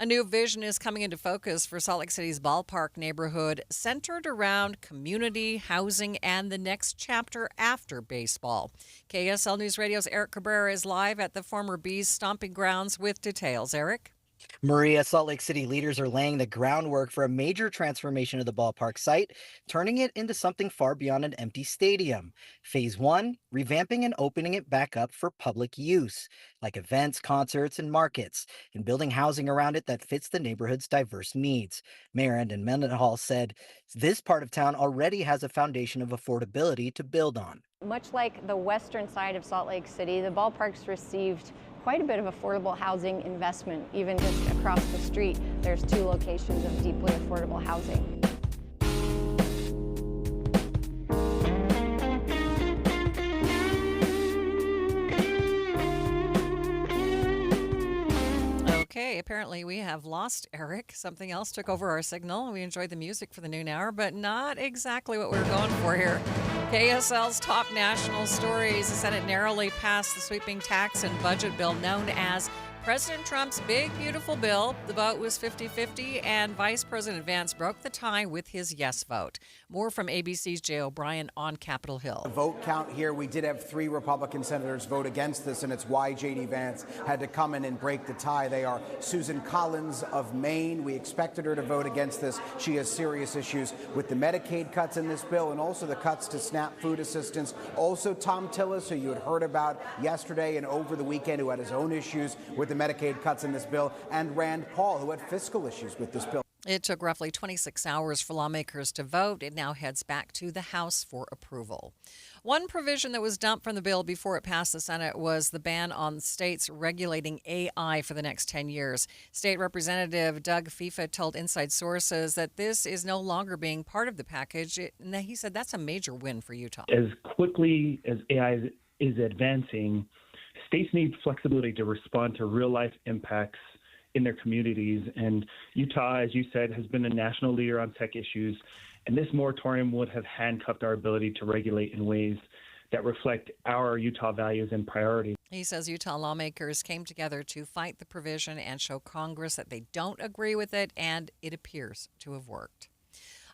A new vision is coming into focus for Salt Lake City's ballpark neighborhood, centered around community, housing, and the next chapter after baseball. KSL News Radio's Eric Cabrera is live at the former Bees stomping grounds with details. Eric? Maria, Salt Lake City leaders are laying the groundwork for a major transformation of the ballpark site, turning it into something far beyond an empty stadium. Phase one, revamping and opening it back up for public use, like events, concerts, and markets, and building housing around it that fits the neighborhood's diverse needs. Mayor Endon Mendenhall said this part of town already has a foundation of affordability to build on. Much like the western side of Salt Lake City, the ballpark's received quite a bit of affordable housing investment. Even just across the street, there's 2 locations of deeply affordable housing. Okay, apparently we have lost Eric. Something else took over our signal. We enjoyed the music for the noon hour, but not exactly what we were going for here. KSL's top national stories. The Senate narrowly passed the sweeping tax and budget bill known as President Trump's Big Beautiful Bill. The vote was 50-50, and Vice President Vance broke the tie with his yes vote. More from ABC's Jay O'Brien on Capitol Hill. The vote count here, we did have 3 Republican senators vote against this, and it's why J.D. Vance had to come in and break the tie. They are Susan Collins of Maine. We expected her to vote against this. She has serious issues with the Medicaid cuts in this bill and also the cuts to SNAP food assistance. Also Tom Tillis, who you had heard about yesterday and over the weekend, who had his own issues with the Medicaid cuts in this bill, and Rand Paul, who had fiscal issues with this bill. It took roughly 26 hours for lawmakers to vote. It now heads back to the House for approval. One provision that was dumped from the bill before it passed the Senate was the ban on states regulating AI for the next 10 years. State Representative Doug FIFA told Inside Sources that this is no longer being part of the package. And he said that's a major win for Utah. As quickly as AI is advancing, states need flexibility to respond to real-life impacts in their communities. And Utah, as you said, has been a national leader on tech issues. And this moratorium would have handcuffed our ability to regulate in ways that reflect our Utah values and priorities. He says Utah lawmakers came together to fight the provision and show Congress that they don't agree with it, and it appears to have worked.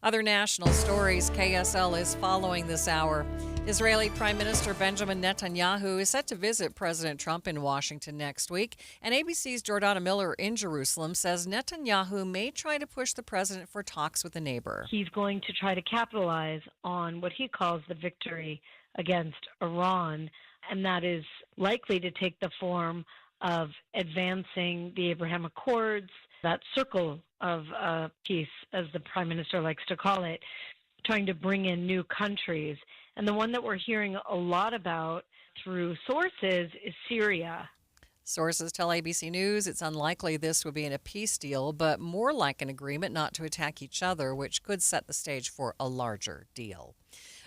Other national stories KSL is following this hour. Israeli Prime Minister Benjamin Netanyahu is set to visit President Trump in Washington next week. And ABC's Jordana Miller in Jerusalem says Netanyahu may try to push the president for talks with a neighbor. He's going to try to capitalize on what he calls the victory against Iran, and that is likely to take the form of advancing the Abraham Accords, that circle of peace, as the Prime Minister likes to call it, trying to bring in new countries. And the one that we're hearing a lot about through sources is Syria. Sources tell ABC News it's unlikely this would be in a peace deal, but more like an agreement not to attack each other, which could set the stage for a larger deal.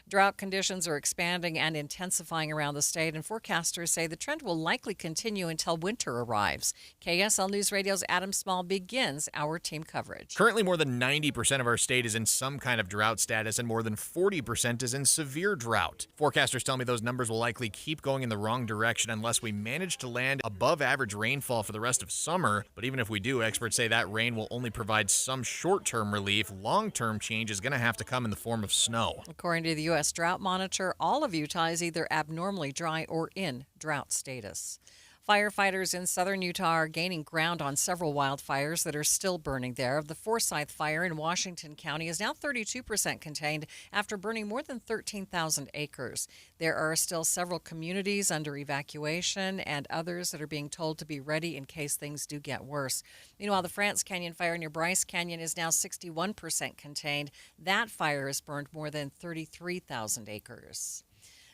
Drought conditions are expanding and intensifying around the state, and forecasters say the trend will likely continue until winter arrives. KSL News Radio's Adam Small begins our team coverage. Currently, more than 90% of our state is in some kind of drought status, and more than 40% is in severe drought. Forecasters tell me those numbers will likely keep going in the wrong direction unless we manage to land above average rainfall for the rest of summer. But even if we do, experts say that rain will only provide some short-term relief. Long-term change is going to have to come in the form of snow. According to the U.S. Drought Monitor, all of Utah is either abnormally dry or in drought status. Firefighters in southern Utah are gaining ground on several wildfires that are still burning there. The Forsyth fire in Washington County is now 32% contained after burning more than 13,000 acres. There are still several communities under evacuation and others that are being told to be ready in case things do get worse. Meanwhile, the France Canyon fire near Bryce Canyon is now 61% contained. That fire has burned more than 33,000 acres.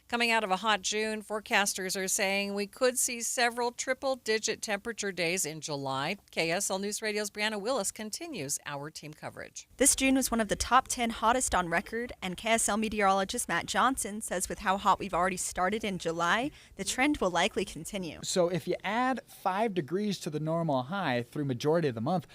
Coming out of a hot June, forecasters are saying we could see several triple-digit temperature days in July. KSL News Radio's Brianna Willis continues our team coverage. This June was one of the top 10 hottest on record, and KSL meteorologist Matt Johnson says with how hot we've already started in July, the trend will likely continue. So if you add 5 degrees to the normal high through majority of the month,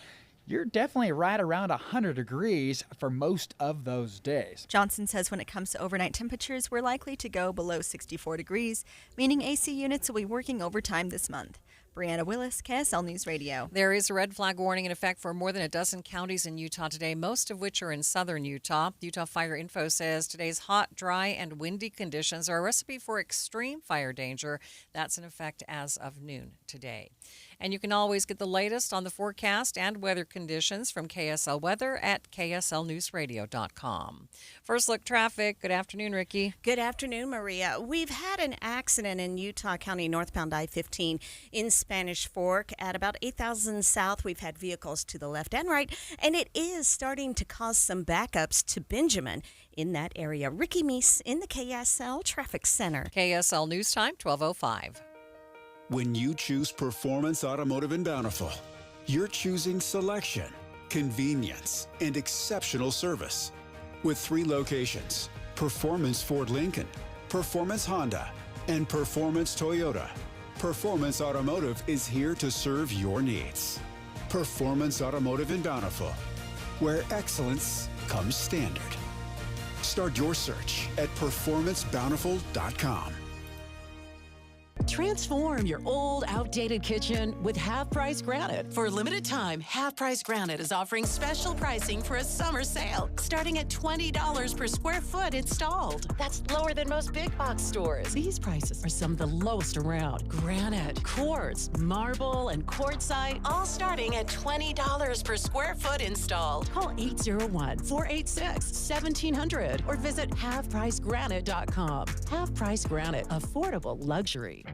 you're definitely right around 100 degrees for most of those days. Johnson says when it comes to overnight temperatures, we're likely to go below 64 degrees, meaning AC units will be working overtime this month. Brianna Willis, KSL News Radio. There is a red flag warning in effect for more than a dozen counties in Utah today, most of which are in southern Utah. Utah Fire Info says today's hot, dry, and windy conditions are a recipe for extreme fire danger. That's in effect as of noon today. And you can always get the latest on the forecast and weather conditions from KSL Weather at kslnewsradio.com. First look traffic. Good afternoon, Ricky. Good afternoon, Maria. We've had an accident in Utah County, northbound I-15 in Spanish Fork at about 8,000 south. We've had vehicles to the left and right, and it is starting to cause some backups to Benjamin in that area. Ricky Meese in the KSL Traffic Center. KSL News Time, 12:05. When you choose Performance Automotive in Bountiful, you're choosing selection, convenience, and exceptional service. With 3 locations, Performance Ford Lincoln, Performance Honda, and Performance Toyota, Performance Automotive is here to serve your needs. Performance Automotive in Bountiful, where excellence comes standard. Start your search at performancebountiful.com. Transform your old, outdated kitchen with Half Price Granite. For a limited time, Half Price Granite is offering special pricing for a summer sale, starting at $20 per square foot installed. That's lower than most big box stores. These prices are some of the lowest around. Granite, quartz, marble, and quartzite, all starting at $20 per square foot installed. Call 801-486-1700 or visit halfpricegranite.com. Half Price Granite, affordable luxury.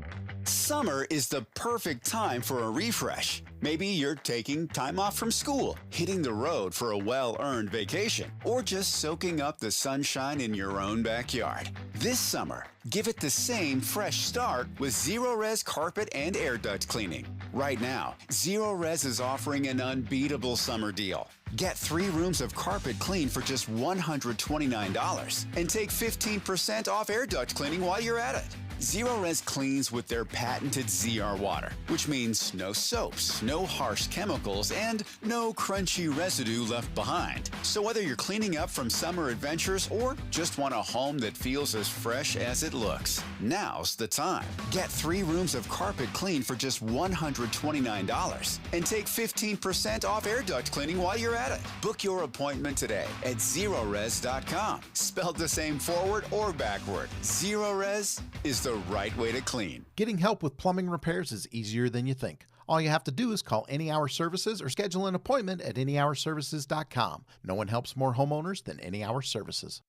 Summer is the perfect time for a refresh. Maybe you're taking time off from school, hitting the road for a well-earned vacation, or just soaking up the sunshine in your own backyard. This summer, give it the same fresh start with Zero-Res carpet and air duct cleaning. Right now, Zero-Res is offering an unbeatable summer deal. Get 3 rooms of carpet clean for just $129 and take 15% off air duct cleaning while you're at it. Zero-Res cleans with their patented ZR water, which means no soaps, no harsh chemicals, and no crunchy residue left behind. So whether you're cleaning up from summer adventures or just want a home that feels as fresh as it looks, now's the time. Get 3 rooms of carpet clean for just $129 and take 15% off air duct cleaning while you're at it. Book your appointment today at zerores.com. Spelled the same forward or backward. Zero-Res is the right way to clean. Getting help with plumbing repairs is easier than you think. All you have to do is call Any Hour Services or schedule an appointment at anyhourservices.com. No one helps more homeowners than Any Hour Services.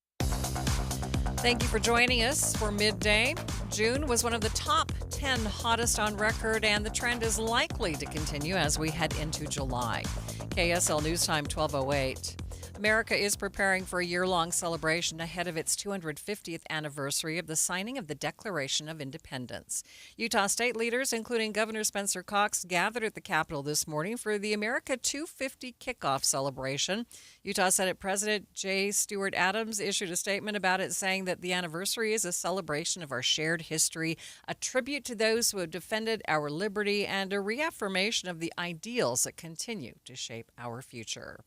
Thank you for joining us for Midday. June was one of the top 10 hottest on record, and the trend is likely to continue as we head into July. KSL News Time, 12:08. America is preparing for a year-long celebration ahead of its 250th anniversary of the signing of the Declaration of Independence. Utah state leaders, including Governor Spencer Cox, gathered at the Capitol this morning for the America 250 kickoff celebration. Utah Senate President J. Stewart Adams issued a statement about it, saying that the anniversary is a celebration of our shared history, a tribute to those who have defended our liberty, and a reaffirmation of the ideals that continue to shape our future.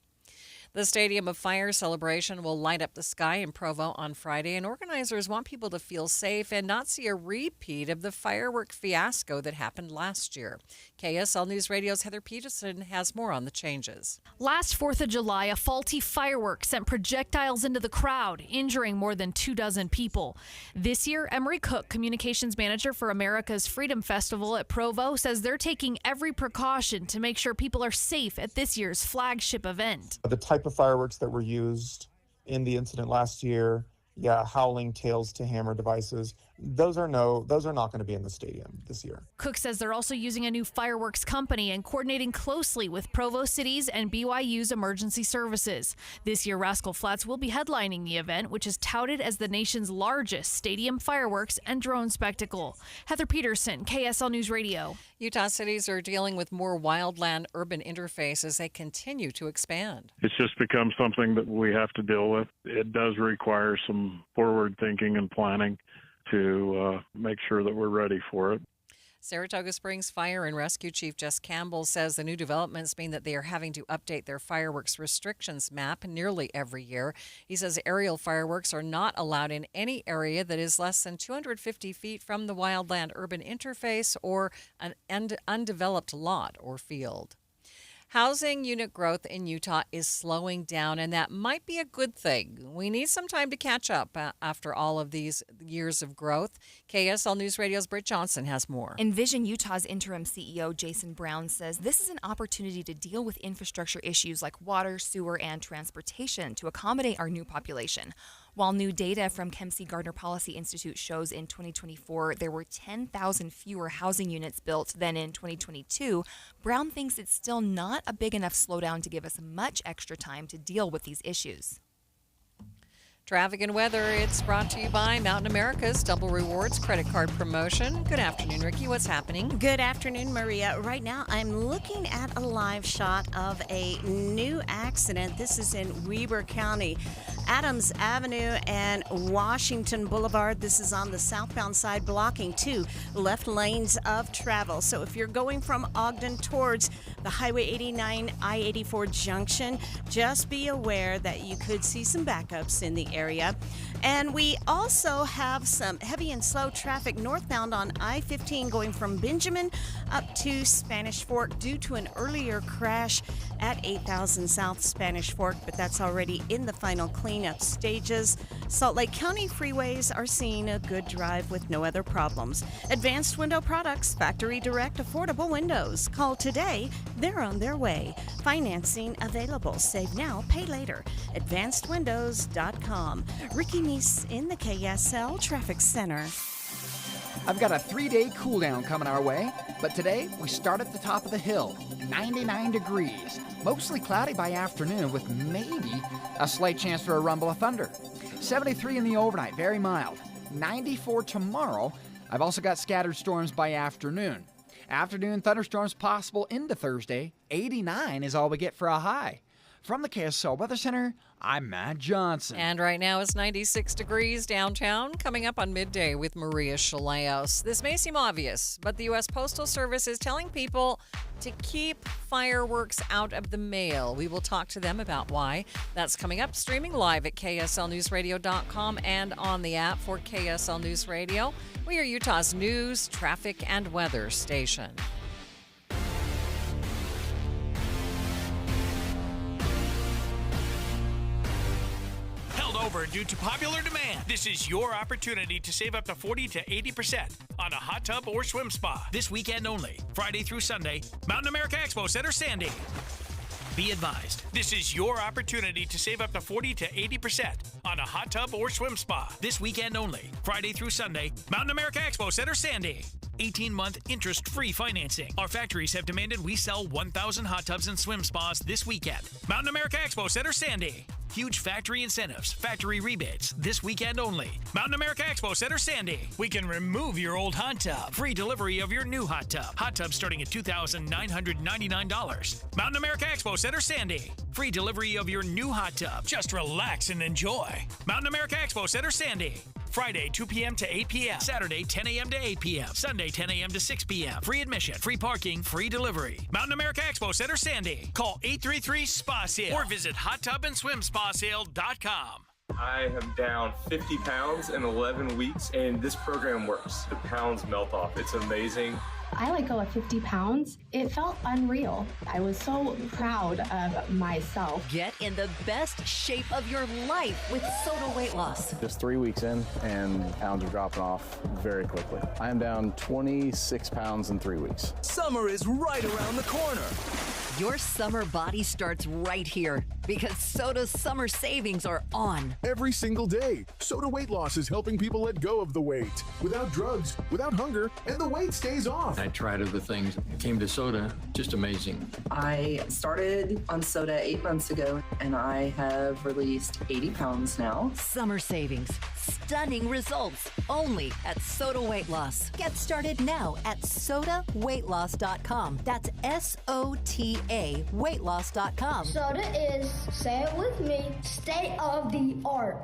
The Stadium of Fire celebration will light up the sky in Provo on Friday, and organizers want people to feel safe and not see a repeat of the firework fiasco that happened last year. KSL News Radio's Heather Peterson has more on the changes. Last 4th of July, a faulty firework sent projectiles into the crowd, injuring more than 24 people. This year, Emery Cook, communications manager for America's Freedom Festival at Provo, says they're taking every precaution to make sure people are safe at this year's flagship event. The type of fireworks that were used in the incident last year, howling tails to hammer devices, those are not going to be in the stadium this year. Cook says they're also using a new fireworks company and coordinating closely with Provo City's and BYU's emergency services. This year, Rascal Flatts will be headlining the event, which is touted as the nation's largest stadium fireworks and drone spectacle. Heather Peterson, KSL News Radio. Utah cities are dealing with more wildland-urban interface as they continue to expand. It's just become something that we have to deal with. It does require some forward thinking and planning to make sure that we're ready for it. Saratoga Springs Fire and Rescue Chief Jess Campbell says the new developments mean that they are having to update their fireworks restrictions map nearly every year. He says aerial fireworks are not allowed in any area that is less than 250 feet from the wildland-urban interface or an undeveloped lot or field. Housing unit growth in Utah is slowing down, and that might be a good thing. We need some time to catch up after all of these years of growth. KSL News Radio's Britt Johnson has more. Envision Utah's interim CEO Jason Brown says this is an opportunity to deal with infrastructure issues like water, sewer, and transportation to accommodate our new population. While new data from Kempsey Gardner Policy Institute shows in 2024 there were 10,000 fewer housing units built than in 2022, Brown thinks it's still not a big enough slowdown to give us much extra time to deal with these issues. Traffic and weather, it's brought to you by Mountain America's Double Rewards credit card promotion. Good afternoon, Ricky. What's happening? Good afternoon, Maria. Right now, I'm looking at a live shot of a new accident. This is in Weber County. Adams Avenue and Washington Boulevard. This is on the southbound side, blocking 2 left lanes of travel. So if you're going from Ogden towards the Highway 89 I-84 junction, just be aware that you could see some backups in the area. And we also have some heavy and slow traffic northbound on I-15 going from Benjamin up to Spanish Fork due to an earlier crash at 8000 South Spanish Fork, but that's already in the final cleanup stages. Salt Lake County freeways are seeing a good drive with no other problems. Advanced Window Products, factory direct affordable windows. Call today, they're on their way. Financing available. Save now, pay later. AdvancedWindows.com. Ricky Meese in the KSL Traffic Center. I've got a 3-day cool down coming our way, but today we start at the top of the hill, 99 degrees. Mostly cloudy by afternoon with maybe a slight chance for a rumble of thunder. 73 in the overnight, very mild. 94 tomorrow. I've also got scattered storms by afternoon. Afternoon thunderstorms possible into Thursday. 89 is all we get for a high. From the KSL Weather Center, I'm Matt Johnson. And right now it's 96 degrees downtown. Coming up on Midday with Maria Shilaos. This may seem obvious, but the U.S. Postal Service is telling people to keep fireworks out of the mail. We will talk to them about why. That's coming up, streaming live at KSLNewsRadio.com and on the app for KSL News Radio. We are Utah's news, traffic, and weather station. Over due to popular demand. This is your opportunity to save up to 40 to 80% on a hot tub or swim spa. This weekend only, Friday through Sunday, Mountain America Expo Center, Sandy. Be advised, this is your opportunity to save up to 40 to 80% on a hot tub or swim spa. This weekend only, Friday through Sunday, Mountain America Expo Center, Sandy. 18-month interest-free financing. Our factories have demanded we sell 1,000 hot tubs and swim spas this weekend. Mountain America Expo Center, Sandy. Huge factory incentives, factory rebates, this weekend only. Mountain America Expo Center, Sandy. We can remove your old hot tub. Free delivery of your new hot tub. Hot tub starting at $2,999. Mountain America Expo Center, Sandy. Free delivery of your new hot tub. Just relax and enjoy. Mountain America Expo Center, Sandy. Friday, 2 p.m. to 8 p.m. Saturday, 10 a.m. to 8 p.m. Sunday, 10 a.m. to 6 p.m. Free admission, free parking, free delivery. Mountain America Expo Center, Sandy. Call 833-SPA-SALE or visit hottubandswimspasale.com. I am down 50 pounds in 11 weeks, and this program works. The pounds melt off. It's amazing. I let go of 50 pounds. It felt unreal. I was so proud of myself. Get in the best shape of your life with Soda Weight Loss. Just 3 weeks in, and pounds are dropping off very quickly. I am down 26 pounds in 3 weeks. Summer is right around the corner. Your summer body starts right here because Soda's summer savings are on. Every single day, Soda Weight Loss is helping people let go of the weight without drugs, without hunger, and the weight stays off. I tried other things, came to Soda, just amazing. I started on Soda 8 months ago, and I have released 80 pounds now. Summer savings, stunning results, only at Soda Weight Loss. Get started now at sodaweightloss.com. That's SOTA weightloss.com. Soda is, say it with me, state of the art.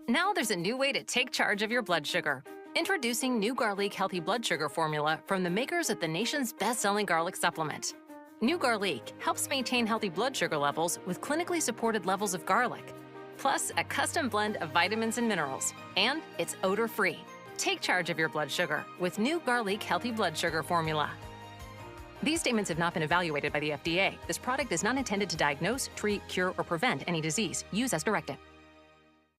Now there's a new way to take charge of your blood sugar. Introducing new Garlic Healthy Blood Sugar Formula from the makers of the nation's best-selling garlic supplement. New Garlic helps maintain healthy blood sugar levels with clinically supported levels of garlic, plus a custom blend of vitamins and minerals, and it's odor-free. Take charge of your blood sugar with new Garlic Healthy Blood Sugar Formula. These statements have not been evaluated by the FDA. This product is not intended to diagnose, treat, cure, or prevent any disease. Use as directed.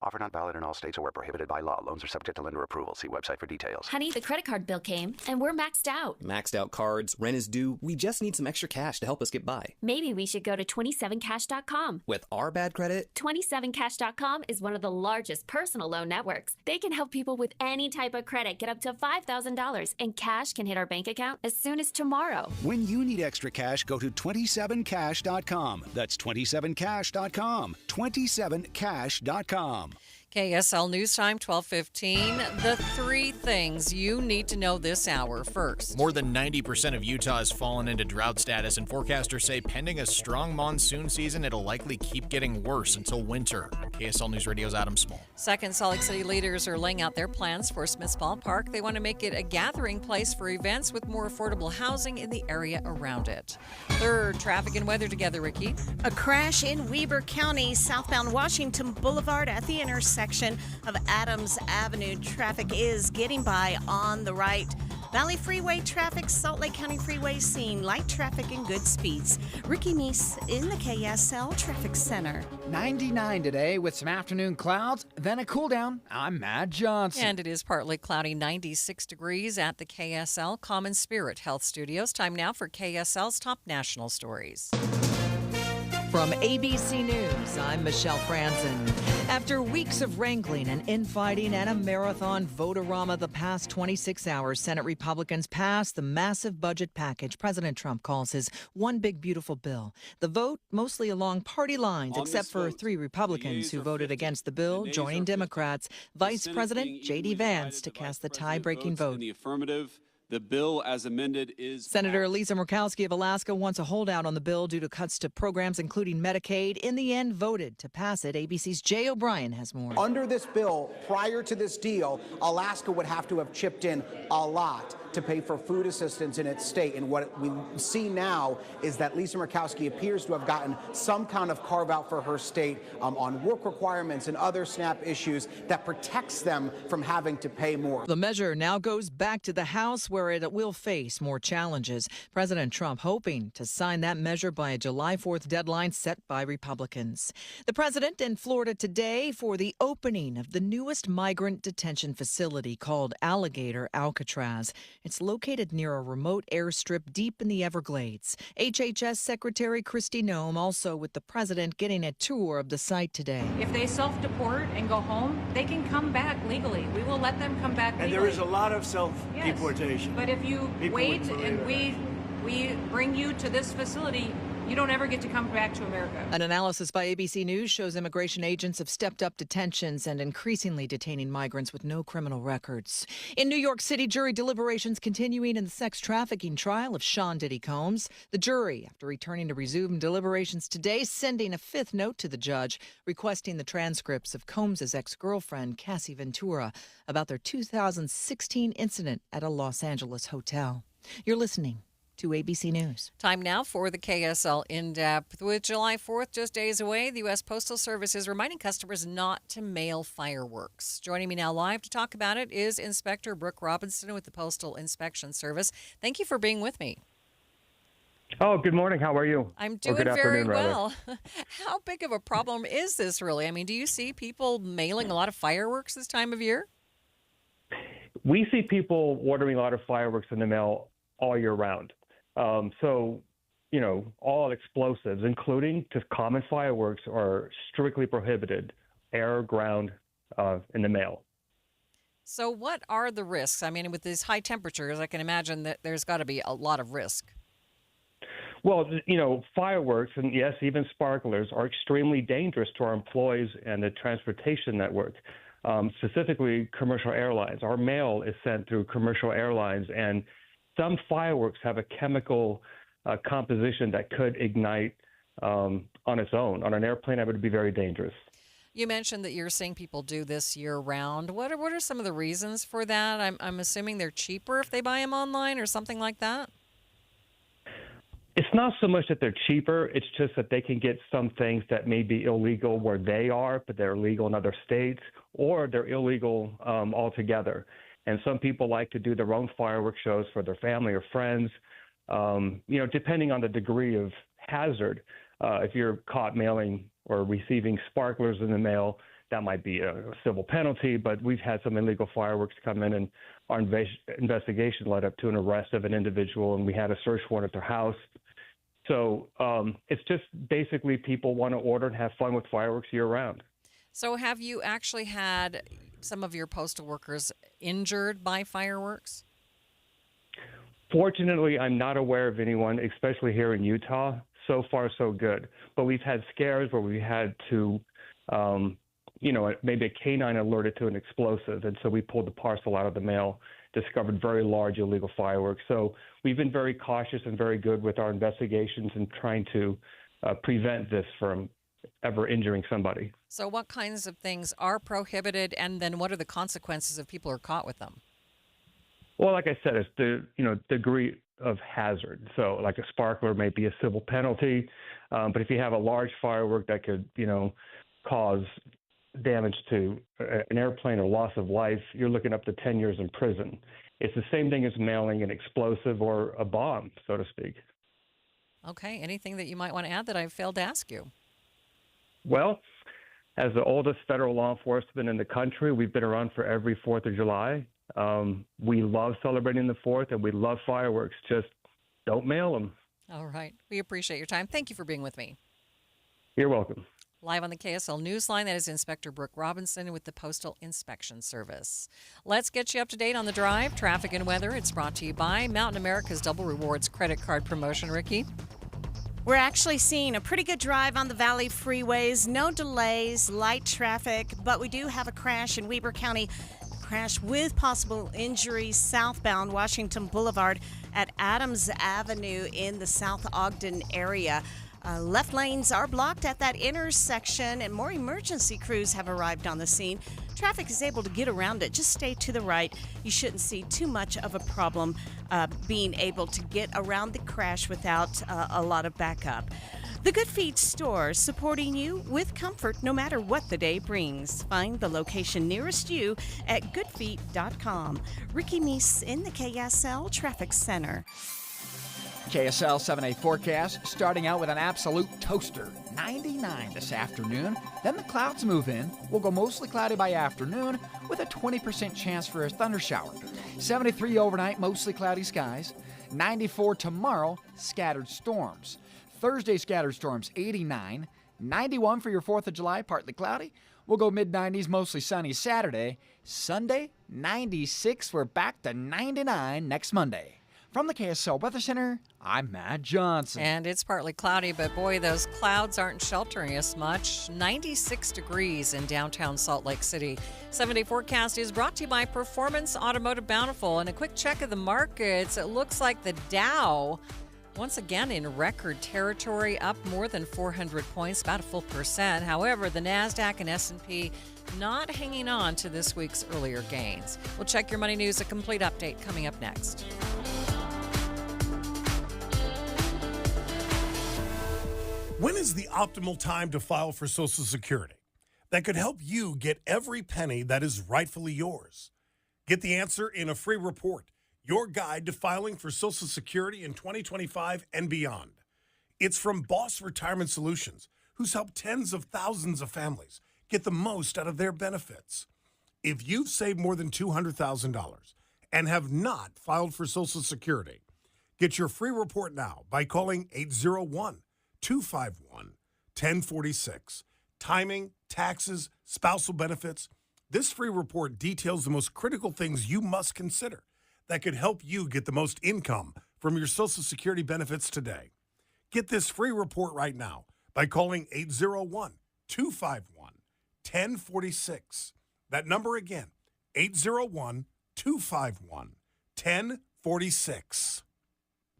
Offer not valid in all states or where prohibited by law. Loans are subject to lender approval. See website for details. Honey, the credit card bill came, and we're maxed out. Maxed out cards, rent is due. We just need some extra cash to help us get by. Maybe we should go to 27cash.com. With our bad credit? 27cash.com is one of the largest personal loan networks. They can help people with any type of credit get up to $5,000, and cash can hit our bank account as soon as tomorrow. When you need extra cash, go to 27cash.com. That's 27cash.com. 27cash.com. KSL News Time, 12:15. The three things you need to know this hour. First, more than 90% of Utah has fallen into drought status, and forecasters say pending a strong monsoon season, it'll likely keep getting worse until winter. KSL News Radio's Adam Small. Second, Salt Lake City leaders are laying out their plans for Smith's Ballpark. They want to make it a gathering place for events with more affordable housing in the area around it. Third, traffic and weather together, Ricky. A crash in Weber County, southbound Washington Boulevard at the intersection of Adams Avenue. Traffic is getting by on the right. Valley Freeway traffic, Salt Lake County Freeway seeing light traffic and good speeds. Ricky Meese in the KSL Traffic Center. 99 today with some afternoon clouds, then a cool down. I'm Matt Johnson. And it is partly cloudy, 96 degrees at the KSL Common Spirit Health Studios. Time now for KSL's top national stories. From ABC News, I'm Michelle Franzen. After weeks of wrangling and infighting and a marathon vote-a-rama the past 26 hours, Senate Republicans passed the massive budget package President Trump calls his One Big Beautiful Bill. The vote mostly along party lines, except for three Republicans who voted against the bill, joining Democrats. Vice President J.D. Vance to cast the tie-breaking vote. In the affirmative. The bill as amended is... Senator Lisa Murkowski of Alaska wants a holdout on the bill due to cuts to programs including Medicaid. In the end, voted to pass it. ABC's Jay O'Brien has more. Under this bill, prior to this deal, Alaska would have to have chipped in a lot to pay for food assistance in its state. And what we see now is that Lisa Murkowski appears to have gotten some kind of carve out for her state on work requirements and other SNAP issues that protects them from having to pay more. The measure now goes back to the House, where it will face more challenges. President Trump hoping to sign that measure by a July 4th deadline set by Republicans. The president in Florida today for the opening of the newest migrant detention facility called Alligator Alcatraz. It's located near a remote airstrip deep in the Everglades. HHS Secretary Kristi Noem also with the president getting a tour of the site today. If they self-deport and go home, they can come back legally. We will let them come back legally. And there is a lot of self-deportation. Yes. But if you wait and we bring you to this facility, you don't ever get to come back to America. An analysis by ABC News shows immigration agents have stepped up detentions and increasingly detaining migrants with no criminal records. In New York City, jury deliberations continuing in the sex trafficking trial of Sean Diddy Combs. The jury, after returning to resume deliberations today, sending a fifth note to the judge requesting the transcripts of Combs' ex-girlfriend, Cassie Ventura, about their 2016 incident at a Los Angeles hotel. You're listening to ABC News. Time now for the KSL In-Depth. With July 4th just days away, the U.S. Postal Service is reminding customers not to mail fireworks. Joining me now live to talk about it is Inspector Brooke Robinson with the Postal Inspection Service. Thank you for being with me. Oh, good morning. How are you? I'm doing very well. How big of a problem is this really? I mean, do you see people mailing a lot of fireworks this time of year? We see people ordering a lot of fireworks in the mail all year round. All explosives, including just common fireworks, are strictly prohibited, air, ground, in the mail. So what are the risks? I mean, with these high temperatures, I can imagine that there's got to be a lot of risk. Well, fireworks and, yes, even sparklers are extremely dangerous to our employees and the transportation network, specifically commercial airlines. Our mail is sent through commercial airlines, and some fireworks have a chemical composition that could ignite on its own. On an airplane, that would be very dangerous. You mentioned that you're seeing people do this year-round. What are some of the reasons for that? I'm assuming they're cheaper if they buy them online or something like that? It's not so much that they're cheaper. It's just that they can get some things that may be illegal where they are, but they're legal in other states, or they're illegal altogether. And some people like to do their own fireworks shows for their family or friends, depending on the degree of hazard. If you're caught mailing or receiving sparklers in the mail, that might be a civil penalty, but we've had some illegal fireworks come in, and our investigation led up to an arrest of an individual, and we had a search warrant at their house. So it's just basically people want to order and have fun with fireworks year-round. So have you actually had some of your postal workers injured by fireworks? Fortunately, I'm not aware of anyone, especially here in Utah. So far, so good. But we've had scares where we had to, maybe a canine alerted to an explosive, and so we pulled the parcel out of the mail, discovered very large illegal fireworks. So we've been very cautious and very good with our investigations and trying to prevent this from ever injuring somebody. So what kinds of things are prohibited, and then what are the consequences if people are caught with them? Well, like I said, it's the degree of hazard. So like a sparkler may be a civil penalty, but if you have a large firework that could, cause damage to an airplane or loss of life, you're looking up to 10 years in prison. It's the same thing as mailing an explosive or a bomb, so to speak. Okay. Anything that you might want to add that I failed to ask you? Well, as the oldest federal law enforcement in the country, we've been around for every 4th of July. We love celebrating the 4th, and we love fireworks. Just don't mail them. All right. We appreciate your time. Thank you for being with me. You're welcome. Live on the KSL Newsline, that is Inspector Brooke Robinson with the Postal Inspection Service. Let's get you up to date on the drive, traffic and weather. It's brought to you by Mountain America's Double Rewards credit card promotion. Ricky? We're actually seeing a pretty good drive on the Valley freeways. No delays, light traffic, but we do have a crash in Weber County. Crash with possible injuries southbound Washington Boulevard at Adams Avenue in the South Ogden area. Left lanes are blocked at that intersection, and more emergency crews have arrived on the scene. Traffic is able to get around it. Just stay to the right. You shouldn't see too much of a problem being able to get around the crash without a lot of backup. The Good Feet store, supporting you with comfort no matter what the day brings. Find the location nearest you at goodfeet.com. Ricky Meese in the KSL Traffic Center. KSL 7-day forecast, starting out with an absolute toaster. 99 this afternoon. Then the clouds move in. We'll go mostly cloudy by afternoon with a 20% chance for a thundershower. 73 overnight, mostly cloudy skies. 94 tomorrow, scattered storms. Thursday, scattered storms, 89. 91 for your 4th of July, partly cloudy. We'll go mid-90s, mostly sunny Saturday. Sunday, 96. We're back to 99 next Monday. From the KSL Weather Center, I'm Matt Johnson. And it's partly cloudy, but boy, those clouds aren't sheltering us much. 96 degrees in downtown Salt Lake City. 7-day forecast is brought to you by Performance Automotive Bountiful. And a quick check of the markets, it looks like the Dow, once again in record territory, up more than 400 points, about a full percent. However, the NASDAQ and S&P not hanging on to this week's earlier gains. We'll check your money news, a complete update coming up next. When is the optimal time to file for Social Security? That could help you get every penny that is rightfully yours. Get the answer in a free report, your guide to filing for Social Security in 2025 and beyond. It's from Boss Retirement Solutions, who's helped tens of thousands of families get the most out of their benefits. If you've saved more than $200,000 and have not filed for Social Security, get your free report now by calling 801-251-1046. Timing, taxes, spousal benefits. This free report details the most critical things you must consider that could help you get the most income from your Social Security benefits today. Get this free report right now by calling 801-251-1046. That number again, 801-251-1046.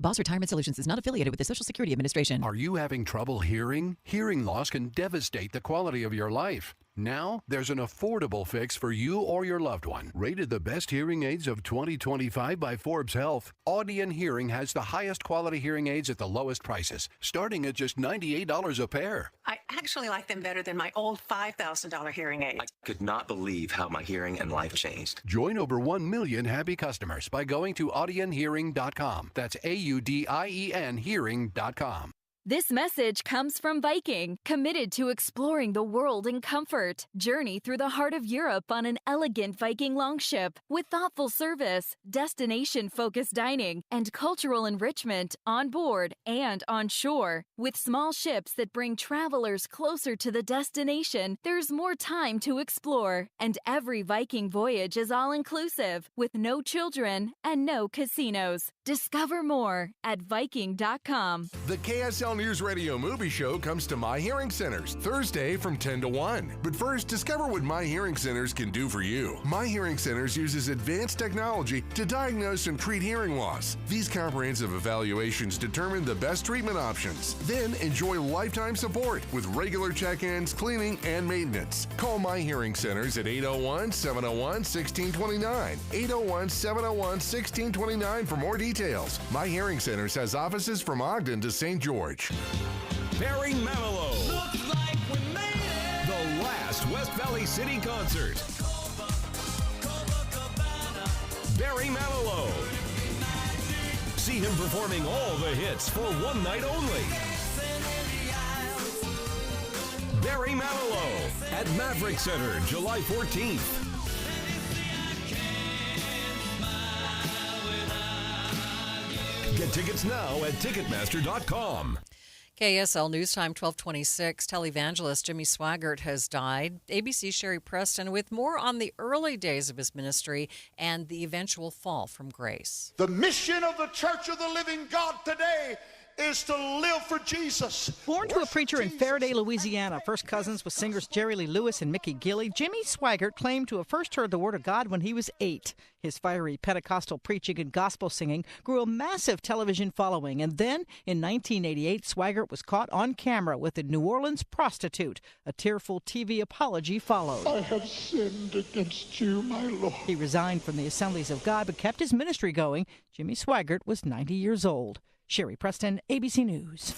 Boss Retirement Solutions is not affiliated with the Social Security Administration. Are you having trouble hearing? Hearing loss can devastate the quality of your life. Now, there's an affordable fix for you or your loved one. Rated the best hearing aids of 2025 by Forbes Health, Audion Hearing has the highest quality hearing aids at the lowest prices, starting at just $98 a pair. I actually like them better than my old $5,000 hearing aid. I could not believe how my hearing and life changed. Join over 1 million happy customers by going to audionhearing.com. That's AUDIEN hearing.com. This message comes from Viking, committed to exploring the world in comfort. Journey through the heart of Europe on an elegant Viking longship with thoughtful service, destination-focused dining, and cultural enrichment on board and on shore. With small ships that bring travelers closer to the destination, there's more time to explore. And every Viking voyage is all-inclusive, with no children and no casinos. Discover more at Viking.com. The KSL News Radio Movie Show comes to My Hearing Centers Thursday from 10 to 1. But first, discover what My Hearing Centers can do for you. My Hearing Centers uses advanced technology to diagnose and treat hearing loss. These comprehensive evaluations determine the best treatment options. Then enjoy lifetime support with regular check-ins, cleaning, and maintenance. Call My Hearing Centers at 801-701-1629. 801-701-1629 for more details. My Hearing Centers has offices from Ogden to St. George. Barry Manilow. Looks like we made it. The last West Valley City concert. Barry Manilow. See him performing all the hits for one night only. Barry Manilow at Maverick Center, July 14th. Get tickets now at Ticketmaster.com. KSL News Time 1226. Televangelist Jimmy Swaggart has died. ABC's Sherry Preston with more on the early days of his ministry and the eventual fall from grace. The mission of the Church of the Living God today is to live for Jesus. Born to a preacher in Faraday, Louisiana, first cousins with singers Jerry Lee Lewis and Mickey Gilley, Jimmy Swaggart claimed to have first heard the Word of God when he was 8. His fiery Pentecostal preaching and gospel singing grew a massive television following, and then, in 1988, Swaggart was caught on camera with a New Orleans prostitute. A tearful TV apology followed. I have sinned against you, my Lord. He resigned from the Assemblies of God but kept his ministry going. Jimmy Swaggart was 90 years old. Sherry Preston, ABC News.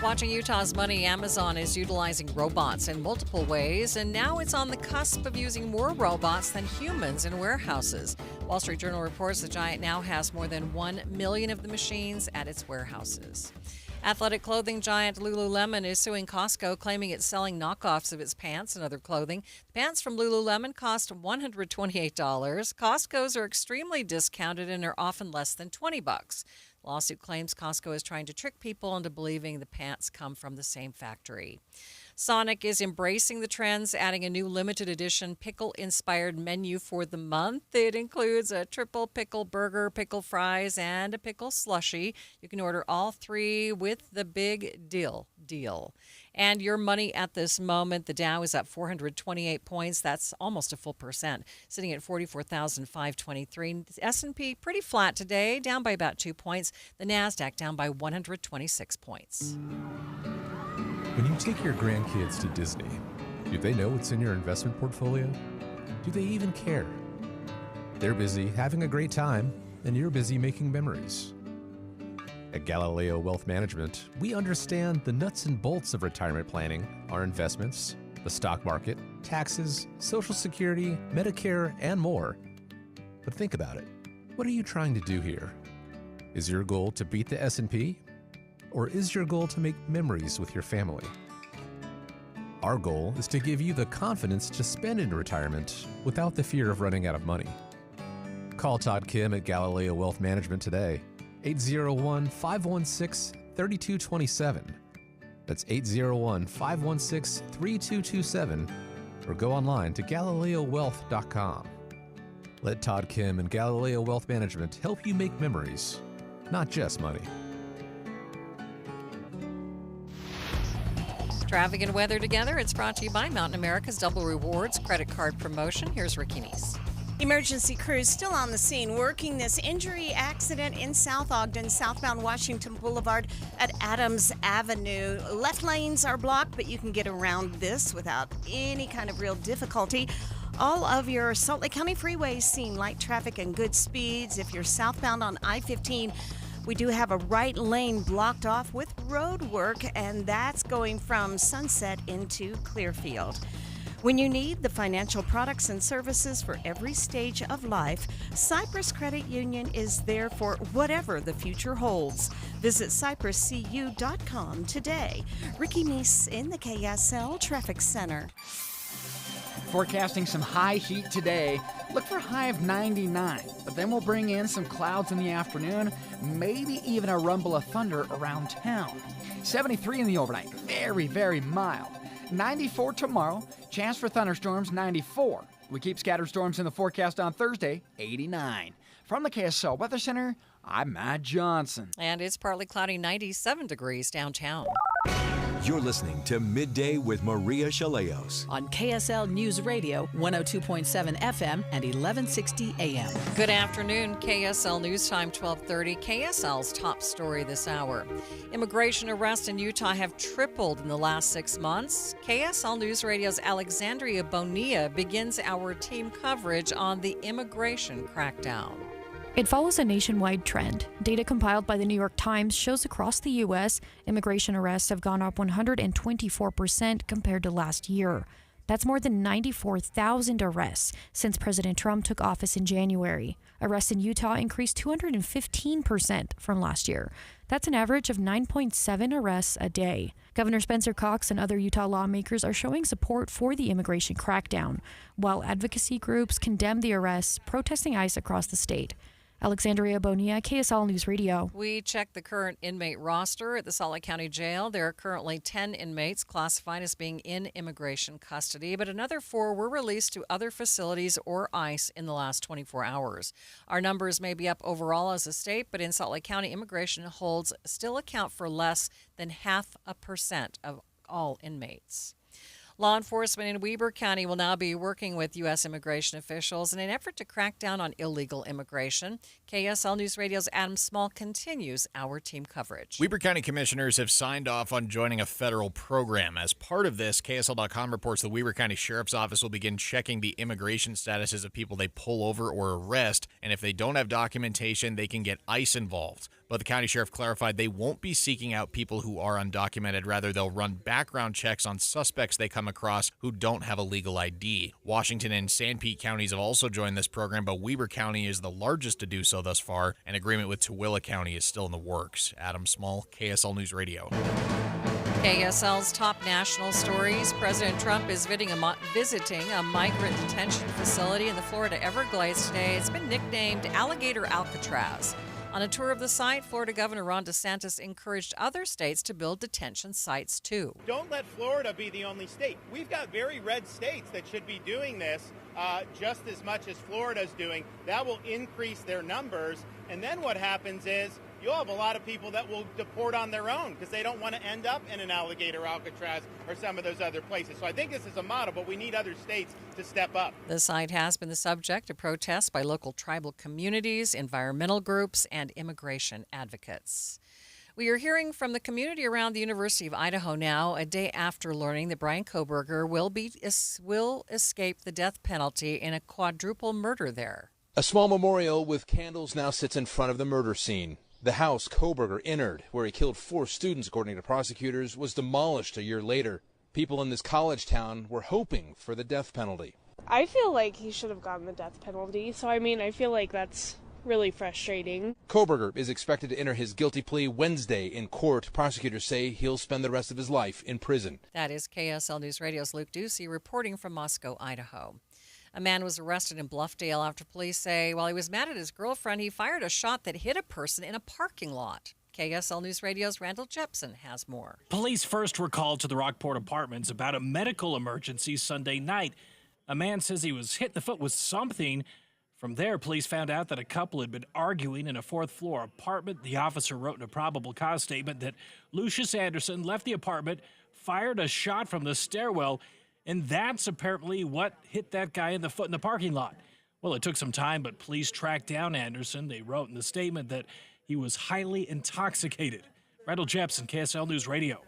Watching Utah's money, Amazon is utilizing robots in multiple ways, and now it's on the cusp of using more robots than humans in warehouses. Wall Street Journal reports the giant now has more than 1 million of the machines at its warehouses. Athletic clothing giant Lululemon is suing Costco, claiming it's selling knockoffs of its pants and other clothing. The pants from Lululemon cost $128. Costco's are extremely discounted and are often less than $20. The lawsuit claims Costco is trying to trick people into believing the pants come from the same factory. Sonic is embracing the trends, adding a new limited edition pickle-inspired menu for the month. It includes a triple pickle burger, pickle fries, and a pickle slushie. You can order all three with the big deal. And your money at this moment, the Dow is up 428 points. That's almost a full percent, sitting at 44,523. S&P pretty flat today, down by about 2 points. The NASDAQ down by 126 points. When you take your grandkids to Disney, do they know what's in your investment portfolio? Do they even care? They're busy having a great time, and you're busy making memories. At Galileo Wealth Management, we understand the nuts and bolts of retirement planning, our investments, the stock market, taxes, Social Security, Medicare, and more. But think about it. What are you trying to do here? Is your goal to beat the S&P? Or is your goal to make memories with your family? Our goal is to give you the confidence to spend in retirement without the fear of running out of money. Call Todd Kim at Galileo Wealth Management today. 801-516-3227. That's 801-516-3227. Or go online to GalileoWealth.com. Let Todd Kim and Galileo Wealth Management help you make memories, not just money. Traffic and weather together. It's brought to you by Mountain America's Double Rewards credit card promotion. Here's Ricky Neese. Emergency crews still on the scene working this injury accident in South Ogden, southbound Washington Boulevard at Adams Avenue. Left lanes are blocked, but you can get around this without any kind of real difficulty. All of your Salt Lake County freeways seeing light traffic and good speeds. If you're southbound on I-15, we do have a right lane blocked off with road work, and that's going from Sunset into Clearfield. When you need the financial products and services for every stage of life, Cypress Credit Union is there for whatever the future holds. Visit cypresscu.com today. Ricky Meese in the KSL Traffic Center. Forecasting some high heat today. Look for a high of 99, but then we'll bring in some clouds in the afternoon, maybe even a rumble of thunder around town. 73 in the overnight, very, very mild. 94 tomorrow, chance for thunderstorms, 94. We keep scattered storms in the forecast on Thursday, 89. From the KSL Weather Center, I'm Matt Johnson. And it's partly cloudy, 97 degrees downtown. You're listening to Midday with Maria Shilaos on KSL News Radio, 102.7 FM and 1160 AM. Good afternoon. KSL News Time, 1230. KSL's top story this hour. Immigration arrests in Utah have tripled in the last 6 months. KSL News Radio's Alexandria Bonilla begins our team coverage on the immigration crackdown. It follows a nationwide trend. Data compiled by the New York Times shows across the U.S., immigration arrests have gone up 124% compared to last year. That's more than 94,000 arrests since President Trump took office in January. Arrests in Utah increased 215% from last year. That's an average of 9.7 arrests a day. Governor Spencer Cox and other Utah lawmakers are showing support for the immigration crackdown, while advocacy groups condemn the arrests, protesting ICE across the state. Alexandria Bonilla, KSL News Radio. We checked the current inmate roster at the Salt Lake County Jail. There are currently 10 inmates classified as being in immigration custody, but another 4 were released to other facilities or ICE in the last 24 hours. Our numbers may be up overall as a state, but in Salt Lake County, immigration holds still account for less than 0.5% of all inmates. Law enforcement in Weber County will now be working with U.S. immigration officials in an effort to crack down on illegal immigration. KSL News Radio's Adam Small continues our team coverage. Weber County commissioners have signed off on joining a federal program. As part of this, KSL.com reports the Weber County Sheriff's Office will begin checking the immigration statuses of people they pull over or arrest, and if they don't have documentation, they can get ICE involved. But the county sheriff clarified they won't be seeking out people who are undocumented. Rather, they'll run background checks on suspects they come across who don't have a legal ID. Washington and Sanpete counties have also joined this program, but Weber County is the largest to do so thus far. An agreement with Tooele County is still in the works. Adam Small, KSL News Radio. KSL's top national stories. President Trump is visiting a migrant detention facility in the Florida Everglades today. It's been nicknamed Alligator Alcatraz. On a tour of the site, Florida Governor Ron DeSantis encouraged other states to build detention sites, too. Don't let Florida be the only state. We've got very red states that should be doing this just as much as Florida's doing. That will increase their numbers. And then what happens is you'll have a lot of people that will deport on their own because they don't want to end up in an Alligator Alcatraz or some of those other places. So I think this is a model, but we need other states to step up. The site has been the subject of protests by local tribal communities, environmental groups, and immigration advocates. We are hearing from the community around the University of Idaho now, a day after learning that Brian Kohberger will escape the death penalty in a quadruple murder there. A small memorial with candles now sits in front of the murder scene. The house Kohberger entered, where he killed 4 students, according to prosecutors, was demolished a year later. People in this college town were hoping for the death penalty. I feel like he should have gotten the death penalty, so I feel like that's really frustrating. Kohberger is expected to enter his guilty plea Wednesday in court. Prosecutors say he'll spend the rest of his life in prison. That is KSL News Radio's Luke Ducey reporting from Moscow, Idaho. A man was arrested in Bluffdale after police say while he was mad at his girlfriend, he fired a shot that hit a person in a parking lot. KSL News Radio's Randall Jepson has more. Police first were called to the Rockport Apartments about a medical emergency Sunday night. A man says he was hit in the foot with something. From there, police found out that a couple had been arguing in a 4th-floor apartment. The officer wrote in a probable cause statement that Lucius Anderson left the apartment, fired a shot from the stairwell, and that's apparently what hit that guy in the foot in the parking lot. Well, it took some time, but police tracked down Anderson. They wrote in the statement that he was highly intoxicated. Randall Jepson, KSL News Radio.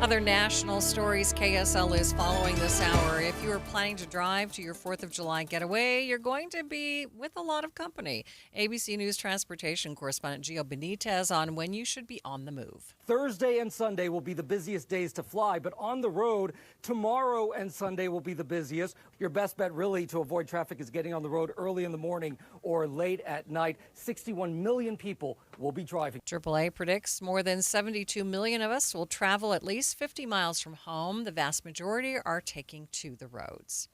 Other national stories KSL is following this hour. If you are planning to drive to your 4th of July getaway, you're going to be with a lot of company. ABC News transportation correspondent Gio Benitez on when you should be on the move. Thursday and Sunday will be the busiest days to fly, but on the road, tomorrow and Sunday will be the busiest. Your best bet really to avoid traffic is getting on the road early in the morning or late at night. 61 million people will be driving. AAA predicts more than 72 million of us will travel at least 50 miles from home. The vast majority are taking to the roads.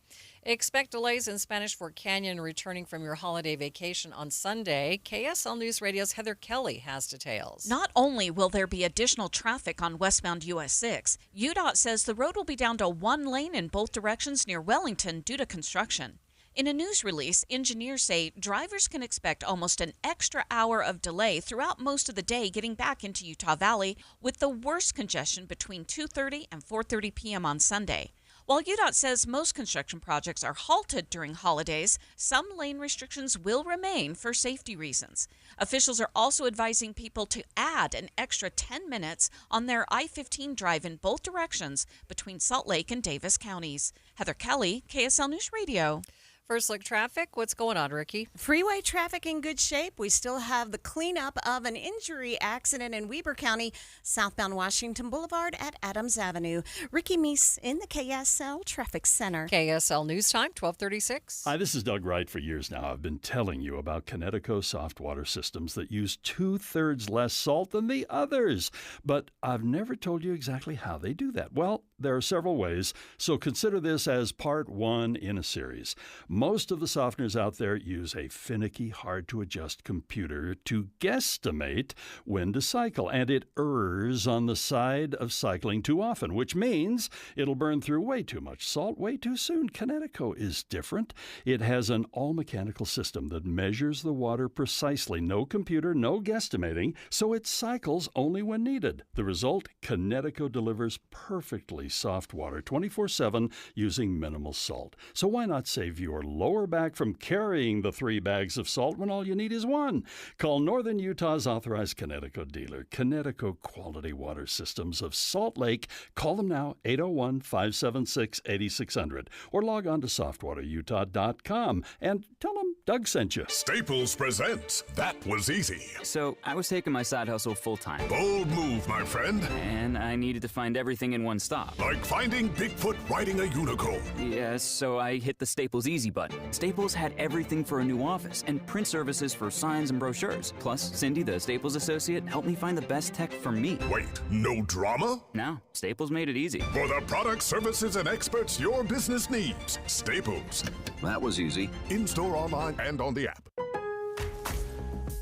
Expect delays in Spanish Fork Canyon returning from your holiday vacation on Sunday. KSL News Radio's Heather Kelly has details. Not only will there be additional traffic on westbound US 6, UDOT says the road will be down to one lane in both directions near Wellington due to construction. In a news release, engineers say drivers can expect almost an extra hour of delay throughout most of the day getting back into Utah Valley, with the worst congestion between 2:30 and 4:30 p.m. on Sunday. While UDOT says most construction projects are halted during holidays, some lane restrictions will remain for safety reasons. Officials are also advising people to add an extra 10 minutes on their I-15 drive in both directions between Salt Lake and Davis counties. Heather Kelly, KSL News Radio. First look traffic. What's going on, Ricky? Freeway traffic in good shape. We still have the cleanup of an injury accident in Weber County, southbound Washington Boulevard at Adams Avenue. Ricky Meese in the KSL Traffic Center. KSL News Time, 1236. Hi, this is Doug Wright. For years now, I've been telling you about Connecticut soft water systems that use 2/3 less salt than the others. But I've never told you exactly how they do that. Well, there are several ways, so consider this as part one in a series. Most of the softeners out there use a finicky, hard-to-adjust computer to guesstimate when to cycle, and it errs on the side of cycling too often, which means it'll burn through way too much salt way too soon. Connecticut is different. It has an all-mechanical system that measures the water precisely. No computer, no guesstimating, so it cycles only when needed. The result, Connecticut delivers perfectly soft water 24/7 using minimal salt. So why not save your lower back from carrying the 3 bags of salt when all you need is 1? Call Northern Utah's authorized Connecticut dealer, Connecticut Quality Water Systems of Salt Lake. Call them now, 801-576-8600, or log on to softwaterutah.com and tell them Doug sent you. Staples presents That Was Easy. So I was taking my side hustle full-time. Bold move, my friend. And I needed to find everything in one stop. Like finding Bigfoot riding a unicorn. Yeah, so I hit the Staples Easy button. Staples had everything for a new office and print services for signs and brochures. Plus, Cindy, the Staples associate, helped me find the best tech for me. Wait, no drama? No, Staples made it easy. For the products, services, and experts your business needs. Staples. That was easy. In-store, online, and on the app.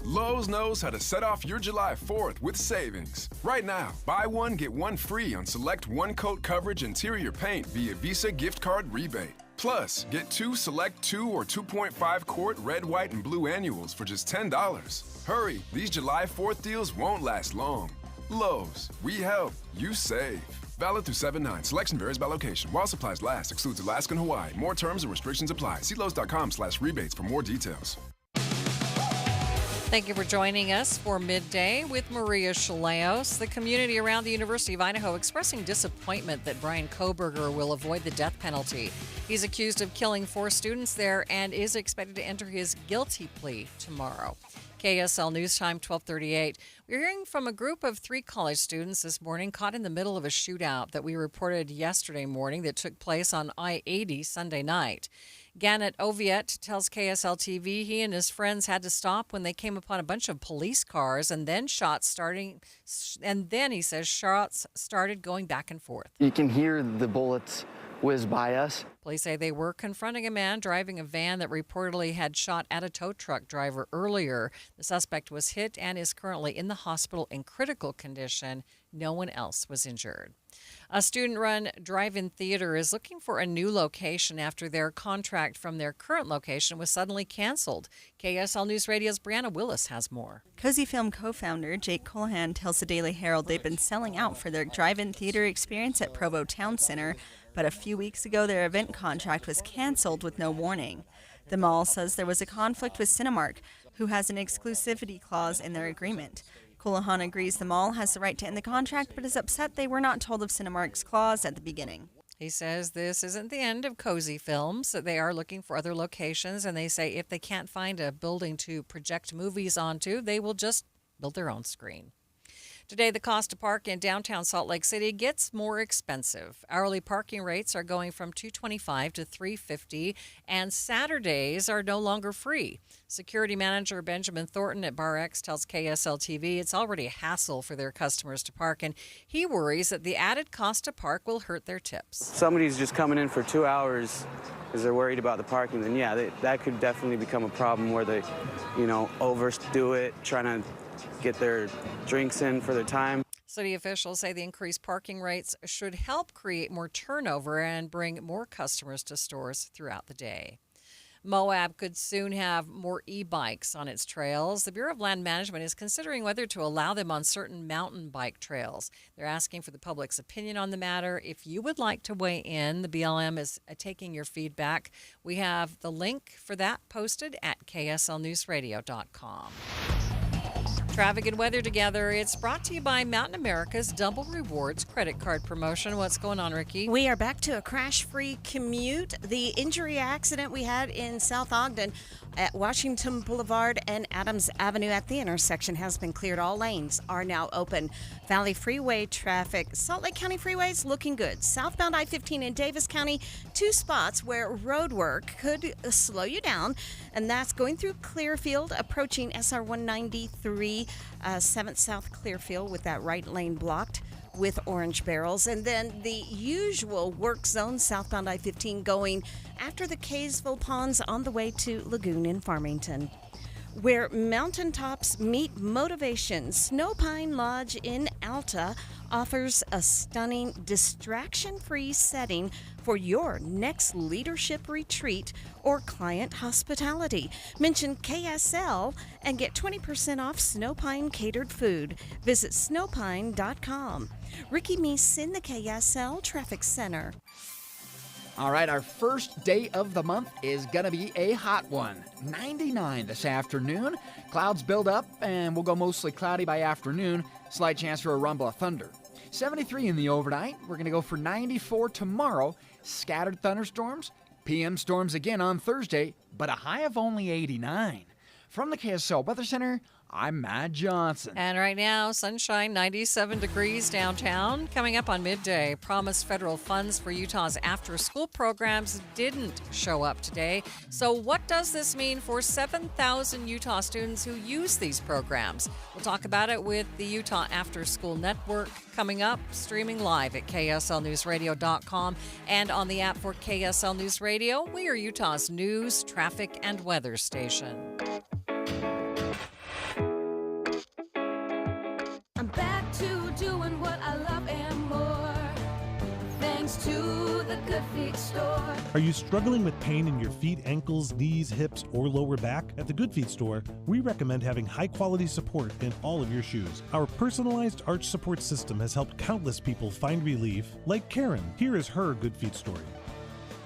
Lowe's knows how to set off your July 4th with savings. Right now, buy one, get one free on select one-coat coverage interior paint via Visa gift card rebate. Plus, get 2 select 2 or 2.5 quart red, white, and blue annuals for just $10. Hurry, these July 4th deals won't last long. Lowe's, we help, you save. Valid through 7/9. Selection varies by location. While supplies last, excludes Alaska and Hawaii. More terms and restrictions apply. See Lowe's.com/rebates for more details. Thank you for joining us for Midday with Maria Shilaos. The community around the University of Idaho expressing disappointment that Brian Koberger will avoid the death penalty. He's accused of killing 4 students there and is expected to enter his guilty plea tomorrow. KSL News Time, 1238. We're hearing from a group of 3 college students this morning caught in the middle of a shootout that we reported yesterday morning that took place on I-80 Sunday night. Gannett Oviet tells KSL TV he and his friends had to stop when they came upon a bunch of police cars and then he says shots started going back and forth. You can hear the bullets whiz by us. Police say they were confronting a man driving a van that reportedly had shot at a tow truck driver earlier. The suspect was hit and is currently in the hospital in critical condition. No one else was injured. A student-run drive-in theater is looking for a new location after their contract from their current location was suddenly canceled. KSL News Radio's Brianna Willis has more. Cozy Film co-founder Jake Colahan tells the Daily Herald they've been selling out for their drive-in theater experience at Provo Town Center, but a few weeks ago their event contract was canceled with no warning. The mall says there was a conflict with Cinemark, who has an exclusivity clause in their agreement. Coulihan agrees the mall has the right to end the contract, but is upset they were not told of Cinemark's clause at the beginning. He says this isn't the end of Cozy Films. They are looking for other locations, and they say if they can't find a building to project movies onto, they will just build their own screen. Today, the cost to park in downtown Salt Lake City gets more expensive. Hourly parking rates are going from $2.25 to $3.50, and Saturdays are no longer free. Security manager Benjamin Thornton at BarX tells KSL-TV it's already a hassle for their customers to park, and he worries that the added cost to park will hurt their tips. Somebody's just coming in for 2 hours because they're worried about the parking, then yeah, that could definitely become a problem where they, overdo it, trying to get their drinks in for their time. City officials say the increased parking rates should help create more turnover and bring more customers to stores throughout the day. Moab could soon have more e-bikes on its trails. The Bureau of Land Management is considering whether to allow them on certain mountain bike trails. They're asking for the public's opinion on the matter. If you would like to weigh in, the BLM is taking your feedback. We have the link for that posted at kslnewsradio.com. Traffic and weather together. It's brought to you by Mountain America's Double Rewards credit card promotion. What's going on, Ricky? We are back to a crash-free commute. The injury accident we had in South Ogden at Washington Boulevard and Adams Avenue at the intersection has been cleared. All lanes are now open. Valley Freeway traffic. Salt Lake County freeways looking good. Southbound I-15 in Davis County, 2 spots where road work could slow you down, and that's going through Clearfield, approaching SR 193, 7th South Clearfield with that right lane blocked with orange barrels. And then the usual work zone, southbound I-15 going after the Kaysville Ponds on the way to Lagoon in Farmington. Where mountaintops meet motivation, Snow Pine Lodge in Alta offers a stunning, distraction-free setting for your next leadership retreat or client hospitality. Mention KSL and get 20% off Snow Pine catered food. Visit snowpine.com. Ricky Meese in the KSL Traffic Center. All right, our first day of the month is going to be a hot one. 99 this afternoon. Clouds build up and we'll go mostly cloudy by afternoon. Slight chance for a rumble of thunder. 73 in the overnight. We're going to go for 94 tomorrow. Scattered thunderstorms. PM storms again on Thursday, but a high of only 89. From the KSL Weather Center, I'm Matt Johnson. And right now, sunshine, 97 degrees downtown. Coming up on midday, promised federal funds for Utah's after-school programs didn't show up today. So what does this mean for 7,000 Utah students who use these programs? We'll talk about it with the Utah After School Network coming up, streaming live at kslnewsradio.com and on the app for KSL News Radio. We are Utah's news, traffic, and weather station. I'm back to doing what I love and more, thanks to the Good Feet store. Are you struggling with pain in your feet, ankles, knees, hips, or lower back? At the Good Feet store, we recommend having high-quality support in all of your shoes. Our personalized arch support system has helped countless people find relief, like Karen. Here is her Good Feet story.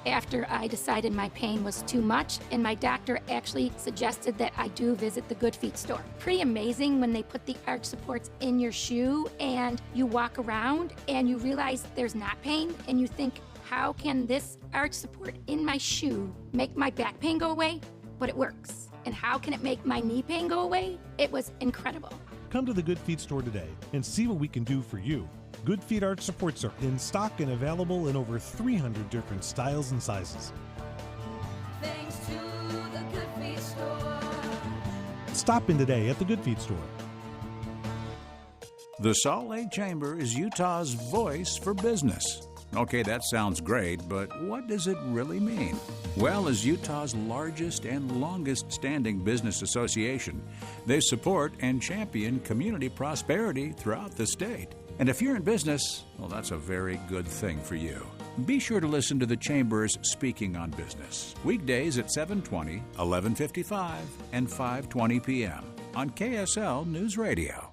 After I decided my pain was too much, and my doctor actually suggested that I do visit the Good Feet store. Pretty amazing when they put the arch supports in your shoe and you walk around and you realize there's not pain and you think, how can this arch support in my shoe make my back pain go away? But it works. And how can it make my knee pain go away? It was incredible. Come to the Good Feet store today and see what we can do for you. Good Feet arch supports are in stock and available in over 300 different styles and sizes. Thanks to the Good Feet store. Stop in today at the Good Feet store. The Salt Lake Chamber is Utah's voice for business. Okay, that sounds great, but what does it really mean? Well, as Utah's largest and longest-standing business association, they support and champion community prosperity throughout the state. And if you're in business, well, that's a very good thing for you. Be sure to listen to the Chamber's Speaking on Business, weekdays at 7:20, 11:55, and 5:20 p.m. on KSL News Radio.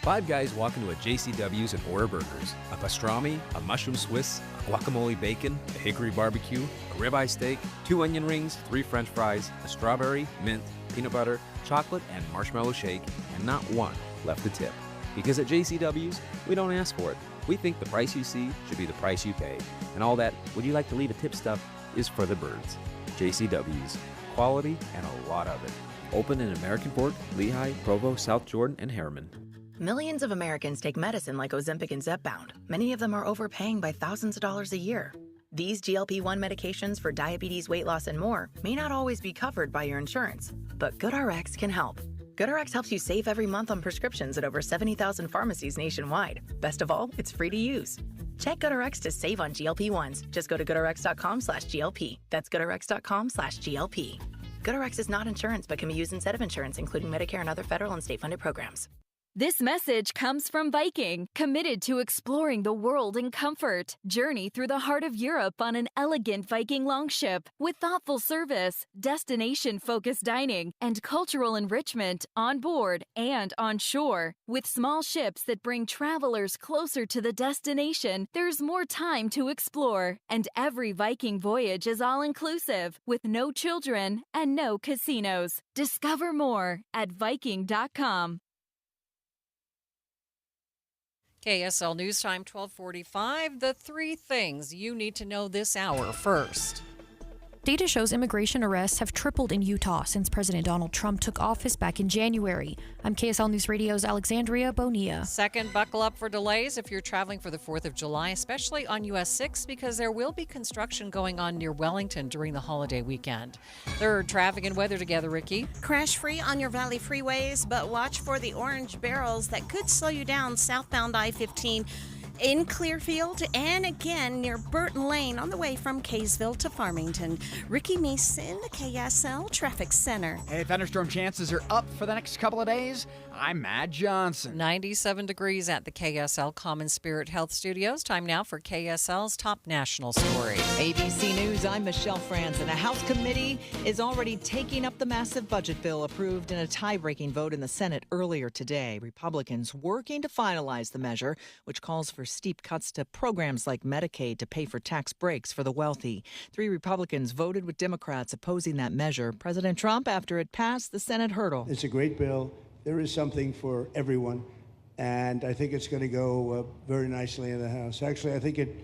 Five guys walk into a JCW's and order burgers, a pastrami, a mushroom Swiss, a guacamole bacon, a hickory barbecue, a ribeye steak, 2 onion rings, 3 French fries, a strawberry, mint, peanut butter, chocolate, and marshmallow shake, and not one left to tip. Because at JCW's, we don't ask for it. We think the price you see should be the price you pay. And all that, would you like to leave a tip stuff, is for the birds. JCW's. Quality and a lot of it. Open in American Fork, Lehigh, Provo, South Jordan, and Harriman. Millions of Americans take medicine like Ozempic and Zepbound. Many of them are overpaying by thousands of dollars a year. These GLP-1 medications for diabetes, weight loss, and more may not always be covered by your insurance, but GoodRx can help. GoodRx helps you save every month on prescriptions at over 70,000 pharmacies nationwide. Best of all, it's free to use. Check GoodRx to save on GLP-1s. Just go to goodrx.com/GLP. That's goodrx.com/GLP. GoodRx is not insurance but can be used instead of insurance, including Medicare and other federal and state-funded programs. This message comes from Viking, committed to exploring the world in comfort. Journey through the heart of Europe on an elegant Viking longship with thoughtful service, destination-focused dining, and cultural enrichment on board and on shore. With small ships that bring travelers closer to the destination, there's more time to explore. And every Viking voyage is all-inclusive, with no children and no casinos. Discover more at Viking.com. KSL News Time 1245, the 3 things you need to know this hour first. Data shows immigration arrests have tripled in Utah since President Donald Trump took office back in January. I'm KSL News Radio's Alexandria Bonilla. Second, buckle up for delays if you're traveling for the 4th of July, especially on US 6, because there will be construction going on near Wellington during the holiday weekend. Third, traffic and weather together, Ricky. Crash free on your valley freeways, but watch for the orange barrels that could slow you down southbound I-15 in Clearfield and again near Burton Lane on the way from Kaysville to Farmington. Ricky Meese, the KSL Traffic Center. Hey, thunderstorm chances are up for the next couple of days. I'm Matt Johnson. 97 degrees at the KSL Common Spirit Health Studios. Time now for KSL's top national story. ABC News, I'm Michelle Franzen. A House committee is already taking up the massive budget bill approved in a tie-breaking vote in the Senate earlier today. Republicans working to finalize the measure, which calls for steep cuts to programs like Medicaid to pay for tax breaks for the wealthy. 3 Republicans voted with Democrats opposing that measure. President Trump, after it passed the Senate hurdle. It's a great bill. There is something for everyone, and I think it's going to go very nicely in the House. Actually, I think it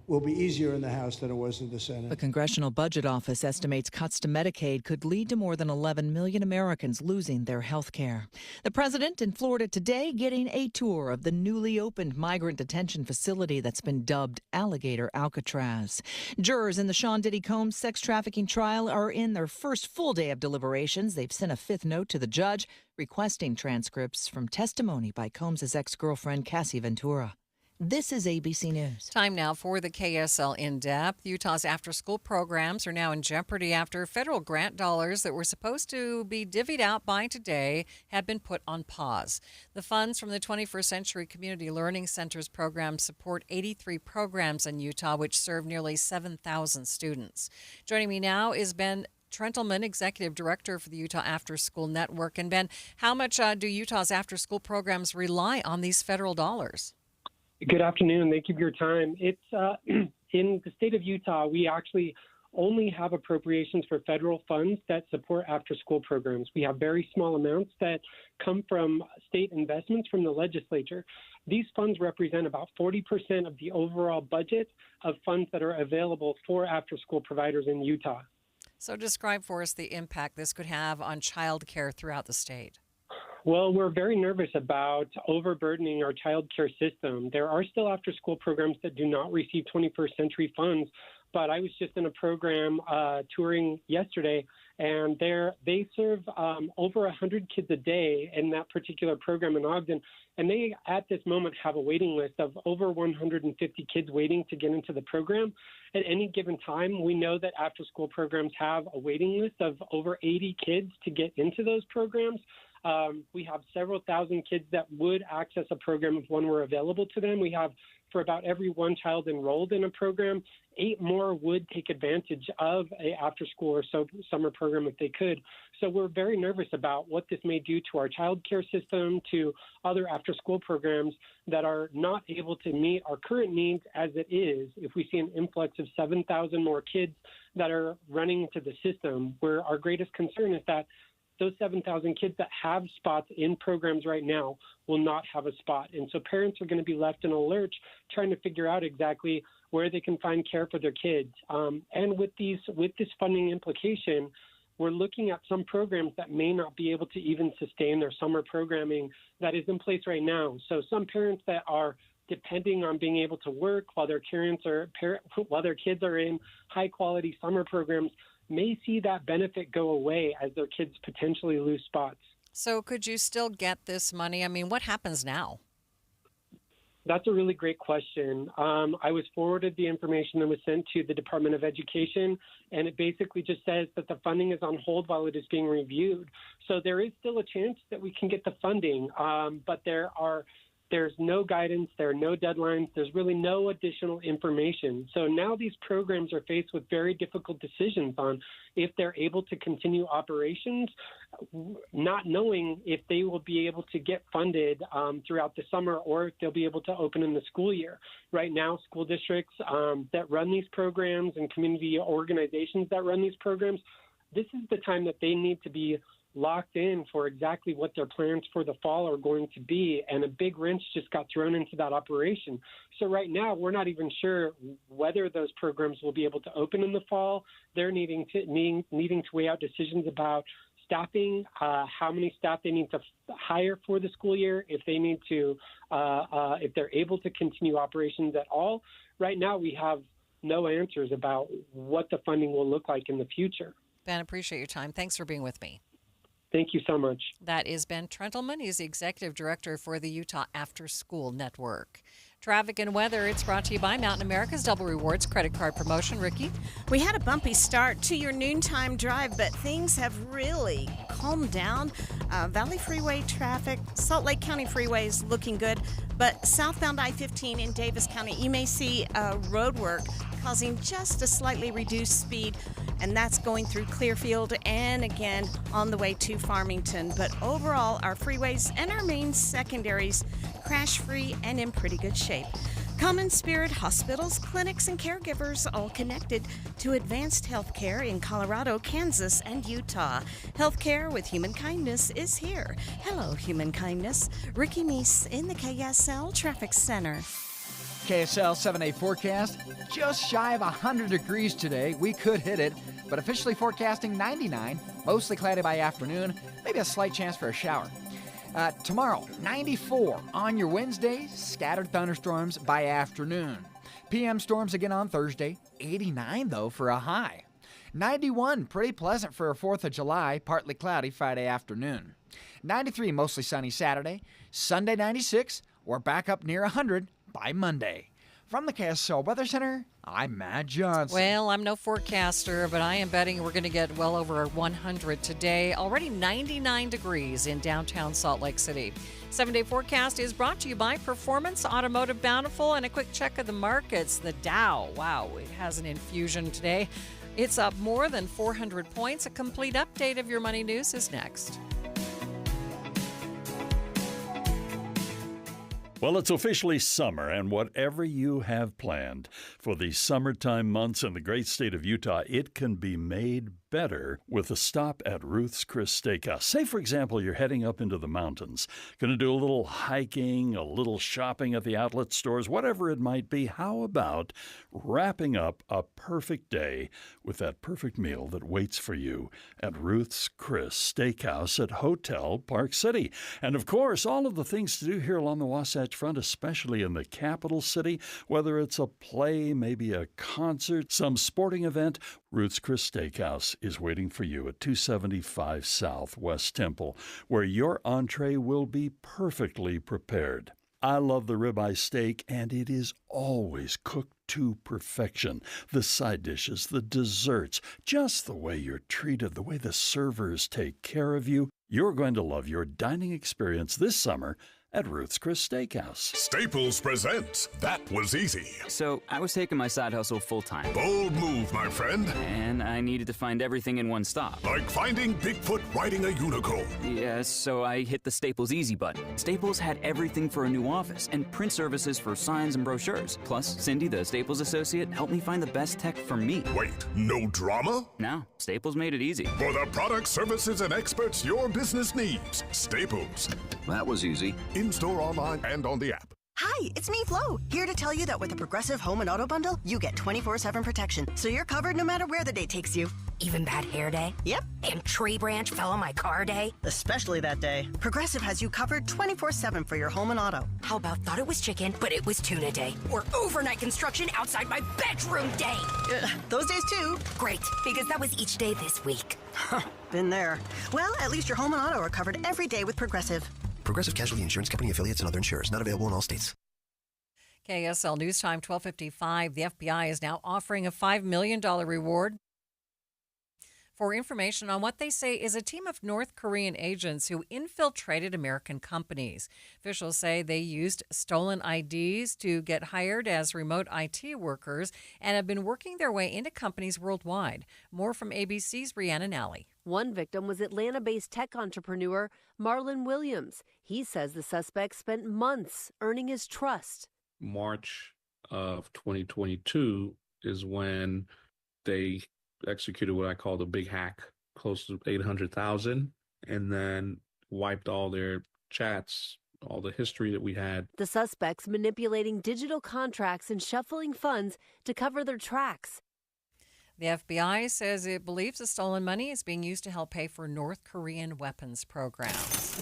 will be easier in the House than it was in the Senate. The Congressional Budget Office estimates cuts to Medicaid could lead to more than 11 million Americans losing their health care. The president in Florida today getting a tour of the newly opened migrant detention facility that's been dubbed Alligator Alcatraz. Jurors in the Sean Diddy Combs sex trafficking trial are in their first full day of deliberations. They've sent a 5th note to the judge requesting transcripts from testimony by Combs' ex-girlfriend Cassie Ventura. This is ABC News. Time now for the KSL In-Depth. Utah's after-school programs are now in jeopardy after federal grant dollars that were supposed to be divvied out by today have been put on pause. The funds from the 21st Century Community Learning Centers program support 83 programs in Utah, which serve nearly 7,000 students. Joining me now is Ben Trentelman, Executive Director for the Utah After School Network. And Ben, how much do Utah's after-school programs rely on these federal dollars? Good afternoon. Thank you for your time. It's in the state of Utah, we actually only have appropriations for federal funds that support after-school programs. We have very small amounts that come from state investments from the legislature. These funds represent about 40% of the overall budget of funds that are available for after-school providers in Utah. So describe for us the impact this could have on child care throughout the state. Well, we're very nervous about overburdening our child care system. There are still after-school programs that do not receive 21st century funds, but I was just in a program touring yesterday, and they serve over 100 kids a day in that particular program in Ogden, and they, at this moment, have a waiting list of over 150 kids waiting to get into the program. At any given time, we know that after-school programs have a waiting list of over 80 kids to get into those programs. We have several thousand kids that would access a program if one were available to them. We have, for about every one child enrolled in a program, 8 more would take advantage of a after-school or summer program if they could. So we're very nervous about what this may do to our child care system, to other after-school programs that are not able to meet our current needs as it is. If we see an influx of 7,000 more kids that are running into the system, where our greatest concern is that those 7,000 kids that have spots in programs right now will not have a spot. And so parents are going to be left in a lurch trying to figure out exactly where they can find care for their kids. And with this funding implication, we're looking at some programs that may not be able to even sustain their summer programming that is in place right now. So some parents that are depending on being able to work while their while their kids are in high quality summer programs may see that benefit go away as their kids potentially lose spots. So could you still get this money? I mean, what happens now? That's a really great question. I was forwarded the information that was sent to the Department of Education, and it basically just says that the funding is on hold while it is being reviewed. So there is still a chance that we can get the funding, but there's no guidance, there are no deadlines, there's really no additional information. So now these programs are faced with very difficult decisions on if they're able to continue operations, not knowing if they will be able to get funded throughout the summer or if they'll be able to open in the school year. Right now, school districts that run these programs and community organizations that run these programs, this is the time that they need to be locked in for exactly what their plans for the fall are going to be, and a big wrench just got thrown into that operation. So right now, we're not even sure whether those programs will be able to open in the fall. They're needing to weigh out decisions about staffing, how many staff they need to hire for the school year, if they need to, if they're able to continue operations at all. Right now, we have no answers about what the funding will look like in the future. Ben, appreciate your time. Thanks for being with me. Thank you so much. That is Ben Trentelman. He's the Executive Director for the Utah After School Network. Traffic and weather, it's brought to you by Mountain America's Double Rewards credit card promotion. Ricky? We had a bumpy start to your noontime drive, but things have really calmed down. Valley Freeway traffic, Salt Lake County Freeway is looking good, but southbound I-15 in Davis County, you may see road work causing just a slightly reduced speed, and that's going through Clearfield and again on the way to Farmington. But overall, our freeways and our main secondaries crash-free and in pretty good shape. Common Spirit hospitals, clinics, and caregivers all connected to advanced health care in Colorado, Kansas, and Utah. Healthcare with human kindness is here. Hello, human kindness. Ricky Meese in the KSL Traffic Center. KSL 7-day forecast, just shy of 100 degrees today. We could hit it, but officially forecasting 99, mostly cloudy by afternoon, maybe a slight chance for a shower. Tomorrow, 94 on your Wednesday, scattered thunderstorms by afternoon. PM storms again on Thursday, 89 though for a high. 91, pretty pleasant for a 4th of July, partly cloudy Friday afternoon. 93, mostly sunny Saturday. Sunday, 96, we're back up near 100 by Monday. From the KSL Weather Center, I'm Matt Johnson. Well, I'm no forecaster, but I am betting we're going to get well over 100 today. Already 99 degrees in downtown Salt Lake City. 7-day forecast is brought to you by Performance Automotive Bountiful. And a quick check of the markets. The Dow, wow, it has an infusion today. It's up more than 400 points. A complete update of your money news is next. Well, it's officially summer, and whatever you have planned for the summertime months in the great state of Utah, it can be made better with a stop at Ruth's Chris Steakhouse. Say, for example, you're heading up into the mountains, going to do a little hiking, a little shopping at the outlet stores, whatever it might be. How about wrapping up a perfect day with that perfect meal that waits for you at Ruth's Chris Steakhouse at Hotel Park City? And, of course, all of the things to do here along the Wasatch Front, especially in the capital city, whether it's a play, maybe a concert, some sporting event, Ruth's Chris Steakhouse is waiting for you at 275 South West Temple, where your entree will be perfectly prepared. I love the ribeye steak, and it is always cooked to perfection. The side dishes, the desserts, just the way you're treated, the way the servers take care of you. You're going to love your dining experience this summer at Ruth's Chris Steakhouse. Staples presents That Was Easy. So, I was taking my side hustle full-time. Bold move, my friend. And I needed to find everything in one stop. Like finding Bigfoot riding a unicorn. Yes, so I hit the Staples Easy button. Staples had everything for a new office and print services for signs and brochures. Plus, Cindy, the Staples associate, helped me find the best tech for me. Wait, no drama? No, Staples made it easy. For the products, services, and experts your business needs. Staples. That was easy. In-store, online, and on the app. Hi, it's me, Flo, here to tell you that with the Progressive Home and Auto Bundle, you get 24/7 protection, so you're covered no matter where the day takes you. Even bad hair day? Yep. And tree branch fell on my car day? Especially that day. Progressive has you covered 24/7 for your home and auto. How about thought it was chicken, but it was tuna day? Or overnight construction outside my bedroom day? Those days too. Great, because that was each day this week. Been there. Well, at least your home and auto are covered every day with Progressive. Progressive Casualty Insurance Company affiliates and other insurers. Not available in all states. KSL News Time, 12:55. The FBI is now offering a $5 million reward for information on what they say is a team of North Korean agents who infiltrated American companies. Officials say they used stolen IDs to get hired as remote IT workers and have been working their way into companies worldwide. More from ABC's Rhiannon Nally. One victim was Atlanta-based tech entrepreneur Marlon Williams. He says the suspect spent months earning his trust. March of 2022 is when they executed what I call the big hack, close to 800,000, and then wiped all their chats, all the history that we had. The suspects manipulating digital contracts and shuffling funds to cover their tracks. The FBI says it believes the stolen money is being used to help pay for North Korean weapons programs.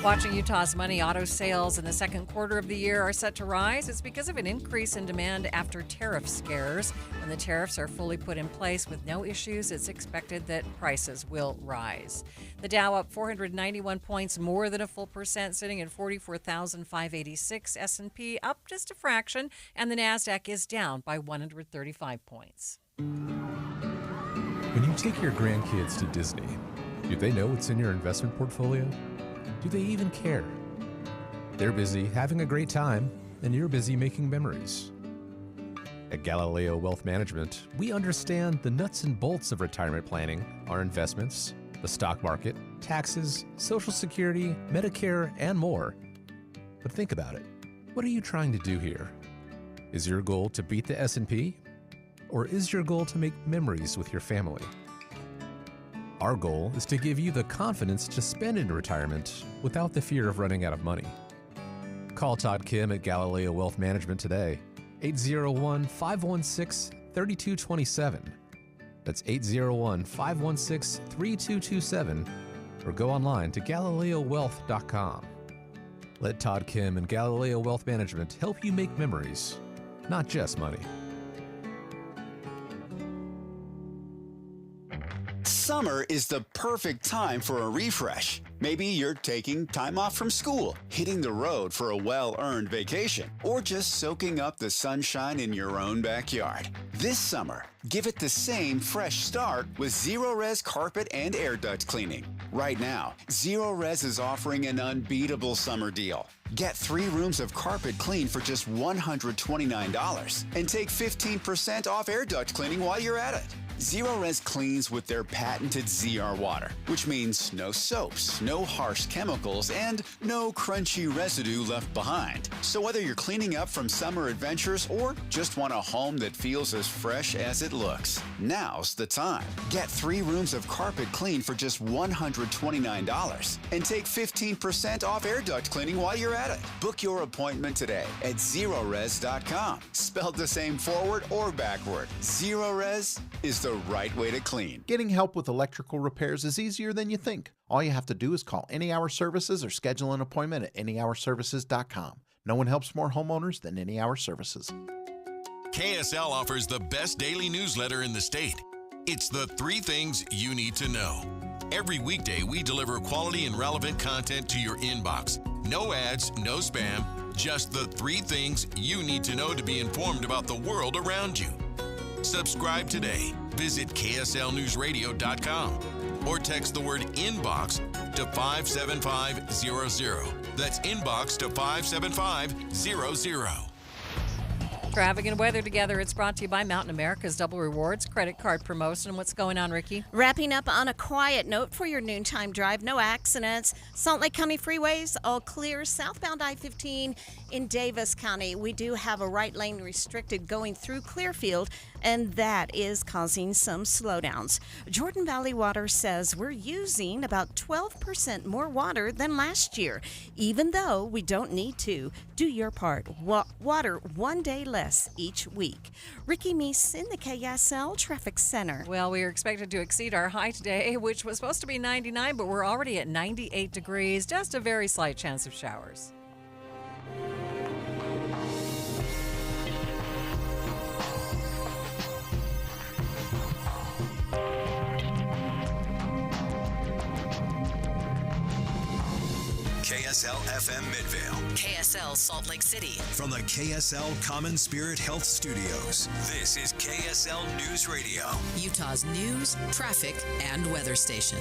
Watching Utah's money, auto sales in the second quarter of the year are set to rise. It's because of an increase in demand after tariff scares. When the tariffs are fully put in place with no issues, it's expected that prices will rise. The Dow up 491 points, more than a full percent, sitting at 44,586. S&P up just a fraction, and the Nasdaq is down by 135 points. When you take your grandkids to Disney, do they know what's in your investment portfolio? Do they even care? They're busy having a great time, and you're busy making memories. At Galileo Wealth Management, we understand the nuts and bolts of retirement planning, our investments, the stock market, taxes, Social Security, Medicare, and more. But think about it. What are you trying to do here? Is your goal to beat the S&P? Or is your goal to make memories with your family? Our goal is to give you the confidence to spend in retirement without the fear of running out of money. Call Todd Kim at Galileo Wealth Management today, 801-516-3227. That's 801-516-3227, or go online to GalileoWealth.com. Let Todd Kim and Galileo Wealth Management help you make memories, not just money. Summer is the perfect time for a refresh. Maybe you're taking time off from school, hitting the road for a well-earned vacation, or just soaking up the sunshine in your own backyard. This summer, give it the same fresh start with Zero-Res carpet and air duct cleaning. Right now, Zero-Res is offering an unbeatable summer deal. Get 3 rooms of carpet clean for just $129 and take 15% off air duct cleaning while you're at it. Zero-Res cleans with their patented ZR water, which means no soaps, no harsh chemicals, and no crunchy residue left behind. So whether you're cleaning up from summer adventures or just want a home that feels as fresh as it looks, now's the time. Get 3 rooms of carpet clean for just $129 and take 15% off air duct cleaning while you're at it. Book your appointment today at Zerores.com. Spelled the same forward or backward. Zero-Res is the right way to clean. Getting help with electrical repairs is easier than you think. All you have to do is call Any Hour Services or schedule an appointment at anyhourservices.com. No one helps more homeowners than Any Hour Services. KSL offers the best daily newsletter in the state. It's the 3 things you need to know. Every weekday, we deliver quality and relevant content to your inbox. No ads, no spam, just the 3 things you need to know to be informed about the world around you. Subscribe today. Visit KSLNewsRadio.com or text the word INBOX to 57500. That's inbox to 57500. Traffic and weather together. It's brought to you by Mountain America's Double Rewards credit card promotion. What's going on, Ricky? Wrapping up on a quiet note for your noontime drive. No accidents. Salt Lake County freeways all clear. Southbound I-15 in Davis County. We do have a right lane restricted going through Clearfield, and that is causing some slowdowns. Jordan Valley Water says we're using about 12% more water than last year, even though we don't need to. Do your part. Water one day less each week. Ricky Meese in the KSL Traffic Center. Well, we are expected to exceed our high today, which was supposed to be 99, but we're already at 98 degrees. Just a very slight chance of showers. KSL FM Midvale. KSL Salt Lake City. From the KSL Common Spirit Health Studios, this is KSL News Radio. Utah's news, traffic, and weather station.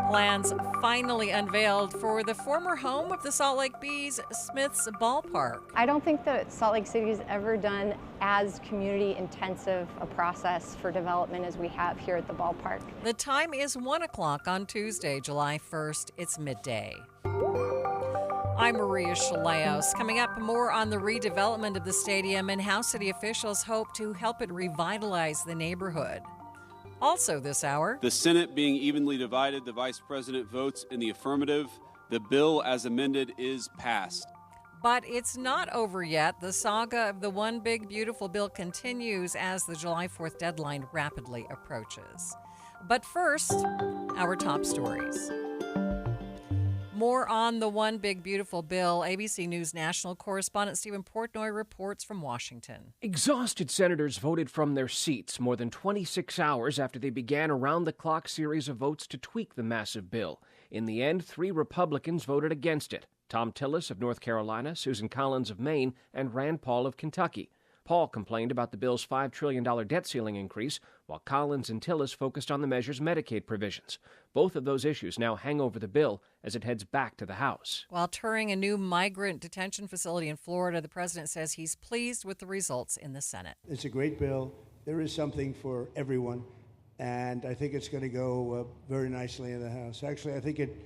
Plans finally unveiled for the former home of the Salt Lake Bees, Smith's Ballpark. I don't think that Salt Lake City has ever done as community intensive a process for development as we have here at the ballpark. The time is 1 o'clock on Tuesday, July 1st. It's midday. I'm Maria Shilaos. Coming up, more on the redevelopment of the stadium and how city officials hope to help it revitalize the neighborhood. Also this hour, the Senate being evenly divided, the Vice President votes in the affirmative. The bill as amended is passed. But it's not over yet. The saga of the One Big Beautiful Bill continues as the July 4th deadline rapidly approaches. But first, our top stories. More on the One Big Beautiful Bill. ABC News national correspondent Stephen Portnoy reports from Washington. Exhausted senators voted from their seats more than 26 hours after they began a round-the-clock series of votes to tweak the massive bill. In the end, 3 Republicans voted against it: Tom Tillis of North Carolina, Susan Collins of Maine, and Rand Paul of Kentucky. Paul complained about the bill's $5 trillion debt ceiling increase, while Collins and Tillis focused on the measure's Medicaid provisions. Both of those issues now hang over the bill as it heads back to the House. While touring a new migrant detention facility in Florida, the president says he's pleased with the results in the Senate. It's a great bill. There is something for everyone, and I think it's going to go very nicely in the House. Actually, I think it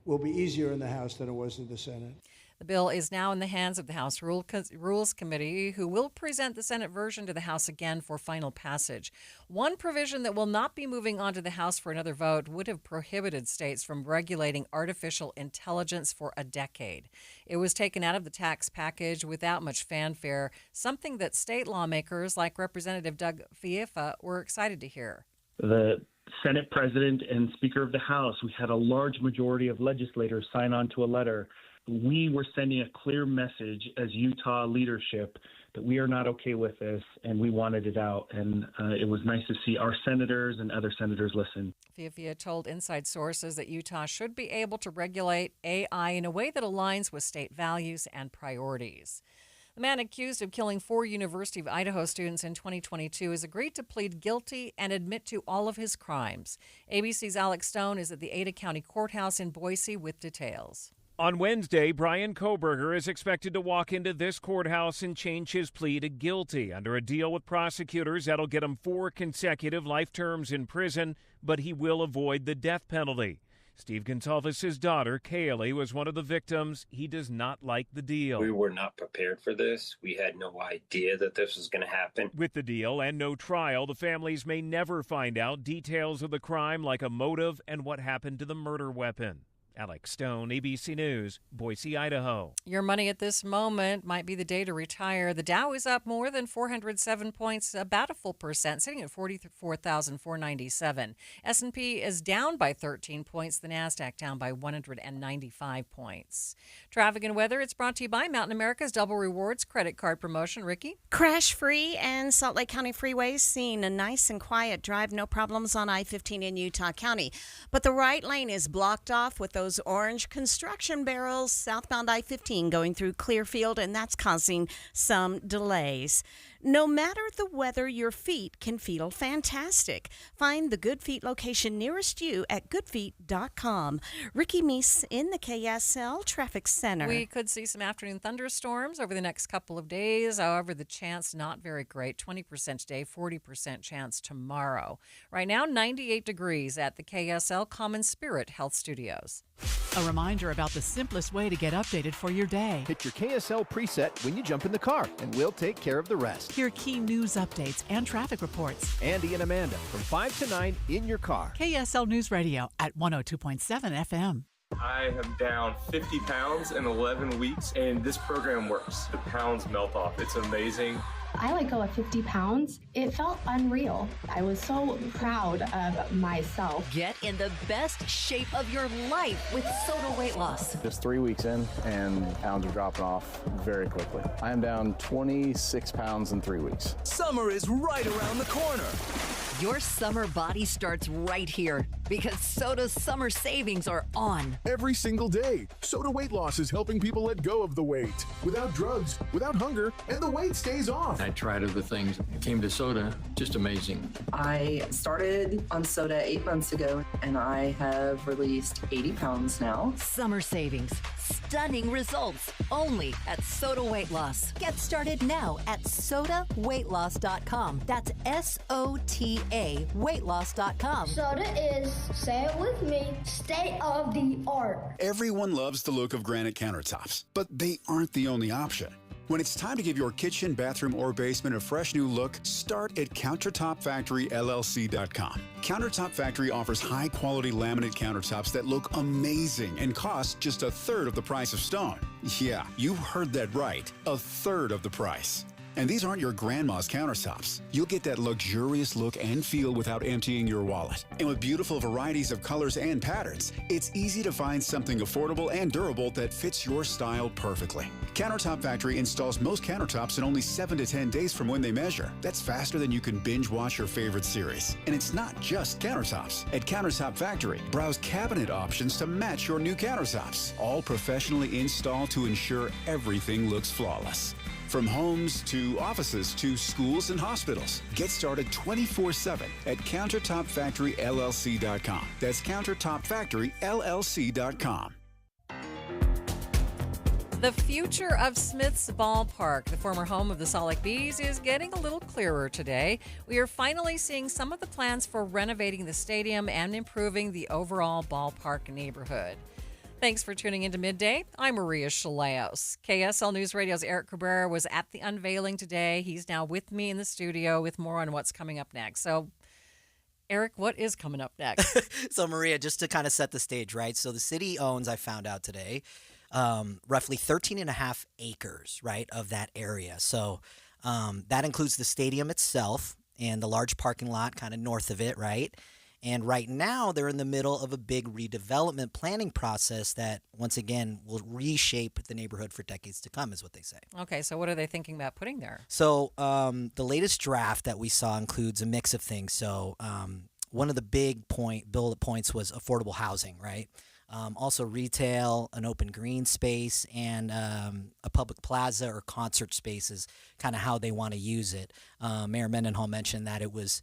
will be easier in the House than it was in the Senate. The bill is now in the hands of the House Rules Committee, who will present the Senate version to the House again for final passage. One provision that will not be moving on to the House for another vote would have prohibited states from regulating artificial intelligence for a decade. It was taken out of the tax package without much fanfare, something that state lawmakers like Representative Doug Fieffa were excited to hear. The Senate President and Speaker of the House, we had a large majority of legislators sign on to a letter. We were sending a clear message as Utah leadership that we are not okay with this, and we wanted it out. And it was nice to see our senators and other senators listen. Fieffa told inside sources that Utah should be able to regulate AI in a way that aligns with state values and priorities. The man accused of killing 4 University of Idaho students in 2022 has agreed to plead guilty and admit to all of his crimes. ABC's Alex Stone is at the Ada County Courthouse in Boise with details. On Wednesday, Brian Koberger is expected to walk into this courthouse and change his plea to guilty under a deal with prosecutors that'll get him 4 consecutive life terms in prison, but he will avoid the death penalty. Steve Gonsalves' daughter, Kaylee, was one of the victims. He does not like the deal. We were not prepared for this. We had no idea that this was going to happen. With the deal and no trial, the families may never find out details of the crime, like a motive and what happened to the murder weapon. Alex Stone, ABC News, Boise, Idaho. Your money at this moment might be the day to retire. The Dow is up more than 407 points, about a full percent, sitting at 44,497. S&P is down by 13 points. The NASDAQ down by 195 points. Traffic and weather, it's brought to you by Mountain America's Double Rewards credit card promotion. Ricky? Crash-free and Salt Lake County freeways seeing a nice and quiet drive. No problems on I-15 in Utah County. But the right lane is blocked off with those those orange construction barrels southbound I-15 going through Clearfield, and that's causing some delays. No matter the weather, your feet can feel fantastic. Find the Good Feet location nearest you at goodfeet.com. Ricky Meese in the KSL Traffic Center. We could see some afternoon thunderstorms over the next couple of days. However, the chance not very great. 20% today, 40% chance tomorrow. Right now, 98 degrees at the KSL Common Spirit Health Studios. A reminder about the simplest way to get updated for your day. Hit your KSL preset when you jump in the car, and we'll take care of the rest. Hear key news updates and traffic reports. Andy and Amanda from 5 to 9 in your car. KSL News Radio at 102.7 FM. I am down 50 pounds in 11 weeks, and this program works. The pounds melt off. It's amazing. I let go of 50 pounds. It felt unreal. I was so proud of myself. Get in the best shape of your life with Soda Weight Loss. Just 3 weeks in, and pounds are dropping off very quickly. I am down 26 pounds in 3 weeks. Summer is right around the corner. Your summer body starts right here because Soda's summer savings are on. Every single day, Soda Weight Loss is helping people let go of the weight without drugs, without hunger, and the weight stays off. I tried other things, came to soda, just amazing. I started on soda 8 months ago, and I have released 80 pounds now. Summer savings, stunning results, only at Soda Weight Loss. Get started now at sodaweightloss.com. That's SOTA weightloss.com. Soda is, say it with me, state of the art. Everyone loves the look of granite countertops, but they aren't the only option. When it's time to give your kitchen, bathroom, or basement a fresh new look, start at CountertopFactoryLLC.com. Countertop Factory offers high-quality laminate countertops that look amazing and cost just a third of the price of stone. Yeah, you heard that right, a third of the price. And these aren't your grandma's countertops. You'll get that luxurious look and feel without emptying your wallet. And with beautiful varieties of colors and patterns, it's easy to find something affordable and durable that fits your style perfectly. Countertop Factory installs most countertops in only 7 to 10 days from when they measure. That's faster than you can binge watch your favorite series. And it's not just countertops. At Countertop Factory, browse cabinet options to match your new countertops, all professionally installed to ensure everything looks flawless. From homes to offices to schools and hospitals. Get started 24/7 at CountertopFactoryLLC.com. That's CountertopFactoryLLC.com. The future of Smith's Ballpark, the former home of the Salt Lake Bees, is getting a little clearer today. We are finally seeing some of the plans for renovating the stadium and improving the overall ballpark neighborhood. Thanks for tuning into Midday. I'm Maria Shilaos. KSL News Radio's Eric Cabrera was at the unveiling today. He's now with me in the studio with more on what's coming up next. So, Eric, what is coming up next? So, Maria, just to kind of set the stage, right? So the city owns, I found out today, roughly 13 and a half acres, right, of that area. So that includes the stadium itself and the large parking lot kind of north of it, right? And right now, they're in the middle of a big redevelopment planning process that, once again, will reshape the neighborhood for decades to come, is what they say. Okay, so what are they thinking about putting there? So the latest draft that we saw includes a mix of things. So one of the big bullet points was affordable housing, right? Also retail, an open green space, and a public plaza or concert space is kind of how they want to use it. Mayor Mendenhall mentioned that it was,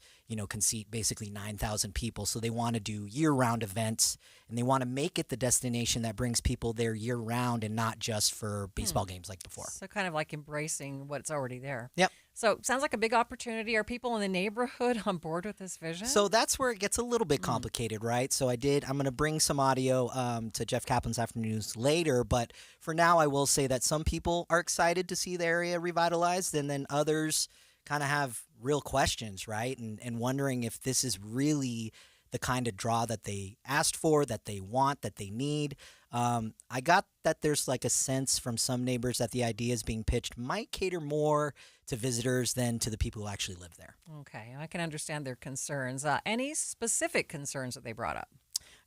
can seat basically 9,000 people. So they want to do year-round events, and they want to make it the destination that brings people there year-round and not just for baseball games like before. So kind of like embracing what's already there. Yep. So sounds like a big opportunity. Are people in the neighborhood on board with this vision? So that's where it gets a little bit complicated, right? So I'm going to bring some audio to Jeff Kaplan's Afternoon News later, but for now I will say that some people are excited to see the area revitalized, and then others kind of have real questions, right? And wondering if this is really the kind of draw that they asked for, that they want, that they need. I got that there's like a sense from some neighbors that the ideas being pitched might cater more to visitors than to the people who actually live there. Okay, I can understand their concerns. Any specific concerns that they brought up?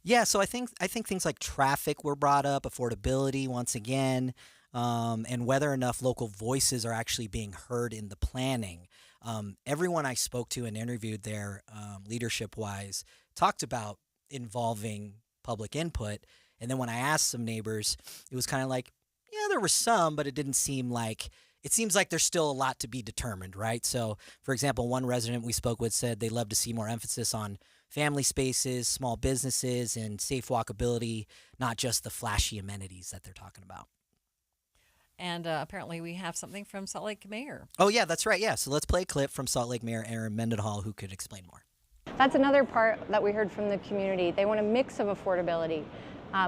Yeah, so I think things like traffic were brought up, affordability once again, and whether enough local voices are actually being heard in the planning. Everyone I spoke to and interviewed there, leadership-wise, talked about involving public input, And then when I asked some neighbors, it was kind of like, yeah, there were some, but it didn't seem like, it seems like there's still a lot to be determined, right? So, for example, one resident we spoke with said they'd love to see more emphasis on family spaces, small businesses, and safe walkability, not just the flashy amenities that they're talking about. And apparently we have something from Salt Lake Mayor. Oh, yeah, that's right. Yeah, so let's play a clip from Salt Lake Mayor Aaron Mendenhall, who could explain more. That's another part that we heard from the community. They want a mix of affordability.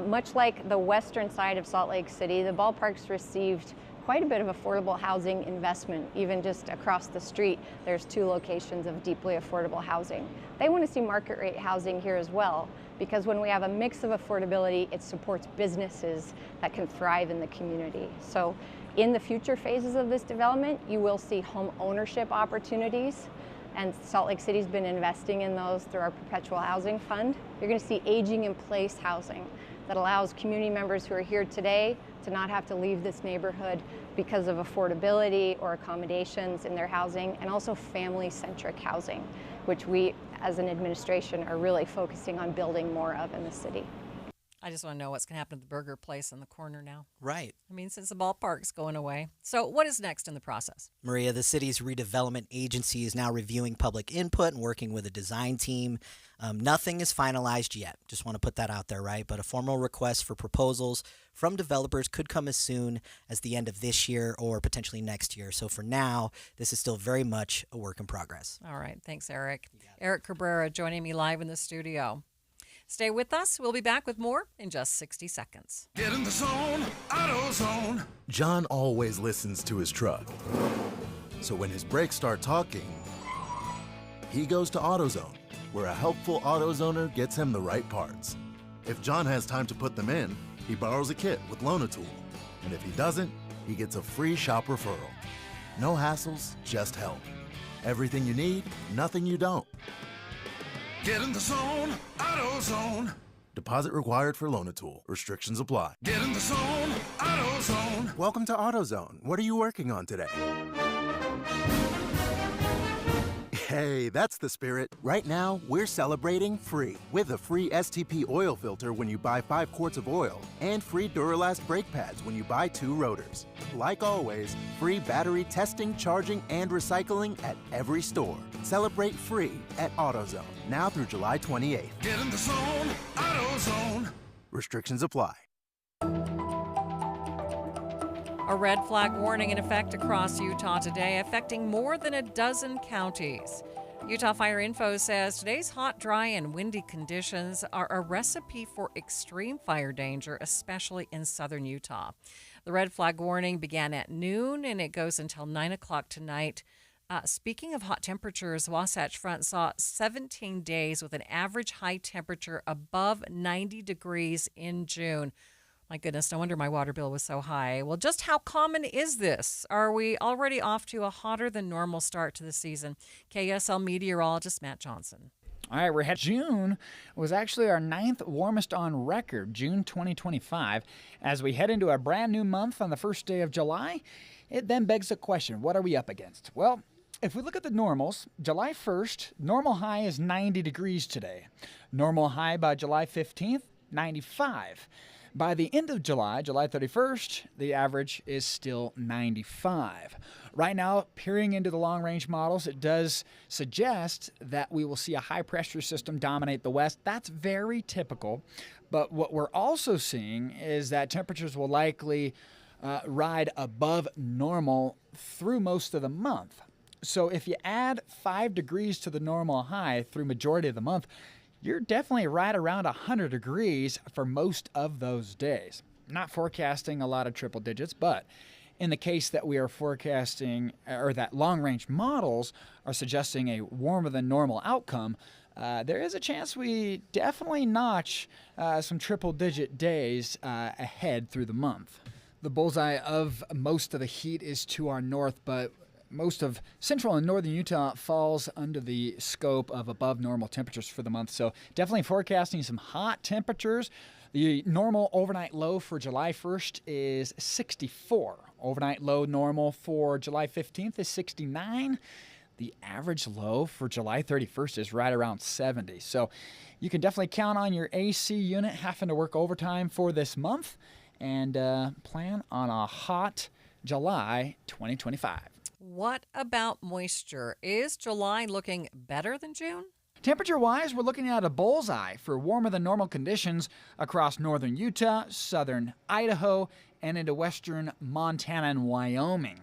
Much like the western side of Salt Lake City, the ballparks received quite a bit of affordable housing investment. Even just across the street, there's 2 locations of deeply affordable housing. They want to see market rate housing here as well, because when we have a mix of affordability, it supports businesses that can thrive in the community. So in the future phases of this development, you will see home ownership opportunities, and Salt Lake City's been investing in those through our perpetual housing fund. You're going to see aging in place housing that allows community members who are here today to not have to leave this neighborhood because of affordability or accommodations in their housing, and also family-centric housing, which we as an administration are really focusing on building more of in the city. I just want to know what's going to happen to the burger place in the corner now. Right. I mean, since the ballpark's going away. So what is next in the process? Maria, the city's redevelopment agency is now reviewing public input and working with a design team. Nothing is finalized yet. Just want to put that out there, right? But a formal request for proposals from developers could come as soon as the end of this year or potentially next year. So for now, this is still very much a work in progress. All right. Thanks, Eric. Eric Cabrera joining me live in the studio. Stay with us. We'll be back with more in just 60 seconds. Get in the zone, AutoZone. John always listens to his truck. So when his brakes start talking, he goes to AutoZone, where a helpful AutoZoner gets him the right parts. If John has time to put them in, he borrows a kit with Loan-A-Tool. And if he doesn't, he gets a free shop referral. No hassles, just help. Everything you need, nothing you don't. Get in the zone, AutoZone. Deposit required for Loan-A-Tool. Restrictions apply. Get in the zone, AutoZone. Welcome to AutoZone. What are you working on today? Hey, that's the spirit. Right now, we're celebrating free with a free STP oil filter when you buy 5 quarts of oil and free Duralast brake pads when you buy 2 rotors. Like always, free battery testing, charging, and recycling at every store. Celebrate free at AutoZone, now through July 28th. Get in the zone, AutoZone. Restrictions apply. A red flag warning in effect across Utah today, affecting more than a dozen counties. Utah Fire Info says today's hot, dry, and windy conditions are a recipe for extreme fire danger, especially in southern Utah. The red flag warning began at noon and it goes until 9 o'clock tonight. Speaking of hot temperatures, Wasatch Front saw 17 days with an average high temperature above 90 degrees in June. My goodness, no wonder my water bill was so high. Well, just how common is this? Are we already off to a hotter than normal start to the season? KSL meteorologist Matt Johnson. All right, we're June was actually our 9th warmest on record, June 2025. As we head into a brand new month on the first day of July, it then begs the question, what are we up against? Well, if we look at the normals, July 1st, normal high is 90 degrees today. Normal high by July 15th, 95. By the end of July, July 31st, the average is still 95. Right now, peering into the long-range models, it does suggest that we will see a high-pressure system dominate the west. That's very typical. But what we're also seeing is that temperatures will likely ride above normal through most of the month. So if you add 5 degrees to the normal high through majority of the month, you're definitely right around 100 degrees for most of those days. Not forecasting a lot of triple digits, but in the case that we are forecasting, or that long-range models are suggesting a warmer than normal outcome, there is a chance we definitely notch some triple-digit days ahead through the month. The bullseye of most of the heat is to our north, but most of central and northern Utah falls under the scope of above normal temperatures for the month. So definitely forecasting some hot temperatures. The normal overnight low for July 1st is 64. Overnight low normal for July 15th is 69. The average low for July 31st is right around 70. So you can definitely count on your AC unit having to work overtime for this month and plan on a hot July 2025. What about moisture? Is July looking better than June? Temperature-wise, we're looking at a bullseye for warmer than normal conditions across northern Utah, southern Idaho, and into western Montana and Wyoming.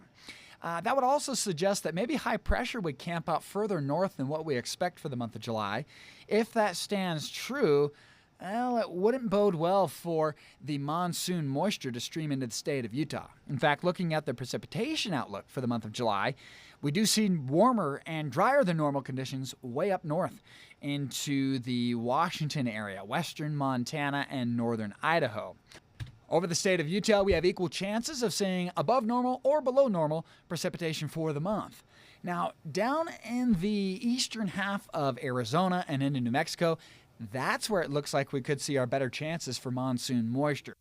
That would also suggest that maybe high pressure would camp out further north than what we expect for the month of July. If that stands true, well, it wouldn't bode well for the monsoon moisture to stream into the state of Utah. In fact, looking at the precipitation outlook for the month of July, we do see warmer and drier than normal conditions way up north into the Washington area, western Montana, and northern Idaho. Over the state of Utah, we have equal chances of seeing above normal or below normal precipitation for the month. Now, down in the eastern half of Arizona and into New Mexico, that's where it looks like we could see our better chances for monsoon moisture.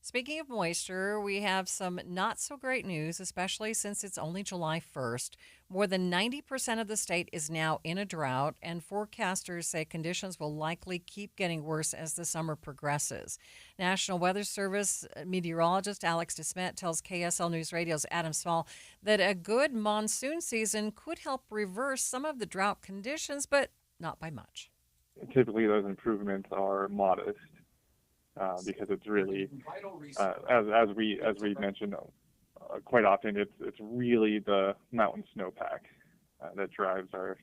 Speaking of moisture, we have some not so great news, especially since it's only July 1st. More than 90% of the state is now in a drought, and forecasters say conditions will likely keep getting worse as the summer progresses. National Weather Service meteorologist Alex DeSmet tells KSL News Radio's Adam Small that a good monsoon season could help reverse some of the drought conditions, but not by much. Typically, those improvements are modest. Because it's really, as we mentioned, quite often it's really the mountain snowpack that drives our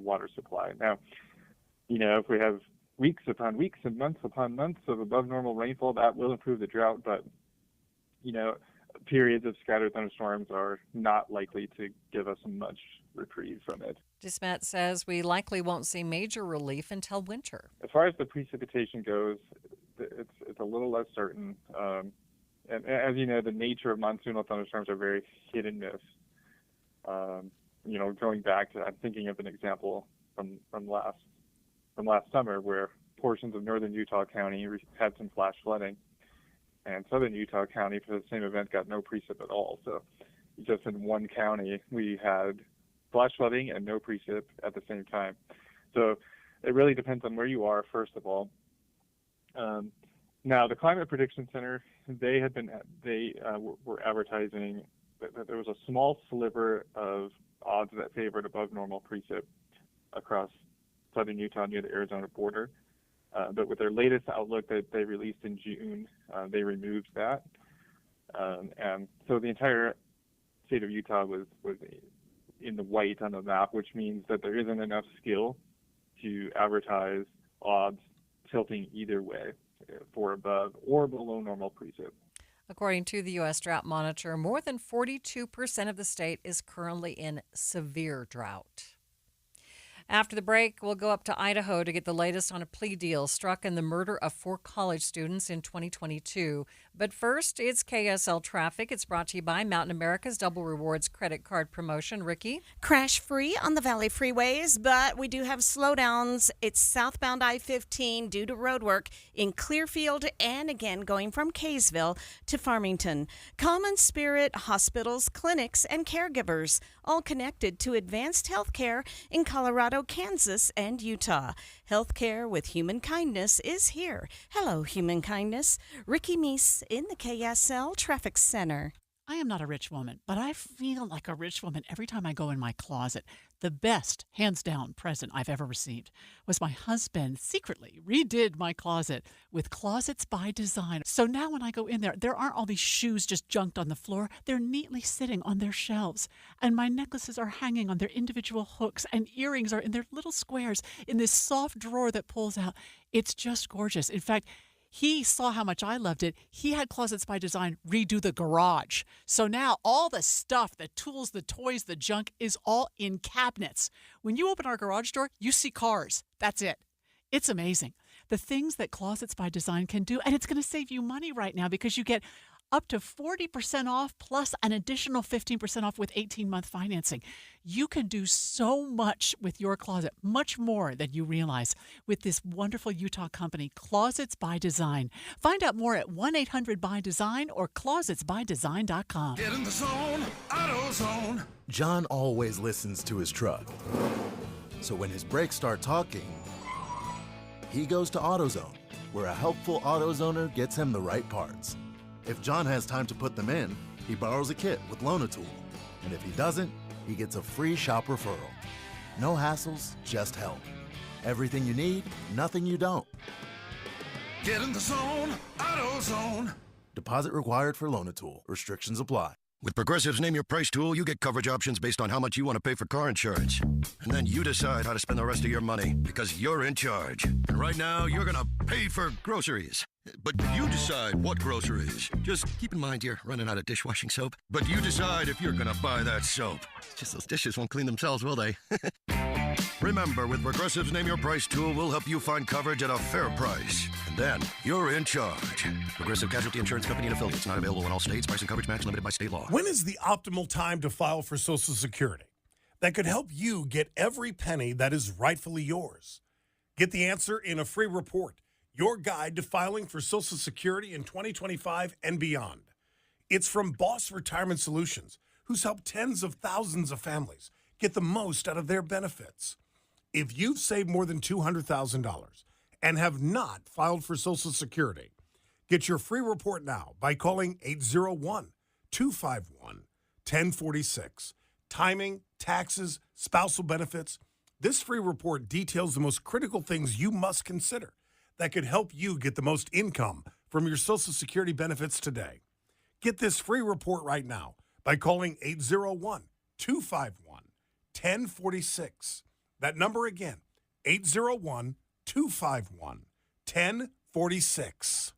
water supply. Now, if we have weeks upon weeks and months upon months of above normal rainfall, that will improve the drought. But periods of scattered thunderstorms are not likely to give us much reprieve from it. DeSmet says we likely won't see major relief until winter. As far as the precipitation goes, it's a little less certain. And as you know, the nature of monsoonal thunderstorms are very hit and miss. Going back to, I'm thinking of an example from last summer where portions of northern Utah County had some flash flooding, and southern Utah County for the same event got no precip at all. So just in one county, we had flash flooding and no precip at the same time. So it really depends on where you are, first of all. Now, the Climate Prediction Center, they were advertising that there was a small sliver of odds that favored above normal precip across southern Utah near the Arizona border. But with their latest outlook that they released in June, they removed that. And so the entire state of Utah was in the white on the map, which means that there isn't enough skill to advertise odds tilting either way for above or below normal precip. According to the U.S. Drought Monitor, more than 42% of the state is currently in severe drought. After the break, we'll go up to Idaho to get the latest on a plea deal struck in the murder of 4 college students in 2022. But first, it's KSL Traffic. It's brought to you by Mountain America's Double Rewards credit card promotion. Ricky? Crash free on the Valley freeways, but we do have slowdowns. It's southbound I-15 due to road work in Clearfield and again going from Kaysville to Farmington. Common Spirit hospitals, clinics, and caregivers, all connected to advanced health care in Colorado, Kansas, and Utah. Healthcare with human kindness is here. Hello, human kindness. Ricky Meese in the KSL Traffic Center. I am not a rich woman, but I feel like a rich woman every time I go in my closet. The best, hands down, present I've ever received was my husband secretly redid my closet with Closets by Design. So now when I go in there aren't all these shoes just junked on the floor. They're neatly sitting on their shelves. And my necklaces are hanging on their individual hooks, and earrings are in their little squares in this soft drawer that pulls out. It's just gorgeous. In fact, he saw how much I loved it. He had Closets by Design redo the garage. So now all the stuff, the tools, the toys, the junk is all in cabinets. When you open our garage door, you see cars. That's it. It's amazing. The things that Closets by Design can do, and it's going to save you money right now because you get up to 40% off plus an additional 15% off with 18-month financing. You can do so much with your closet, much more than you realize, with this wonderful Utah company, Closets by Design. Find out more at 1-800-BY-DESIGN or closetsbydesign.com. Get in the zone, AutoZone. John always listens to his truck. So when his brakes start talking, he goes to AutoZone, where a helpful AutoZoner gets him the right parts. If John has time to put them in, he borrows a kit with Loan-A-Tool. And if he doesn't, he gets a free shop referral. No hassles, just help. Everything you need, nothing you don't. Get in the zone, AutoZone. Deposit required for Loan-A-Tool. Restrictions apply. With Progressive's Name Your Price tool, you get coverage options based on how much you want to pay for car insurance. And then you decide how to spend the rest of your money, because you're in charge. And right now, you're going to pay for groceries. But you decide what groceries. Just keep in mind you're running out of dishwashing soap. But you decide if you're going to buy that soap. It's just those dishes won't clean themselves, will they? Remember, with Progressive's Name Your Price tool, we'll help you find coverage at a fair price. And then you're in charge. Progressive Casualty Insurance Company and affiliates. Not available in all states. Price and coverage match limited by state law. When is the optimal time to file for Social Security? That could help you get every penny that is rightfully yours. Get the answer in a free report. Your guide to filing for Social Security in 2025 and beyond. It's from Boss Retirement Solutions, who's helped tens of thousands of families get the most out of their benefits. If you've saved more than $200,000 and have not filed for Social Security, get your free report now by calling 801-251-1046. Timing, taxes, spousal benefits. This free report details the most critical things you must consider that could help you get the most income from your Social Security benefits today. Get this free report right now by calling 801-251-1046. That number again, 801-251-1046.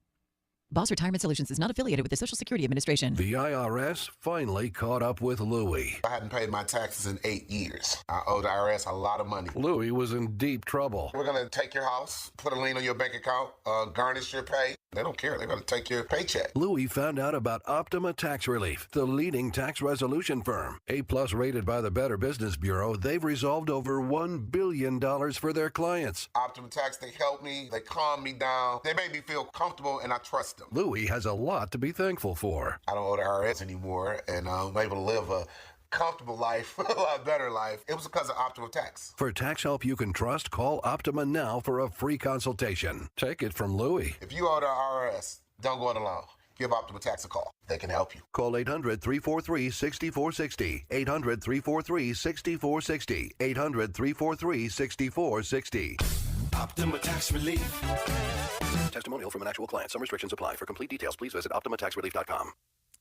Boss Retirement Solutions is not affiliated with the Social Security Administration. The IRS finally caught up with Louie. I hadn't paid my taxes in 8 years. I owe the IRS a lot of money. Louie was in deep trouble. We're going to take your house, put a lien on your bank account, garnish your pay. They don't care. They're going to take your paycheck. Louie found out about Optima Tax Relief, the leading tax resolution firm. A-plus rated by the Better Business Bureau, they've resolved over $1 billion for their clients. Optima Tax, they helped me. They calmed me down. They made me feel comfortable, and I trust them. Louie has a lot to be thankful for. I don't owe the IRS anymore, and I'm able to live a comfortable life, a lot better life. It was because of Optima Tax. For tax help you can trust, call Optima now for a free consultation. Take it from Louie. If you owe the IRS, don't go it alone. Give Optima Tax a call. They can help you. Call 800-343-6460. 800-343-6460. 800-343-6460. Optima Tax Relief. Testimonial from an actual client. Some restrictions apply. For complete details, please visit OptimaTaxRelief.com.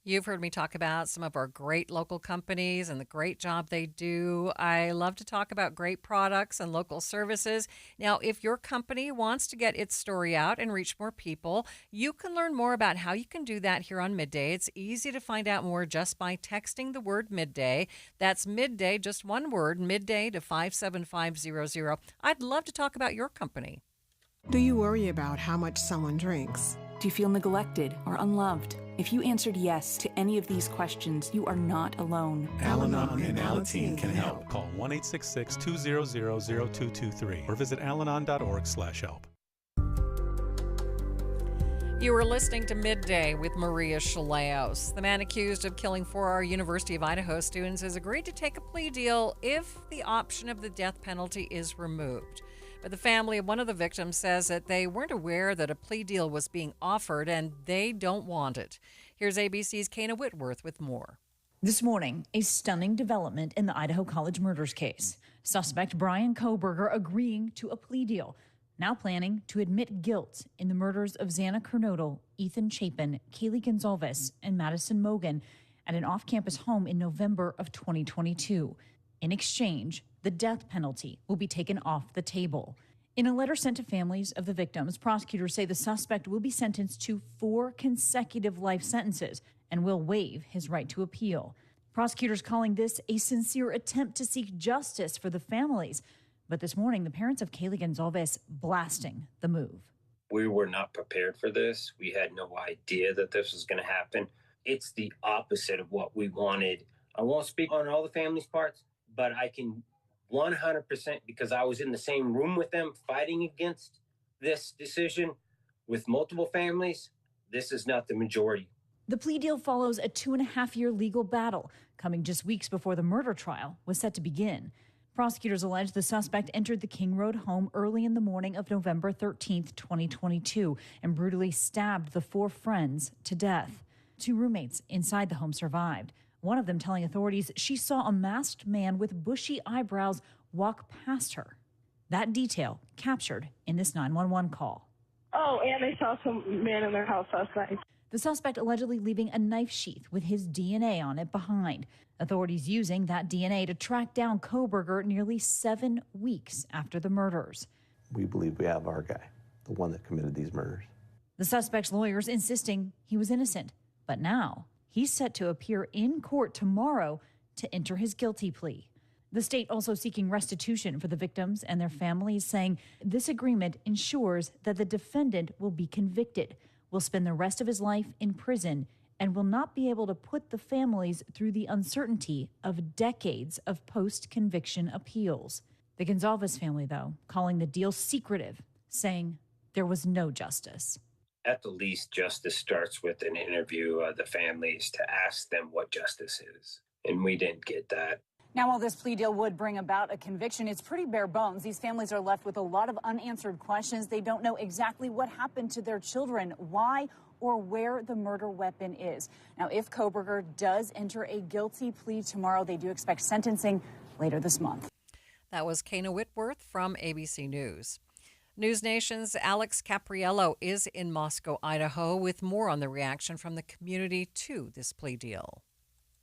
You've heard me talk about some of our great local companies and the great job they do. I love to talk about great products and local services. Now, if your company wants to get its story out and reach more people, you can learn more about how you can do that here on Midday. It's easy to find out more just by texting the word Midday. That's Midday, just one word, Midday to 57500. I'd love to talk about your company. Do you worry about how much someone drinks? Do you feel neglected or unloved? If you answered yes to any of these questions, you are not alone. Al-Anon and Alateen can help. Call 1-866-200-0223 or visit alanon.org/help. You are listening to Midday with Maria Shilaos. The man accused of killing 4 our University of Idaho students has agreed to take a plea deal if the option of the death penalty is removed. But the family of one of the victims says that they weren't aware that a plea deal was being offered and they don't want it. Here's ABC's Kana Whitworth with more. This morning, a stunning development in the Idaho College murders case. Suspect Brian Koberger agreeing to a plea deal, now planning to admit guilt in the murders of Xana Kernodle, Ethan Chapin, Kaylee Gonzalez, and Madison Mogan at an off-campus home in November of 2022. In exchange, the death penalty will be taken off the table. In a letter sent to families of the victims, prosecutors say the suspect will be sentenced to 4 consecutive life sentences and will waive his right to appeal. Prosecutors calling this a sincere attempt to seek justice for the families. But this morning, the parents of Kaylee Gonzalez blasting the move. We were not prepared for this. We had no idea that this was going to happen. It's the opposite of what we wanted. I won't speak on all the family's parts, but I can 100%, because I was in the same room with them fighting against this decision with multiple families. This is not the majority. The plea deal follows a 2.5-year legal battle. coming just weeks before the murder trial was set to begin. Prosecutors allege the suspect entered the King Road home early in the morning of November 13th, 2022, and brutally stabbed the 4 friends to death. 2 roommates inside the home survived, one of them telling authorities she saw a masked man with bushy eyebrows walk past her. That detail captured in this 911 call. Oh, and they saw some man in their house last night. The suspect allegedly leaving a knife sheath with his DNA on it behind. Authorities using that DNA to track down Koberger nearly 7 weeks after the murders. We believe we have our guy, the one that committed these murders. The suspect's lawyers insisting he was innocent, but now he's set to appear in court tomorrow to enter his guilty plea. The state also seeking restitution for the victims and their families, saying this agreement ensures that the defendant will be convicted, will spend the rest of his life in prison, and will not be able to put the families through the uncertainty of decades of post-conviction appeals. The Gonzalez family, though, calling the deal secretive, saying there was no justice. At the least, justice starts with an interview of the families to ask them what justice is. And we didn't get that. Now, while this plea deal would bring about a conviction, it's pretty bare bones. These families are left with a lot of unanswered questions. They don't know exactly what happened to their children, why or where the murder weapon is. Now, if Koberger does enter a guilty plea tomorrow, they do expect sentencing later this month. That was Kana Whitworth from ABC News. News Nation's Alex Capriello is in Moscow, Idaho, with more on the reaction from the community to this plea deal.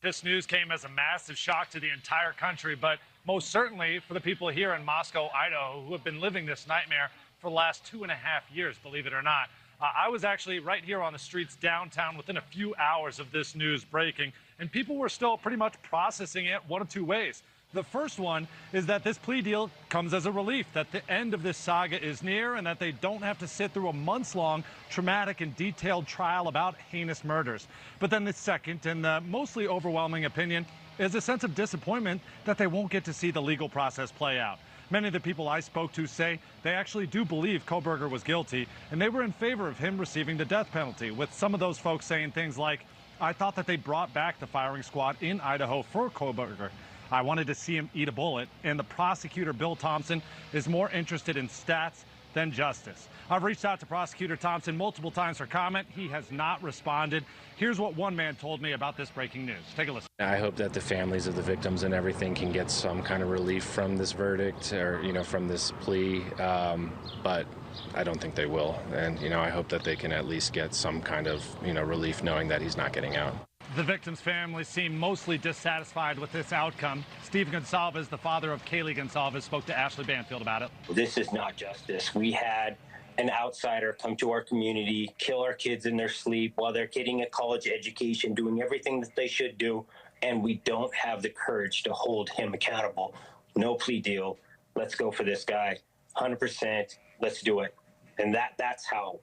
This news came as a massive shock to the entire country, but most certainly for the people here in Moscow, Idaho, who have been living this nightmare for the last 2.5 years, believe it or not. I was actually right here on the streets downtown within a few hours of this news breaking, and people were still pretty much processing it one of 2 ways. The first one is that this plea deal comes as a relief, that the end of this saga is near and that they don't have to sit through a months-long traumatic and detailed trial about heinous murders. But then the second and the mostly overwhelming opinion is a sense of disappointment that they won't get to see the legal process play out. Many of the people I spoke to say they actually do believe Koberger was guilty, and they were in favor of him receiving the death penalty, with some of those folks saying things like, "I thought that they brought back the firing squad in Idaho for Koberger. I wanted to see him eat a bullet," and the prosecutor, Bill Thompson, is more interested in stats than justice. I've reached out to Prosecutor Thompson multiple times for comment. He has not responded. Here's what one man told me about this breaking news. Take a listen. I hope that the families of the victims and everything can get some kind of relief from this verdict or, from this plea, but I don't think they will. And, I hope that they can at least get some kind of, relief knowing that he's not getting out. The victim's family seem mostly dissatisfied with this outcome. Steve Gonsalves, the father of Kaylee Gonsalves, spoke to Ashley Banfield about it. This is not justice. We had an outsider come to our community, kill our kids in their sleep while they're getting a college education, doing everything that they should do, and we don't have the courage to hold him accountable. No plea deal. Let's go for this guy. 100%. Let's do it. And that's how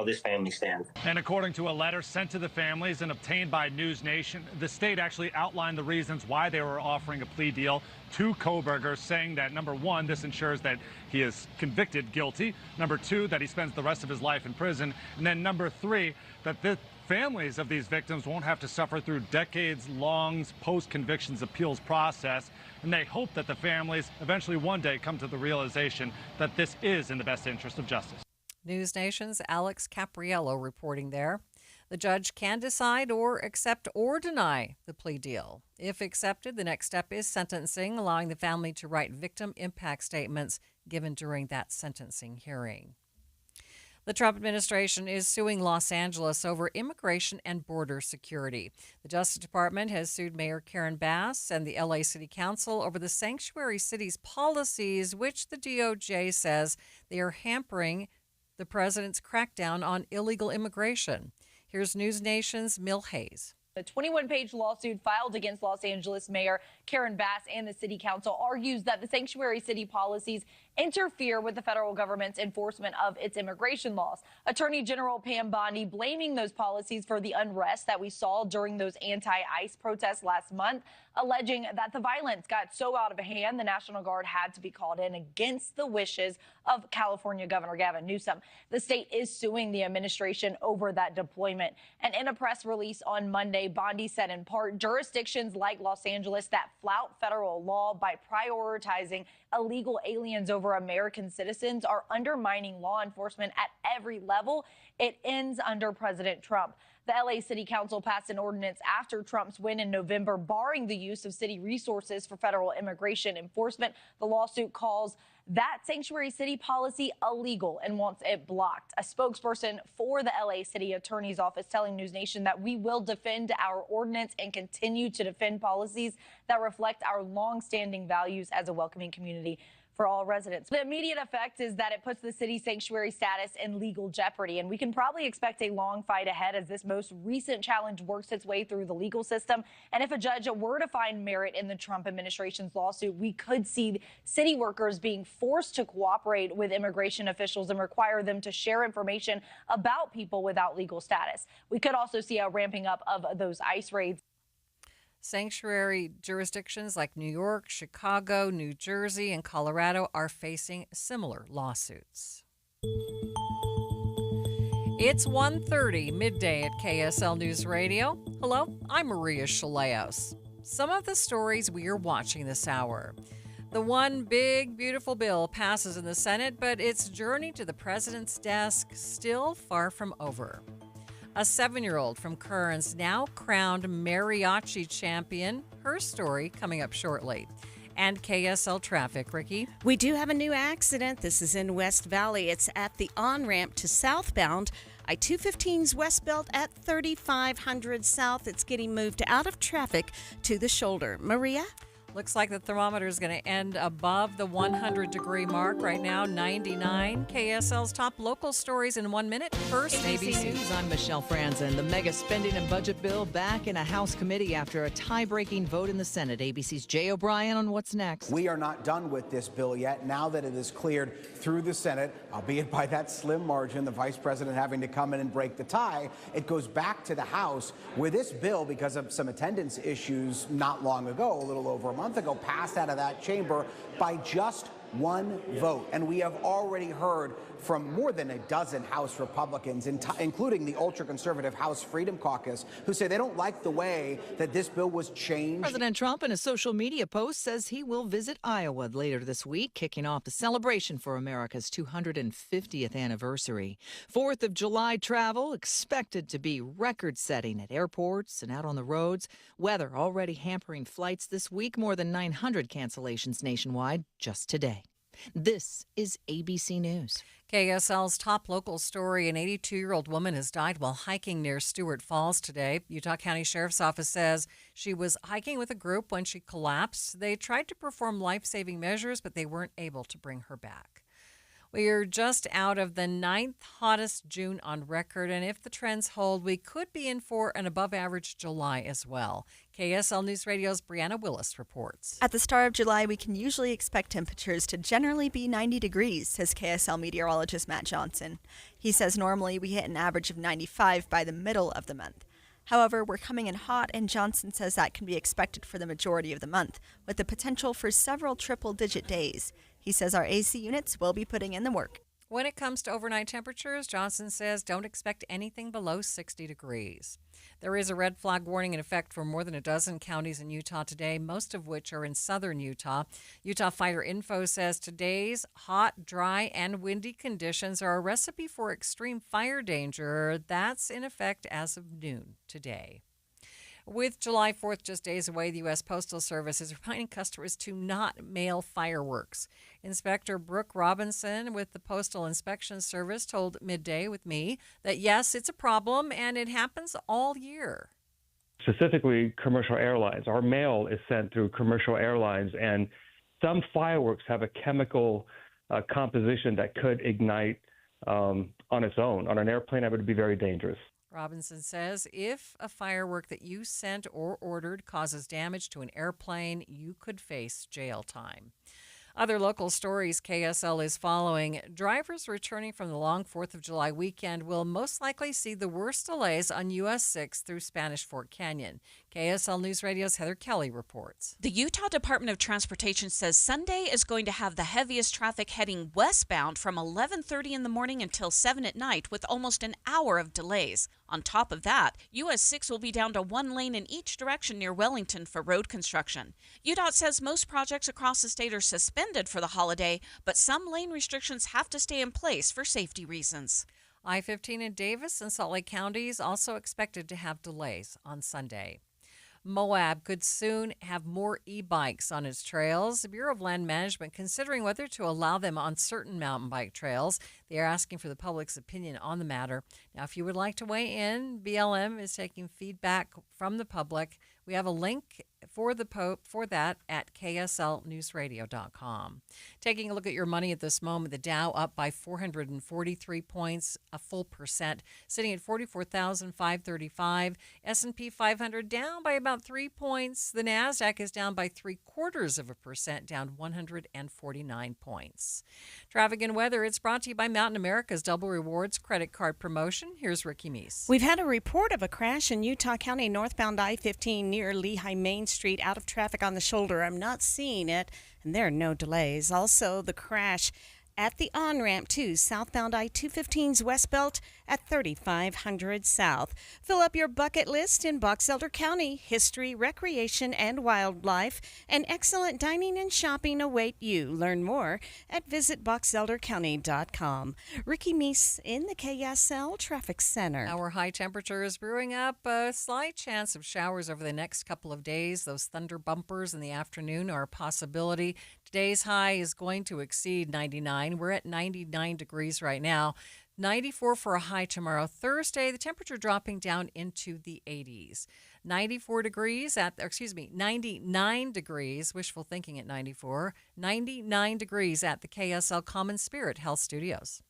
this family stands. And according to a letter sent to the families and obtained by News Nation, the state actually outlined the reasons why they were offering a plea deal to Koberger, saying that, number one, this ensures that he is convicted guilty. Number two, that he spends the rest of his life in prison. And then number three, that the families of these victims won't have to suffer through decades-long post-convictions appeals process. And they hope that the families eventually one day come to the realization that this is in the best interest of justice. News Nation's Alex Capriello reporting there. The judge can decide or accept or deny the plea deal. If accepted, the next step is sentencing, allowing the family to write victim impact statements given during that sentencing hearing. The Trump administration is suing Los Angeles over immigration and border security. The Justice Department has sued Mayor Karen Bass and the LA City Council over the sanctuary city's policies, which the DOJ says they are hampering the president's crackdown on illegal immigration. Here's News Nation's Mill Hayes. The 21-page lawsuit filed against Los Angeles Mayor Karen Bass and the City Council argues that the sanctuary city policies interfere with the federal government's enforcement of its immigration laws. Attorney General Pam Bondi blaming those policies for the unrest that we saw during those anti-ICE protests last month, alleging that the violence got so out of hand the National Guard had to be called in against the wishes of California Governor Gavin Newsom. The state is suing the administration over that deployment. And in a press release on Monday, Midday, Bondi said in part, jurisdictions like Los Angeles that flout federal law by prioritizing illegal aliens over American citizens are undermining law enforcement at every level. It ends under President Trump. The LA City Council passed an ordinance after Trump's win in November, barring the use of city resources for federal immigration enforcement. The lawsuit calls that sanctuary city policy illegal and wants it blocked. A spokesperson for the LA City Attorney's Office telling News Nation that we will defend our ordinance and continue to defend policies that reflect our longstanding values as a welcoming community for all residents. The immediate effect is that it puts the city's sanctuary status in legal jeopardy, and we can probably expect a long fight ahead as this most recent challenge works its way through the legal system. And if a judge were to find merit in the Trump administration's lawsuit, we could see city workers being forced to cooperate with immigration officials and require them to share information about people without legal status. We could also see a ramping up of those ICE raids. Sanctuary jurisdictions like New York, Chicago, New Jersey, and Colorado are facing similar lawsuits. It's 1:30 midday at KSL News Radio. Hello, I'm Maria Shilaos. Some of the stories we are watching this hour. The one big, beautiful bill passes in the Senate, but its journey to the president's desk still far from over. A 7-year-old from Kearns now crowned mariachi champion. Her story coming up shortly. And KSL traffic, Ricky. We do have a new accident. This is in West Valley. It's at the on-ramp to southbound I-215's West Belt at 3500 South. It's getting moved out of traffic to the shoulder. Maria? Looks like the thermometer is going to end above the 100-degree mark right now, 99. KSL's top local stories in 1 minute. First, ABC News, I'm Michelle Franzen. The mega spending and budget bill back in a House committee after a tie-breaking vote in the Senate. ABC's Jay O'Brien on what's next. We are not done with this bill yet. Now that it is cleared through the Senate, albeit by that slim margin, the vice president having to come in and break the tie, it goes back to the House where this bill, because of some attendance issues not long ago, a little over a month ago, passed out of that chamber by just one vote. And we have already heard from more than a dozen House Republicans, including the ultra-conservative House Freedom Caucus, who say they don't like the way that this bill was changed. President Trump, in a social media post, says he will visit Iowa later this week, kicking off the celebration for America's 250th anniversary. 4th of July travel expected to be record-setting at airports and out on the roads. Weather already hampering flights this week, more than 900 cancellations nationwide just today. This is ABC News. KSL's top local story. An 82-year-old woman has died while hiking near Stewart Falls today. Utah County Sheriff's Office says she was hiking with a group when she collapsed. They tried to perform life-saving measures, but they weren't able to bring her back. We are just out of the 9th hottest June on record, and if the trends hold, we could be in for an above-average July as well. KSL News Radio's Brianna Willis reports. At the start of July, we can usually expect temperatures to generally be 90 degrees, says KSL meteorologist Matt Johnson. He says normally we hit an average of 95 by the middle of the month. However, we're coming in hot, and Johnson says that can be expected for the majority of the month, with the potential for several triple-digit days. He says our AC units will be putting in the work. When it comes to overnight temperatures, Johnson says don't expect anything below 60 degrees. There is a red flag warning in effect for more than a dozen counties in Utah today, most of which are in southern Utah. Utah Fire Info says today's hot, dry, and windy conditions are a recipe for extreme fire danger. That's in effect as of noon today. With July 4th just days away, the U.S. Postal Service is reminding customers to not mail fireworks. Inspector Brooke Robinson with the Postal Inspection Service told Midday with me that, yes, it's a problem, and it happens all year. Specifically, commercial airlines. Our mail is sent through commercial airlines, and some fireworks have a chemical composition that could ignite on its own. On an airplane, it would be very dangerous. Robinson says if a firework that you sent or ordered causes damage to an airplane, you could face jail time. Other local stories KSL is following. Drivers returning from the long 4th of July weekend will most likely see the worst delays on US 6 through Spanish Fork Canyon. KSL News Radio's Heather Kelly reports. The Utah Department of Transportation says Sunday is going to have the heaviest traffic heading westbound from 11:30 in the morning until 7 at night, with almost an hour of delays. On top of that, US 6 will be down to one lane in each direction near Wellington for road construction. UDOT says most projects across the state are suspended for the holiday, but some lane restrictions have to stay in place for safety reasons. I-15 in Davis and Salt Lake counties also expected to have delays on Sunday. Moab could soon have more e-bikes on its trails. The Bureau of Land Management considering whether to allow them on certain mountain bike trails. They are asking for the public's opinion on the matter. Now, if you would like to weigh in, BLM is taking feedback from the public. We have a link for that at kslnewsradio.com. Taking a look at your money at this moment, the Dow up by 443 points, a full percent, sitting at 44,535. S&P 500 down by about 3 points. The Nasdaq is down by 0.75%, down 149 points. Traffic and weather, it's brought to you by Mountain America's Double Rewards credit card promotion. Here's Ricky Meese. We've had a report of a crash in Utah County northbound I-15 near Lehigh Main Street, out of traffic on the shoulder. I'm not seeing it, and there are no delays. Also, the crash at the on-ramp to southbound I-215's West Belt at 3500 South. Fill up your bucket list in Box Elder County. History, recreation, and wildlife, and excellent dining and shopping await you. Learn more at visitboxeldercounty.com. Ricky Meese in the KSL Traffic Center. Our high temperature is brewing up. A slight chance of showers over the next couple of days. Those thunder bumpers in the afternoon are a possibility. Today's high is going to exceed 99. We're at 99 degrees right now. 94 for a high tomorrow, Thursday. The temperature dropping down into the 80s. 99 degrees, wishful thinking at 94. 99 degrees at the KSL Common Spirit Health Studios.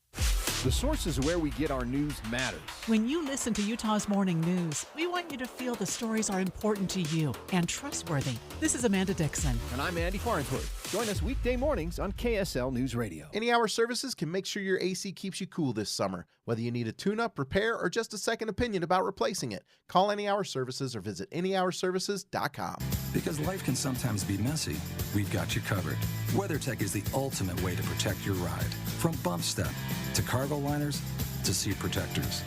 The sources where we get our news matters. When you listen to Utah's Morning News, we want you to feel the stories are important to you and trustworthy. This is Amanda Dixon. And I'm Andy Farnsworth. Join us weekday mornings on KSL News Radio. Any Hour Services can make sure your AC keeps you cool this summer. Whether you need a tune-up, repair, or just a second opinion about replacing it, call Any Hour Services or visit anyhourservices.com. Because life can sometimes be messy, we've got you covered. WeatherTech is the ultimate way to protect your ride. From bump step to cargo liners to seat protectors,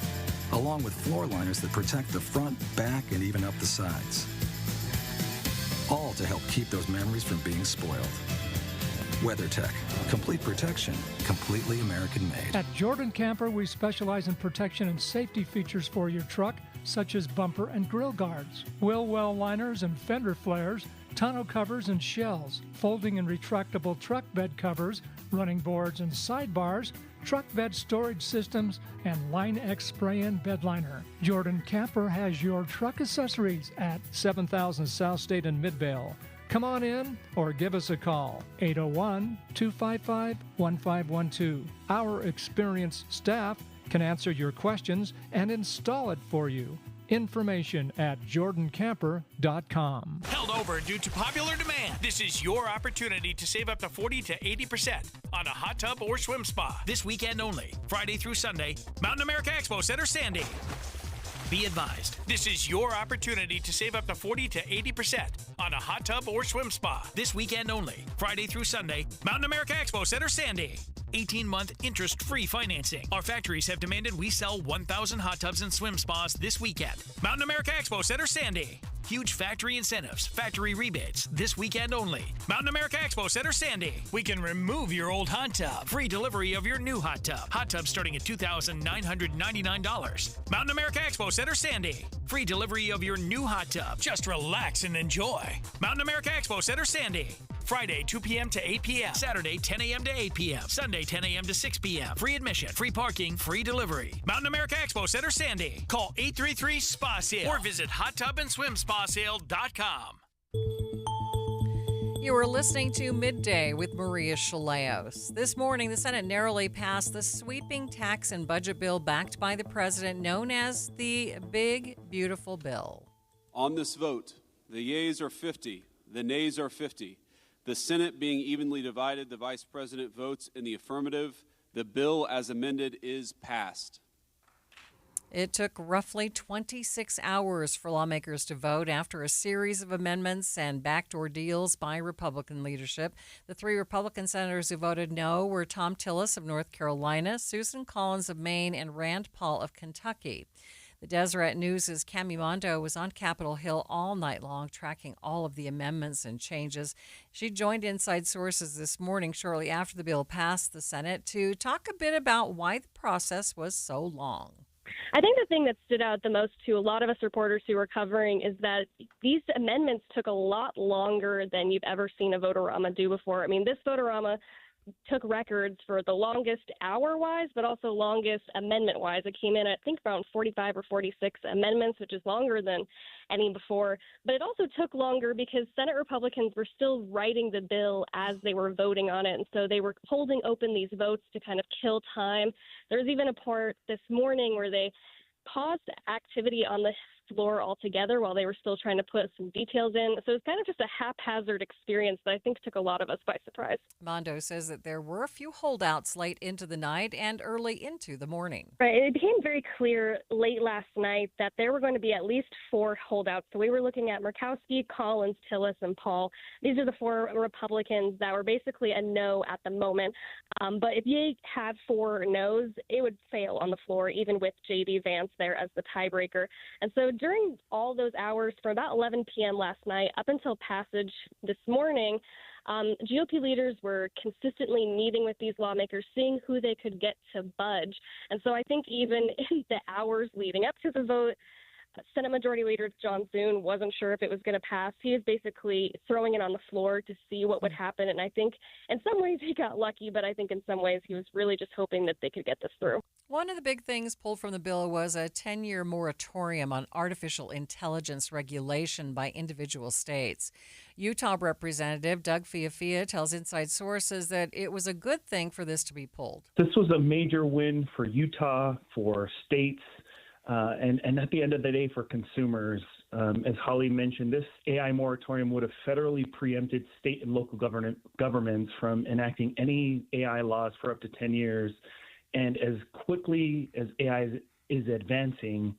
along with floor liners that protect the front, back, and even up the sides. All to help keep those memories from being spoiled. WeatherTech. Complete protection, completely American-made. At Jordan Camper, we specialize in protection and safety features for your truck, such as bumper and grill guards, wheel well liners and fender flares, tonneau covers and shells, folding and retractable truck bed covers, running boards and sidebars, truck bed storage systems, and Line X spray-in bed liner. Jordan Camper has your truck accessories at 7000 South State in Midvale. Come on in or give us a call, 801-255-1512. Our experienced staff can answer your questions and install it for you. Information at jordancamper.com. Held over due to popular demand. This is your opportunity to save up to 40 to 80% on a hot tub or swim spa. This weekend only, Friday through Sunday, Mountain America Expo Center, Sandy. Be advised, this is your opportunity to save up to 40 to 80% on a hot tub or swim spa. This weekend only, Friday through Sunday, Mountain America Expo Center, Sandy. 18-month interest-free financing. Our factories have demanded we sell 1,000 hot tubs and swim spas this weekend. Mountain America Expo Center, Sandy. Huge factory incentives, factory rebates, this weekend only. Mountain America Expo Center, Sandy. We can remove your old hot tub. Free delivery of your new hot tub. Hot tub starting at $2,999. Mountain America Expo Center, Sandy. Free delivery of your new hot tub. Just relax and enjoy. Mountain America Expo Center, Sandy. Friday, 2 p.m. to 8 p.m. Saturday, 10 a.m. to 8 p.m. Sunday, 10 a.m. to 6 p.m. Free admission, free parking, free delivery. Mountain America Expo Center, Sandy. Call 833-SPA-SALE or visit hottubandSwimSpaSale.com. You are listening to Midday with Maria Shilaos. This morning, the Senate narrowly passed the sweeping tax and budget bill backed by the president, known as the Big Beautiful Bill. On this vote, the yeas are 50, the nays are 50. The Senate being evenly divided, the Vice President votes in the affirmative. The bill as amended is passed. It took roughly 26 hours for lawmakers to vote after a series of amendments and backdoor deals by Republican leadership. The three Republican senators who voted no were Tom Tillis of North Carolina, Susan Collins of Maine, and Rand Paul of Kentucky. The Deseret News' Cami Mondo was on Capitol Hill all night long, tracking all of the amendments and changes. She joined Inside Sources this morning, shortly after the bill passed the Senate, to talk a bit about why the process was so long. I think the thing that stood out the most to a lot of us reporters who were covering is that these amendments took a lot longer than you've ever seen a votorama do before. I mean, this votorama took records for the longest hour-wise, but also longest amendment-wise. It came in at, I think, around 45 or 46 amendments, which is longer than any before. But it also took longer because Senate Republicans were still writing the bill as they were voting on it. And so they were holding open these votes to kind of kill time. There was even a part this morning where they paused activity on the floor altogether while they were still trying to put some details in. So it's kind of just a haphazard experience that I think took a lot of us by surprise. Mondo says that there were a few holdouts late into the night and early into the morning. Right. It became very clear late last night that there were going to be at least 4 holdouts. So we were looking at Murkowski, Collins, Tillis, and Paul. These are the 4 Republicans that were basically a no at the moment. But if you had 4 no's, it would fail on the floor, even with J.D. Vance there as the tiebreaker. And so during all those hours from about 11 p.m. last night up until passage this morning, GOP leaders were consistently meeting with these lawmakers, seeing who they could get to budge. And so I think even in the hours leading up to the vote, Senate Majority Leader John Thune wasn't sure if it was going to pass. He was basically throwing it on the floor to see what would happen. And I think in some ways he got lucky, but I think in some ways he was really just hoping that they could get this through. One of the big things pulled from the bill was a 10-year moratorium on artificial intelligence regulation by individual states. Utah Representative Doug Fiafia tells Inside Sources that it was a good thing for this to be pulled. This was a major win for Utah, for states, and at the end of the day for consumers. As Holly mentioned, this AI moratorium would have federally preempted state and local governments from enacting any AI laws for up to 10 years. And as quickly as AI is advancing,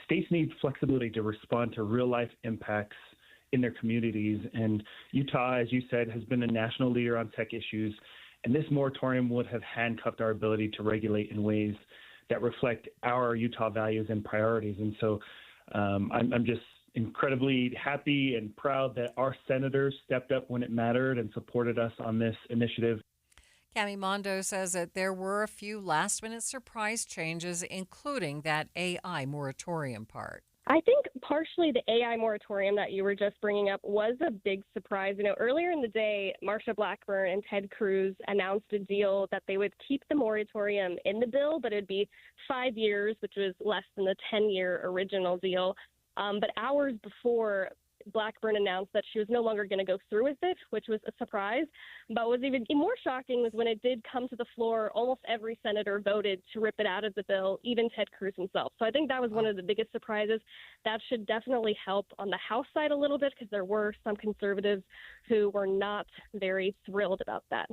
states need flexibility to respond to real-life impacts in their communities. And Utah, as you said, has been a national leader on tech issues. And this moratorium would have handcuffed our ability to regulate in ways that reflect our Utah values and priorities. And so I'm just incredibly happy and proud that our senators stepped up when it mattered and supported us on this initiative. Cami Mondo says that there were a few last-minute surprise changes, including that AI moratorium part. I think partially the AI moratorium that you were just bringing up was a big surprise. You know, earlier in the day, Marsha Blackburn and Ted Cruz announced a deal that they would keep the moratorium in the bill, but it'd be 5 years, which was less than the 10-year original deal. But hours before, Blackburn announced that she was no longer going to go through with it, which was a surprise. But what was even more shocking was when it did come to the floor, almost every senator voted to rip it out of the bill, even Ted Cruz himself. So I think that was one of the biggest surprises. That should definitely help on the House side a little bit, because there were some conservatives who were not very thrilled about that.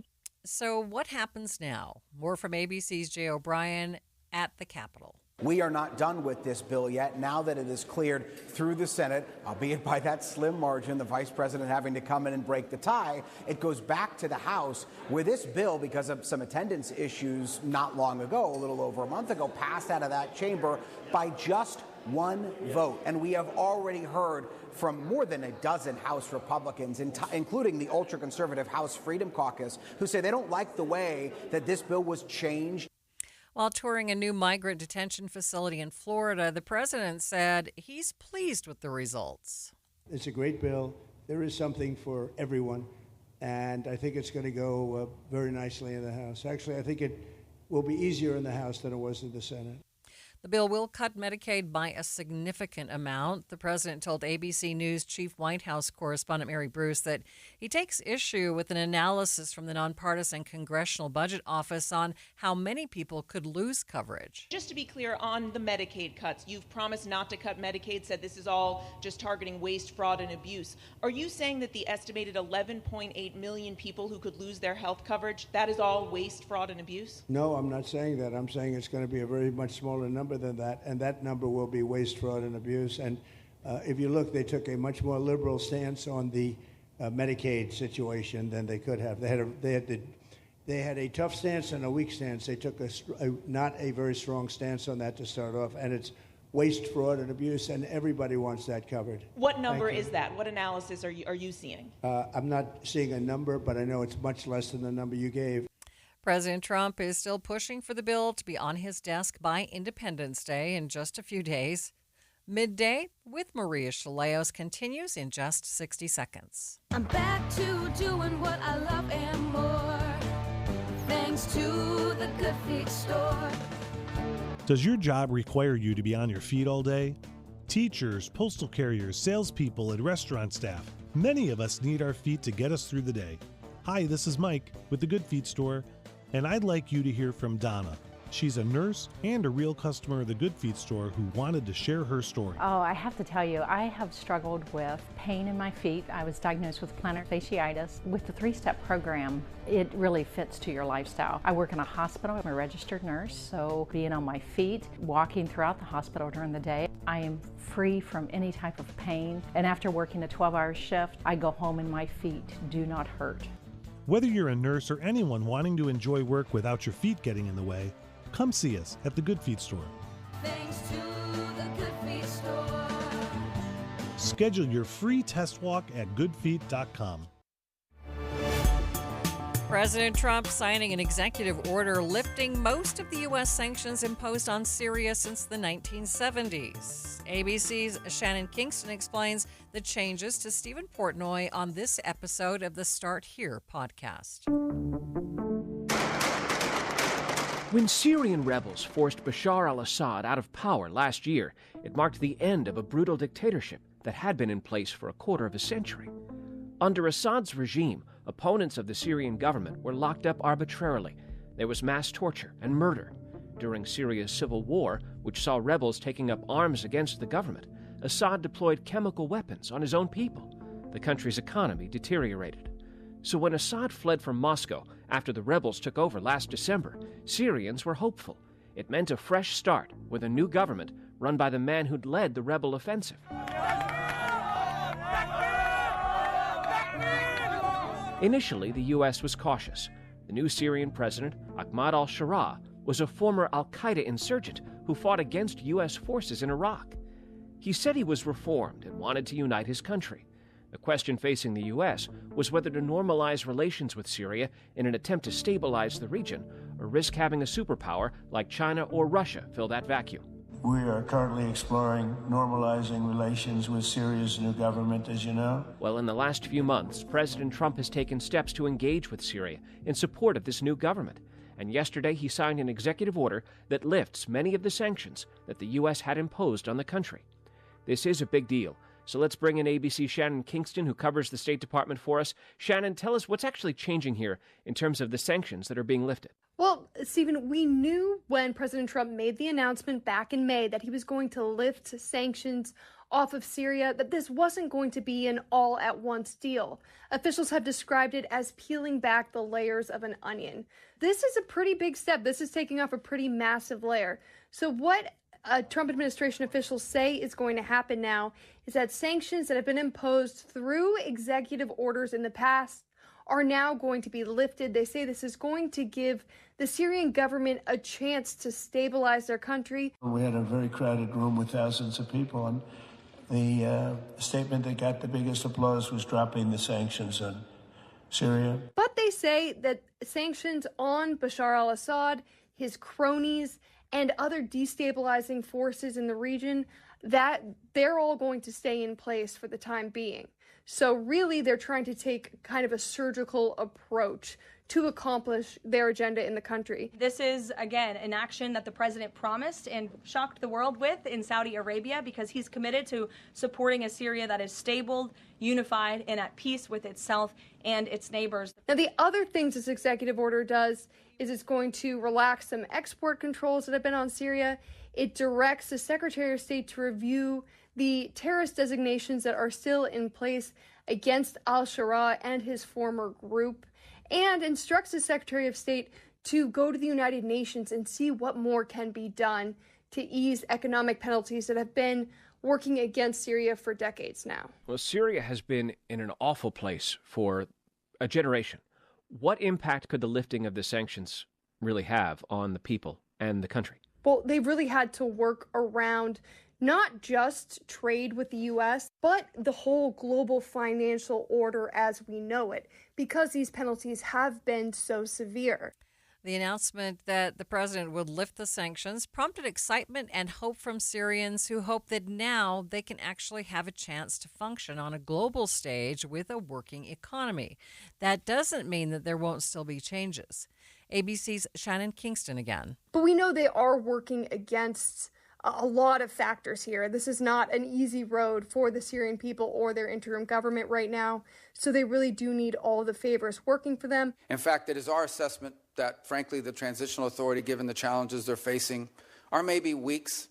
So what happens now? More from ABC's Jay O'Brien at the Capitol. We are not done with this bill yet. Now that it is cleared through the Senate, albeit by that slim margin, the vice president having to come in and break the tie, it goes back to the House, where this bill, because of some attendance issues not long ago, a little over a month ago, passed out of that chamber by just one vote. And we have already heard from more than a dozen House Republicans, including the ultra-conservative House Freedom Caucus, who say they don't like the way that this bill was changed. While touring a new migrant detention facility in Florida, the president said he's pleased with the results. It's a great bill. There is something for everyone, and I think it's going to go very nicely in the House. Actually, I think it will be easier in the House than it was in the Senate. The bill will cut Medicaid by a significant amount. The president told ABC News chief White House correspondent Mary Bruce that he takes issue with an analysis from the nonpartisan Congressional Budget Office on how many people could lose coverage. Just to be clear on the Medicaid cuts, you've promised not to cut Medicaid, said this is all just targeting waste, fraud, and abuse. Are you saying that the estimated 11.8 million people who could lose their health coverage, that is all waste, fraud, and abuse? No, I'm not saying that. I'm saying it's going to be a very much smaller number deeper than that, and that number will be waste, fraud, and abuse. And if you look, they took a much more liberal stance on the Medicaid situation than they could have. They had a tough stance and a weak stance. They took not a very strong stance on that to start off, and it's waste, fraud, and abuse, and everybody wants that covered. What number is that? What analysis are you seeing? I'm not seeing a number, but I know it's much less than the number you gave. President Trump is still pushing for the bill to be on his desk by Independence Day in just a few days. Midday with Maria Shilaos continues in just 60 seconds. I'm back to doing what I love and more, thanks to the Good Feet store. Does your job require you to be on your feet all day? Teachers, postal carriers, salespeople, and restaurant staff. Many of us need our feet to get us through the day. Hi, this is Mike with the Good Feet store, and I'd like you to hear from Donna. She's a nurse and a real customer of the Good Feet store who wanted to share her story. Oh, I have to tell you, I have struggled with pain in my feet. I was diagnosed with plantar fasciitis. With the 3-step program, it really fits to your lifestyle. I work in a hospital. I'm a registered nurse, so being on my feet, walking throughout the hospital during the day, I am free from any type of pain. And after working a 12-hour shift, I go home and my feet do not hurt. Whether you're a nurse or anyone wanting to enjoy work without your feet getting in the way, come see us at the Good Feet store. Thanks to the Good Feet store. Schedule your free test walk at goodfeet.com. President Trump signing an executive order lifting most of the U.S. sanctions imposed on Syria since the 1970s. ABC's Shannon Kingston explains the changes to Stephen Portnoy on this episode of the Start Here podcast. When Syrian rebels forced Bashar al-Assad out of power last year, it marked the end of a brutal dictatorship that had been in place for a quarter of a century. Under Assad's regime, opponents of the Syrian government were locked up arbitrarily. There was mass torture and murder. During Syria's civil war, which saw rebels taking up arms against the government, Assad deployed chemical weapons on his own people. The country's economy deteriorated. So when Assad fled from Moscow after the rebels took over last December, Syrians were hopeful. It meant a fresh start with a new government run by the man who'd led the rebel offensive. Initially, the U.S. was cautious. The new Syrian president, Ahmad al-Sharaa, was a former al-Qaeda insurgent who fought against U.S. forces in Iraq. He said he was reformed and wanted to unite his country. The question facing the U.S. was whether to normalize relations with Syria in an attempt to stabilize the region or risk having a superpower like China or Russia fill that vacuum. We are currently exploring normalizing relations with Syria's new government, as you know. Well, in the last few months, President Trump has taken steps to engage with Syria in support of this new government. And yesterday he signed an executive order that lifts many of the sanctions that the U.S. had imposed on the country. This is a big deal. So let's bring in ABC Shannon Kingston, who covers the State Department for us. Shannon, tell us what's actually changing here in terms of the sanctions that are being lifted. Well, Stephen, we knew when President Trump made the announcement back in May that he was going to lift sanctions off of Syria, that this wasn't going to be an all-at-once deal. Officials have described it as peeling back the layers of an onion. This is a pretty big step. This is taking off a pretty massive layer. So what Trump administration officials say is going to happen now is that sanctions that have been imposed through executive orders in the past are now going to be lifted. They say this is going to give the Syrian government a chance to stabilize their country. We had a very crowded room with thousands of people, and the statement that got the biggest applause was dropping the sanctions on Syria. But they say that sanctions on Bashar al-Assad, his cronies, and other destabilizing forces in the region, that they're all going to stay in place for the time being. So really, they're trying to take kind of a surgical approach to accomplish their agenda in the country. This is, again, an action that the president promised and shocked the world with in Saudi Arabia, because he's committed to supporting a Syria that is stable, unified, and at peace with itself and its neighbors. Now, the other things this executive order does is it's going to relax some export controls that have been on Syria. It directs the Secretary of State to review the terrorist designations that are still in place against al-Sharaa and his former group, and instructs the Secretary of State to go to the United Nations and see what more can be done to ease economic penalties that have been working against Syria for decades now. Well, Syria has been in an awful place for a generation. What impact could the lifting of the sanctions really have on the people and the country? Well, they've really had to work around not just trade with the U.S., but the whole global financial order as we know it, because these penalties have been so severe. The announcement that the president would lift the sanctions prompted excitement and hope from Syrians who hope that now they can actually have a chance to function on a global stage with a working economy. That doesn't mean that there won't still be changes. ABC's Shannon Kingston again. But we know they are working against a lot of factors here. This is not an easy road for the Syrian people or their interim government right now. So they really do need all the favors working for them. In fact, it is our assessment that, frankly, the transitional authority, given the challenges they're facing, are maybe weeks,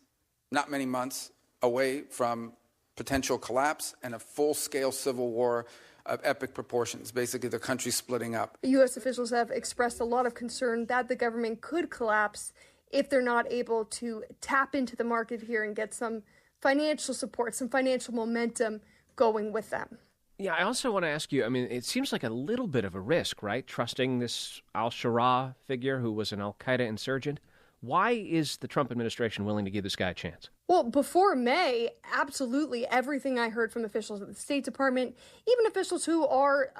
not many months, away from potential collapse and a full-scale civil war of epic proportions, basically the country splitting up. U.S. officials have expressed a lot of concern that the government could collapse if they're not able to tap into the market here and get some financial support, some financial momentum going with them. Yeah, I also want to ask you, I mean, it seems like a little bit of a risk, right? Trusting this al-Sharaa figure who was an al-Qaeda insurgent. Why is the Trump administration willing to give this guy a chance? Well, before May, absolutely everything I heard from officials at the State Department, even officials who are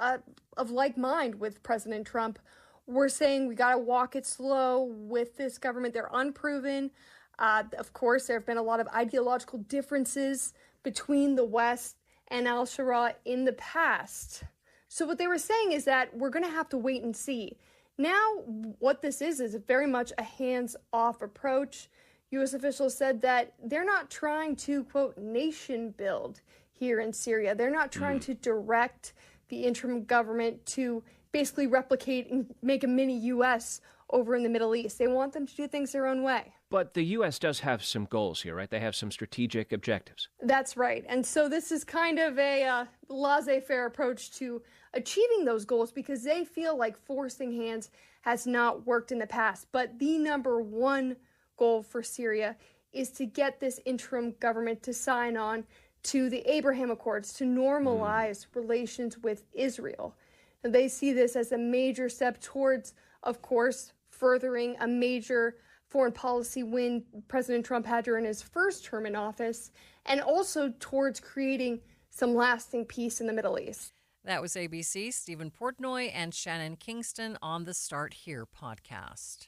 of like mind with President Trump, were saying we got to walk it slow with this government. They're unproven. Of course, there have been a lot of ideological differences between the West and al-Sharaa in the past. So what they were saying is that we're going to have to wait and see. Now, what this is very much a hands-off approach. U.S. officials said that they're not trying to, quote, nation build here in Syria. They're not trying to direct the interim government to basically replicate and make a mini U.S. over in the Middle East. They want them to do things their own way. But the U.S. does have some goals here, right? They have some strategic objectives. That's right. And so this is kind of a laissez-faire approach to achieving those goals because they feel like forcing hands has not worked in the past. But the number one goal for Syria is to get this interim government to sign on to the Abraham Accords, to normalize relations with Israel. And they see this as a major step towards, of course, furthering a major foreign policy win President Trump had during his first term in office, and also towards creating some lasting peace in the Middle East. That was ABC, Stephen Portnoy and Shannon Kingston on the Start Here podcast.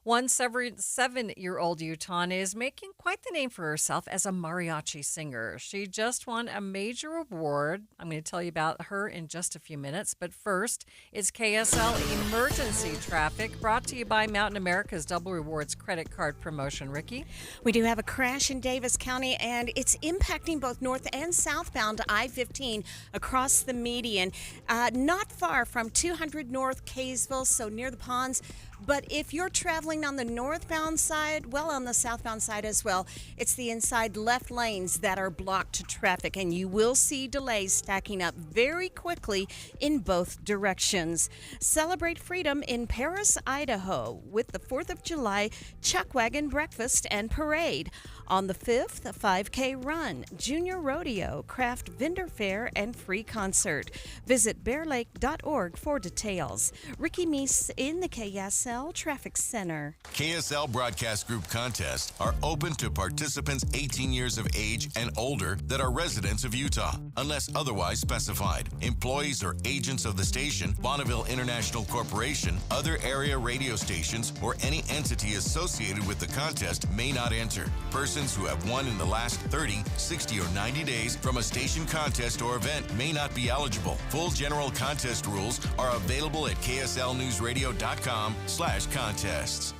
One 7-year-old Utahn is making quite the name for herself as a mariachi singer. She just won a major award. I'm going to tell you about her in just a few minutes. But first, it's KSL Emergency Traffic, brought to you by Mountain America's Double Rewards credit card promotion. Ricky? We do have a crash in Davis County, and it's impacting both north and southbound I-15 across the median. Not far from 200 North Kaysville, so near the ponds. But if you're traveling on the northbound side, well, on the southbound side as well, it's the inside left lanes that are blocked to traffic, and you will see delays stacking up very quickly in both directions. Celebrate freedom in Paris, Idaho, with the 4th of July Chuck Wagon Breakfast and Parade. On the 5th, a 5K run, junior rodeo, craft vendor fair, and free concert. Visit bearlake.org for details. Ricky Meese in the KSL Traffic Center. KSL Broadcast Group contests are open to participants 18 years of age and older that are residents of Utah, unless otherwise specified. Employees or agents of the station, Bonneville International Corporation, other area radio stations, or any entity associated with the contest may not enter. Persons who have won in the last 30, 60, or 90 days from a station contest or event may not be eligible. Full general contest rules are available at kslnewsradio.com/contests.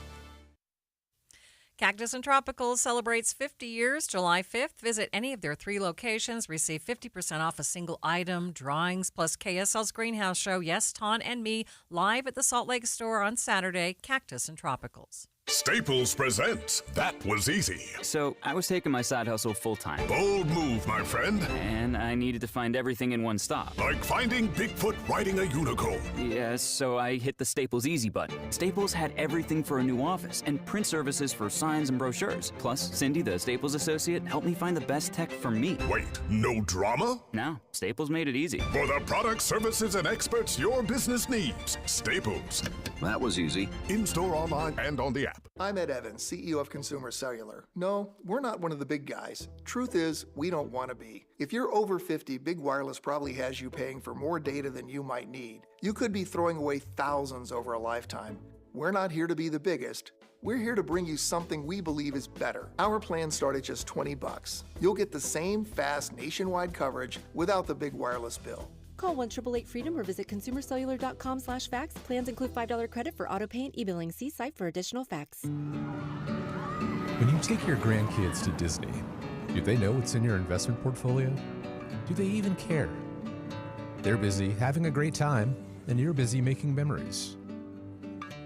Cactus and Tropicals celebrates 50 years July 5th. Visit any of their 3 locations. Receive 50% off a single item, drawings, plus KSL's Greenhouse Show. Yes, Ton and me live at the Salt Lake store on Saturday. Cactus and Tropicals. Staples presents That Was Easy. So, I was taking my side hustle full-time. Bold move, my friend. And I needed to find everything in one stop. Like finding Bigfoot riding a unicorn. Yes, so I hit the Staples Easy button. Staples had everything for a new office and print services for signs and brochures. Plus, Cindy, the Staples associate, helped me find the best tech for me. Wait, no drama? No, Staples made it easy. For the products, services, and experts your business needs. Staples. That was easy. In-store, online, and on the app. I'm Ed Evans, CEO of Consumer Cellular. No, we're not one of the big guys. Truth is, we don't want to be. If you're over 50, Big Wireless probably has you paying for more data than you might need. You could be throwing away thousands over a lifetime. We're not here to be the biggest. We're here to bring you something we believe is better. Our plans start at just $20. You'll get the same fast nationwide coverage without the big wireless bill. Call 1-888-FREEDOM or visit consumercellular.com/facts. Plans include $5 credit for auto pay and e-billing. See site for additional facts. When you take your grandkids to Disney, do they know what's in your investment portfolio? Do they even care? They're busy having a great time, and you're busy making memories.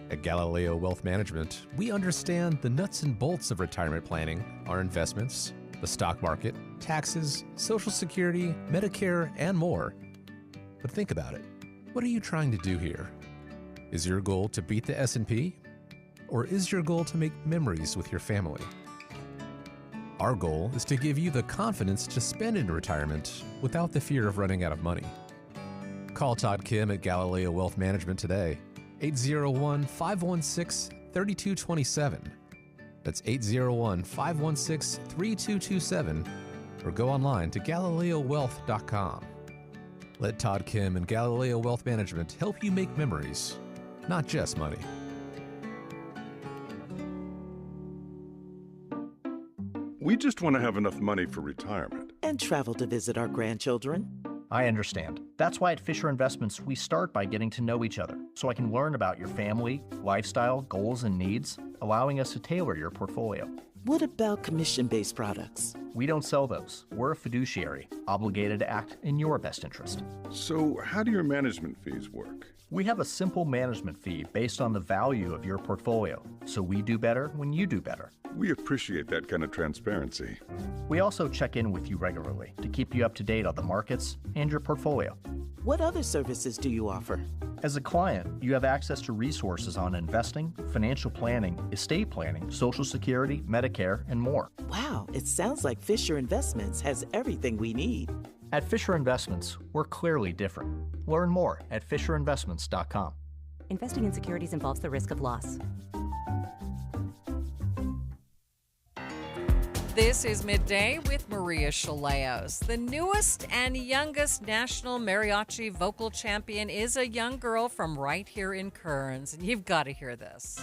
At Galileo Wealth Management, we understand the nuts and bolts of retirement planning, our investments, the stock market, taxes, Social Security, Medicare, and more. But think about it. What are you trying to do here? Is your goal to beat the S&P? Or is your goal to make memories with your family? Our goal is to give you the confidence to spend in retirement without the fear of running out of money. Call Todd Kim at Galileo Wealth Management today. 801-516-3227. That's 801-516-3227. Or go online to GalileoWealth.com. Let Todd Kim and Galileo Wealth Management help you make memories, not just money. We just want to have enough money for retirement. And travel to visit our grandchildren. I understand. That's why at Fisher Investments, we start by getting to know each other, so I can learn about your family, lifestyle, goals, and needs, allowing us to tailor your portfolio. What about commission-based products? We don't sell those. We're a fiduciary, obligated to act in your best interest. So how do your management fees work? We have a simple management fee based on the value of your portfolio, so we do better when you do better. We appreciate that kind of transparency. We also check in with you regularly to keep you up to date on the markets and your portfolio. What other services do you offer? As a client, you have access to resources on investing, financial planning, estate planning, Social Security, Medicare, and more. Wow, it sounds like Fisher Investments has everything we need. At Fisher Investments, we're clearly different. Learn more at FisherInvestments.com. Investing in securities involves the risk of loss. This is Midday with Maria Shilaos. The newest and youngest national mariachi vocal champion is a young girl from right here in Kearns, and you've got to hear this.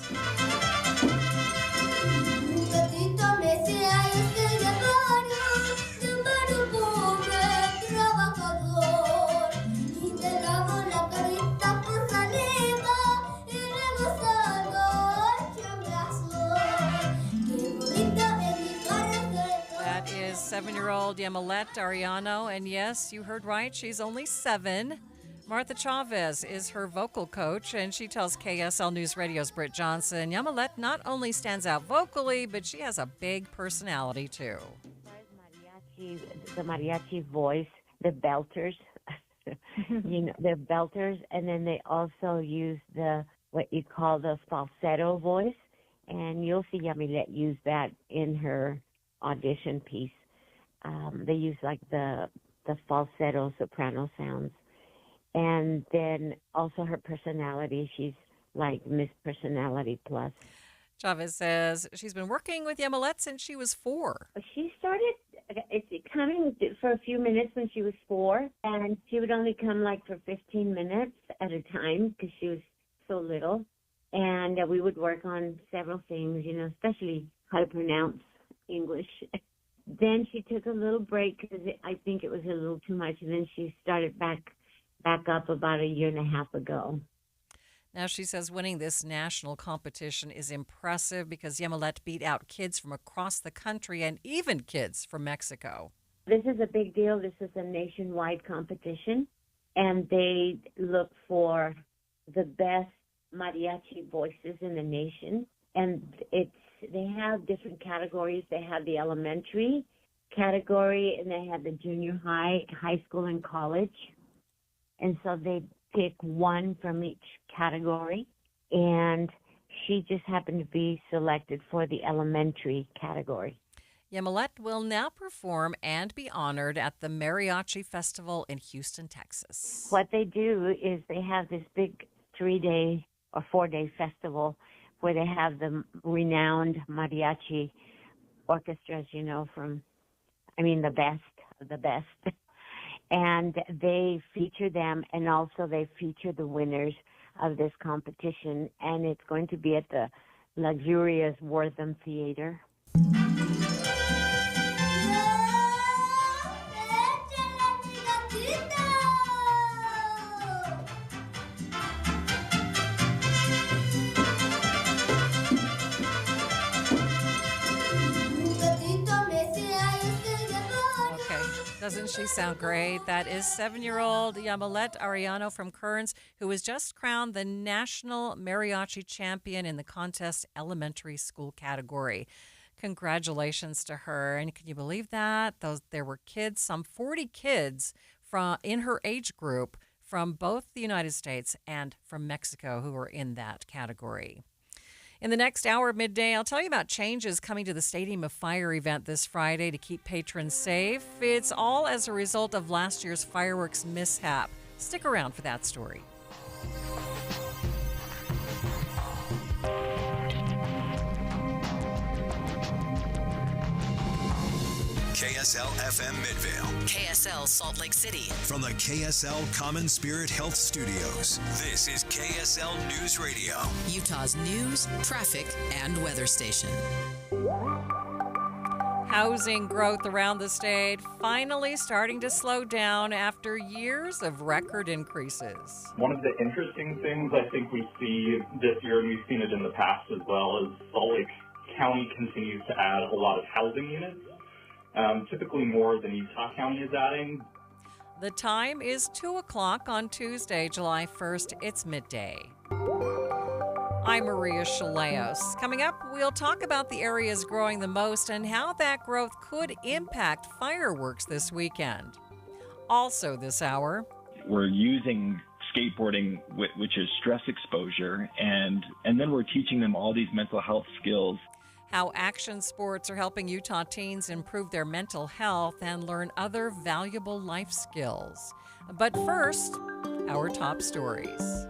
That is 7-year-old Yamilet Ariano, and yes, you heard right, she's only 7. Martha Chavez is her vocal coach, and she tells KSL News Radio's Britt Johnson, Yamilet not only stands out vocally, but she has a big personality, too. The mariachi voice, the belters, the belters, and then they also use what you call the falsetto voice, and you'll see Yamilet use that in her audition piece. They use like the falsetto soprano sounds. And then also her personality, she's like Miss Personality Plus. Chavez says she's been working with Yamilet since she was 4. She started coming for a few minutes when she was 4, and she would only come like for 15 minutes at a time because she was so little. And we would work on several things, especially how to pronounce English. Then she took a little break because I think it was a little too much, and then she started back up about a year and a half ago. Now, she says winning this national competition is impressive because Yamilet beat out kids from across the country and even kids from Mexico. This is a big deal. This is a nationwide competition, and they look for the best mariachi voices in the nation. and they have different categories. They have the elementary category, and they have the junior high school, and college. And so they pick one from each category, and she just happened to be selected for the elementary category. Yamilet will now perform and be honored at the Mariachi Festival in Houston, Texas. What they do is they have this big 3-day or 4-day festival where they have the renowned mariachi orchestras, the best of the best. And they feature them, and also they feature the winners of this competition. And it's going to be at the luxurious Wortham Theater. Doesn't she sound great? That is 7-year-old Yamilet Arellano from Kearns, who was just crowned the National Mariachi Champion in the contest elementary school category. Congratulations to her. And can you believe that? There were kids, some 40 kids in her age group from both the United States and from Mexico who were in that category. In the next hour of Midday, I'll tell you about changes coming to the Stadium of Fire event this Friday to keep patrons safe. It's all as a result of last year's fireworks mishap. Stick around for that story. KSL FM Midvale. KSL Salt Lake City. From the KSL Common Spirit Health Studios, this is KSL News Radio. Utah's news, traffic, and weather station. Housing growth around the state finally starting to slow down after years of record increases. One of the interesting things I think we see this year, and we've seen it in the past as well, is Salt Lake County continues to add a lot of housing units. Typically more than Utah County is adding. The time is 2 o'clock on Tuesday, July 1st. It's midday. I'm Maria Shilaos. Coming up, we'll talk about the areas growing the most and how that growth could impact fireworks this weekend. Also this hour, we're using skateboarding, which is stress exposure, and then we're teaching them all these mental health skills. How action sports are helping Utah teens improve their mental health and learn other valuable life skills. But first, our top stories.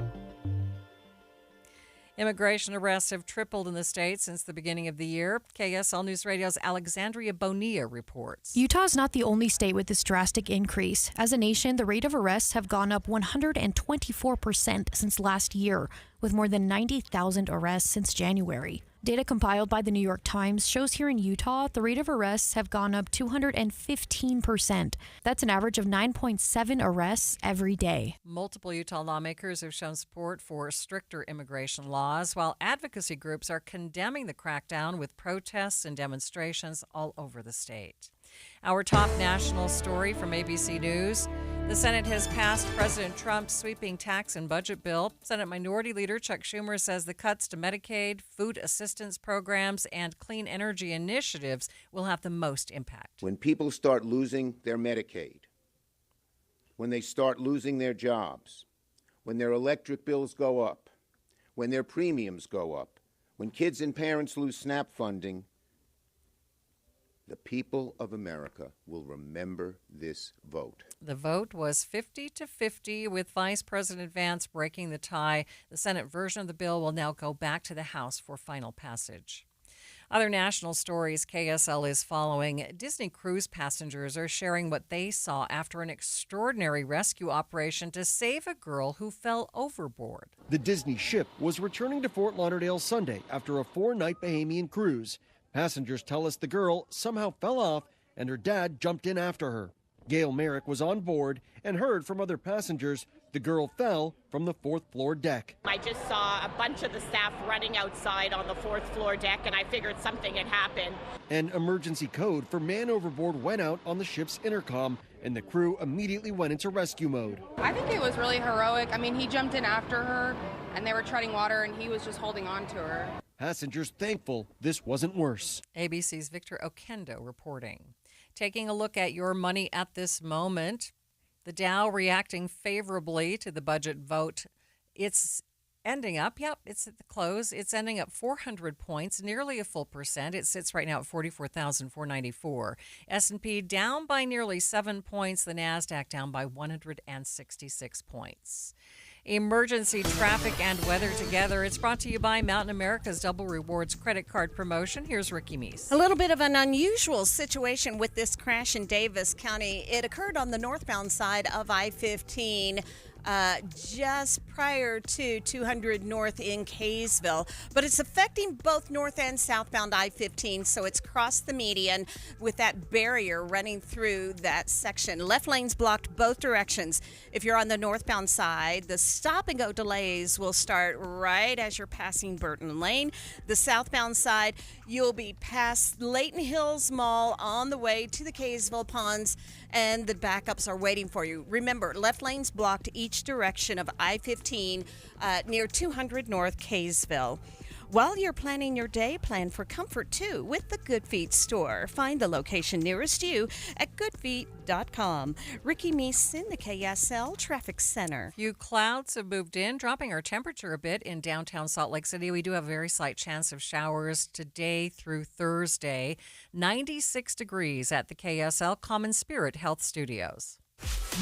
Immigration arrests have tripled in the state since the beginning of the year. KSL News Radio's Alexandria Bonilla reports. Utah's not the only state with this drastic increase. As a nation, the rate of arrests have gone up 124% since last year, with more than 90,000 arrests since January. Data compiled by the New York Times shows here in Utah, the rate of arrests have gone up 215%. That's an average of 9.7 arrests every day. Multiple Utah lawmakers have shown support for stricter immigration laws, while advocacy groups are condemning the crackdown with protests and demonstrations all over the state. Our top national story from ABC News. The Senate has passed President Trump's sweeping tax and budget bill. Senate Minority Leader Chuck Schumer says the cuts to Medicaid, food assistance programs, and clean energy initiatives will have the most impact. When people start losing their Medicaid, when they start losing their jobs, when their electric bills go up, when their premiums go up, when kids and parents lose SNAP funding, the people of America will remember this vote. The vote was 50-50, with Vice President Vance breaking the tie. The Senate version of the bill will now go back to the House for final passage. Other national stories KSL is following. Disney cruise passengers are sharing what they saw after an extraordinary rescue operation to save a girl who fell overboard. The Disney ship was returning to Fort Lauderdale Sunday after a 4-night Bahamian cruise. Passengers tell us the girl somehow fell off and her dad jumped in after her. Gail Merrick was on board and heard from other passengers the girl fell from the 4th floor deck. I just saw a bunch of the staff running outside on the 4th floor deck, and I figured something had happened. An emergency code for man overboard went out on the ship's intercom, and the crew immediately went into rescue mode. I think it was really heroic. I mean, he jumped in after her, and they were treading water, and he was just holding on to her. Passengers thankful this wasn't worse. ABC's Victor Okendo reporting. Taking a look at your money at this moment, the Dow reacting favorably to the budget vote. It's ending up, it's at the close. It's ending up 400 points, nearly a full percent. It sits right now at 44,494. S&P down by nearly 7 points. The NASDAQ down by 166 points. Emergency traffic and weather together. It's brought to you by Mountain America's Double Rewards credit card promotion. Here's Ricky Meese. A little bit of an unusual situation with this crash in Davis County. It occurred on the northbound side of I-15. Just prior to 200 North in Kaysville, but it's affecting both north and southbound I-15, so it's crossed the median with that barrier running through that section. Left lanes blocked both directions. If you're on the northbound side, the stop-and-go delays will start right as you're passing Burton Lane. The southbound side, you'll be past Layton Hills Mall on the way to the Kaysville Ponds, and the backups are waiting for you. Remember, left lanes blocked each direction of I-15 near 200 North Kaysville. While you're planning your day, plan for comfort too with the Good Feet store. Find the location nearest you at goodfeet.com. Ricky Meese in the KSL Traffic Center. Few clouds have moved in, dropping our temperature a bit in downtown Salt Lake City. We do have a very slight chance of showers today through Thursday. 96 degrees at the KSL Common Spirit Health Studios.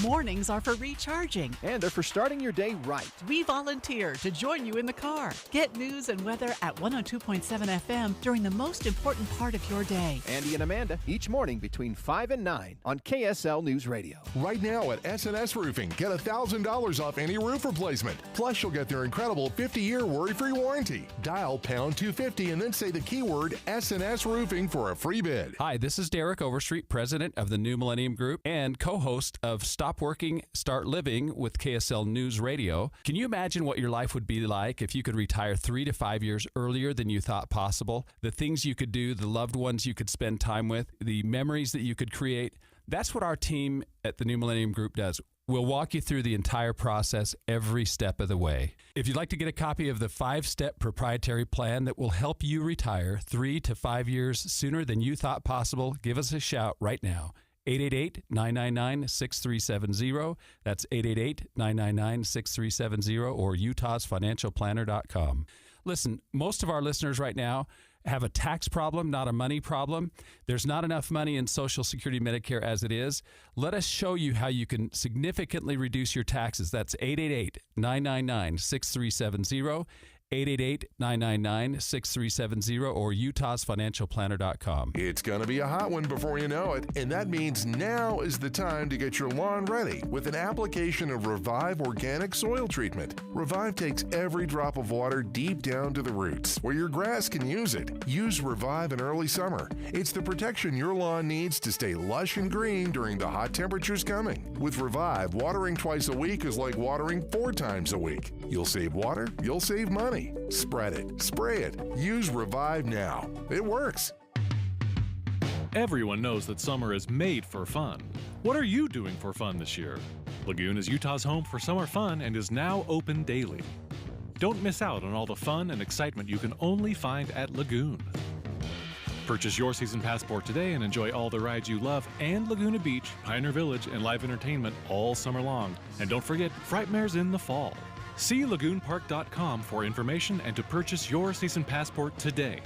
Mornings are for recharging. And they're for starting your day right. We volunteer to join you in the car. Get news and weather at 102.7 FM during the most important part of your day. Andy and Amanda, each morning between 5 and 9 on KSL News Radio. Right now at S&S Roofing, get $1,000 off any roof replacement. Plus, you'll get their incredible 50-year worry-free warranty. Dial pound 250 and then say the keyword S&S Roofing for a free bid. Hi, this is Derek Overstreet, president of the New Millennium Group and co-host of Stop Working, Start Living with KSL News Radio. Can you imagine what your life would be like if you could retire 3 to 5 years earlier than you thought possible? The things you could do, the loved ones you could spend time with, the memories that you could create. That's what our team at the New Millennium Group does. We'll walk you through the entire process every step of the way. If you'd like to get a copy of the 5-step proprietary plan that will help you retire 3 to 5 years sooner than you thought possible, give us a shout right now. 888-999-6370. That's 888-999-6370 or utahsfinancialplanner.com. Listen, most of our listeners right now have a tax problem, not a money problem. There's not enough money in Social Security Medicare as it is. Let us show you how you can significantly reduce your taxes. That's 888-999-6370. 888-999-6370 or utahsfinancialplanner.com. It's going to be a hot one before you know it, and that means now is the time to get your lawn ready with an application of Revive Organic Soil Treatment. Revive takes every drop of water deep down to the roots, where your grass can use it. Use Revive in early summer. It's the protection your lawn needs to stay lush and green during the hot temperatures coming. With Revive, watering twice a week is like watering 4 times a week. You'll save water, you'll save money. Spread it, spray it, use Revive now. It works. Everyone knows that summer is made for fun. What are you doing for fun this year? Lagoon is Utah's home for summer fun and is now open daily. Don't miss out on all the fun and excitement you can only find at Lagoon. Purchase your season passport today and enjoy all the rides you love and Laguna Beach, Pioneer Village, and live entertainment all summer long. And don't forget, Frightmare's in the fall. See lagoonpark.com for information and to purchase your season passport today.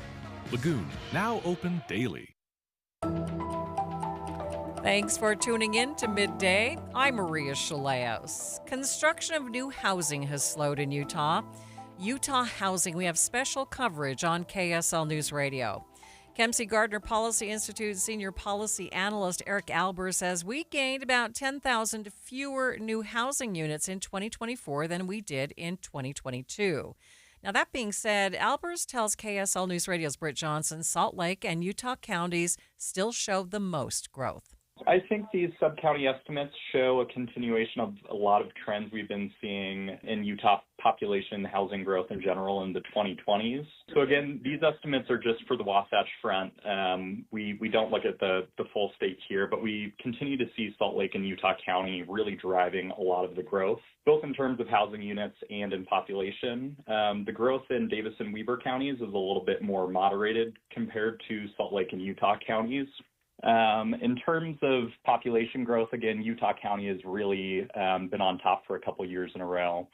Lagoon, now open daily. Thanks for tuning in to Midday. I'm Maria Shilaos. Construction of new housing has slowed in Utah. Utah Housing, we have special coverage on KSL News Radio. Kempsey Gardner Policy Institute Senior Policy Analyst Eric Albers says we gained about 10,000 fewer new housing units in 2024 than we did in 2022. Now, that being said, Albers tells KSL News Radio's Britt Johnson Salt Lake and Utah counties still show the most growth. I think these sub-county estimates show a continuation of a lot of trends we've been seeing in Utah population housing growth in general in the 2020s. So again, these estimates are just for the Wasatch Front. We don't look at the full state here, but we continue to see Salt Lake and Utah County really driving a lot of the growth, both in terms of housing units and in population. The growth in Davis and Weber counties is a little bit more moderated compared to Salt Lake and Utah counties. In terms of population growth, again, Utah County has really been on top for a couple years in a row.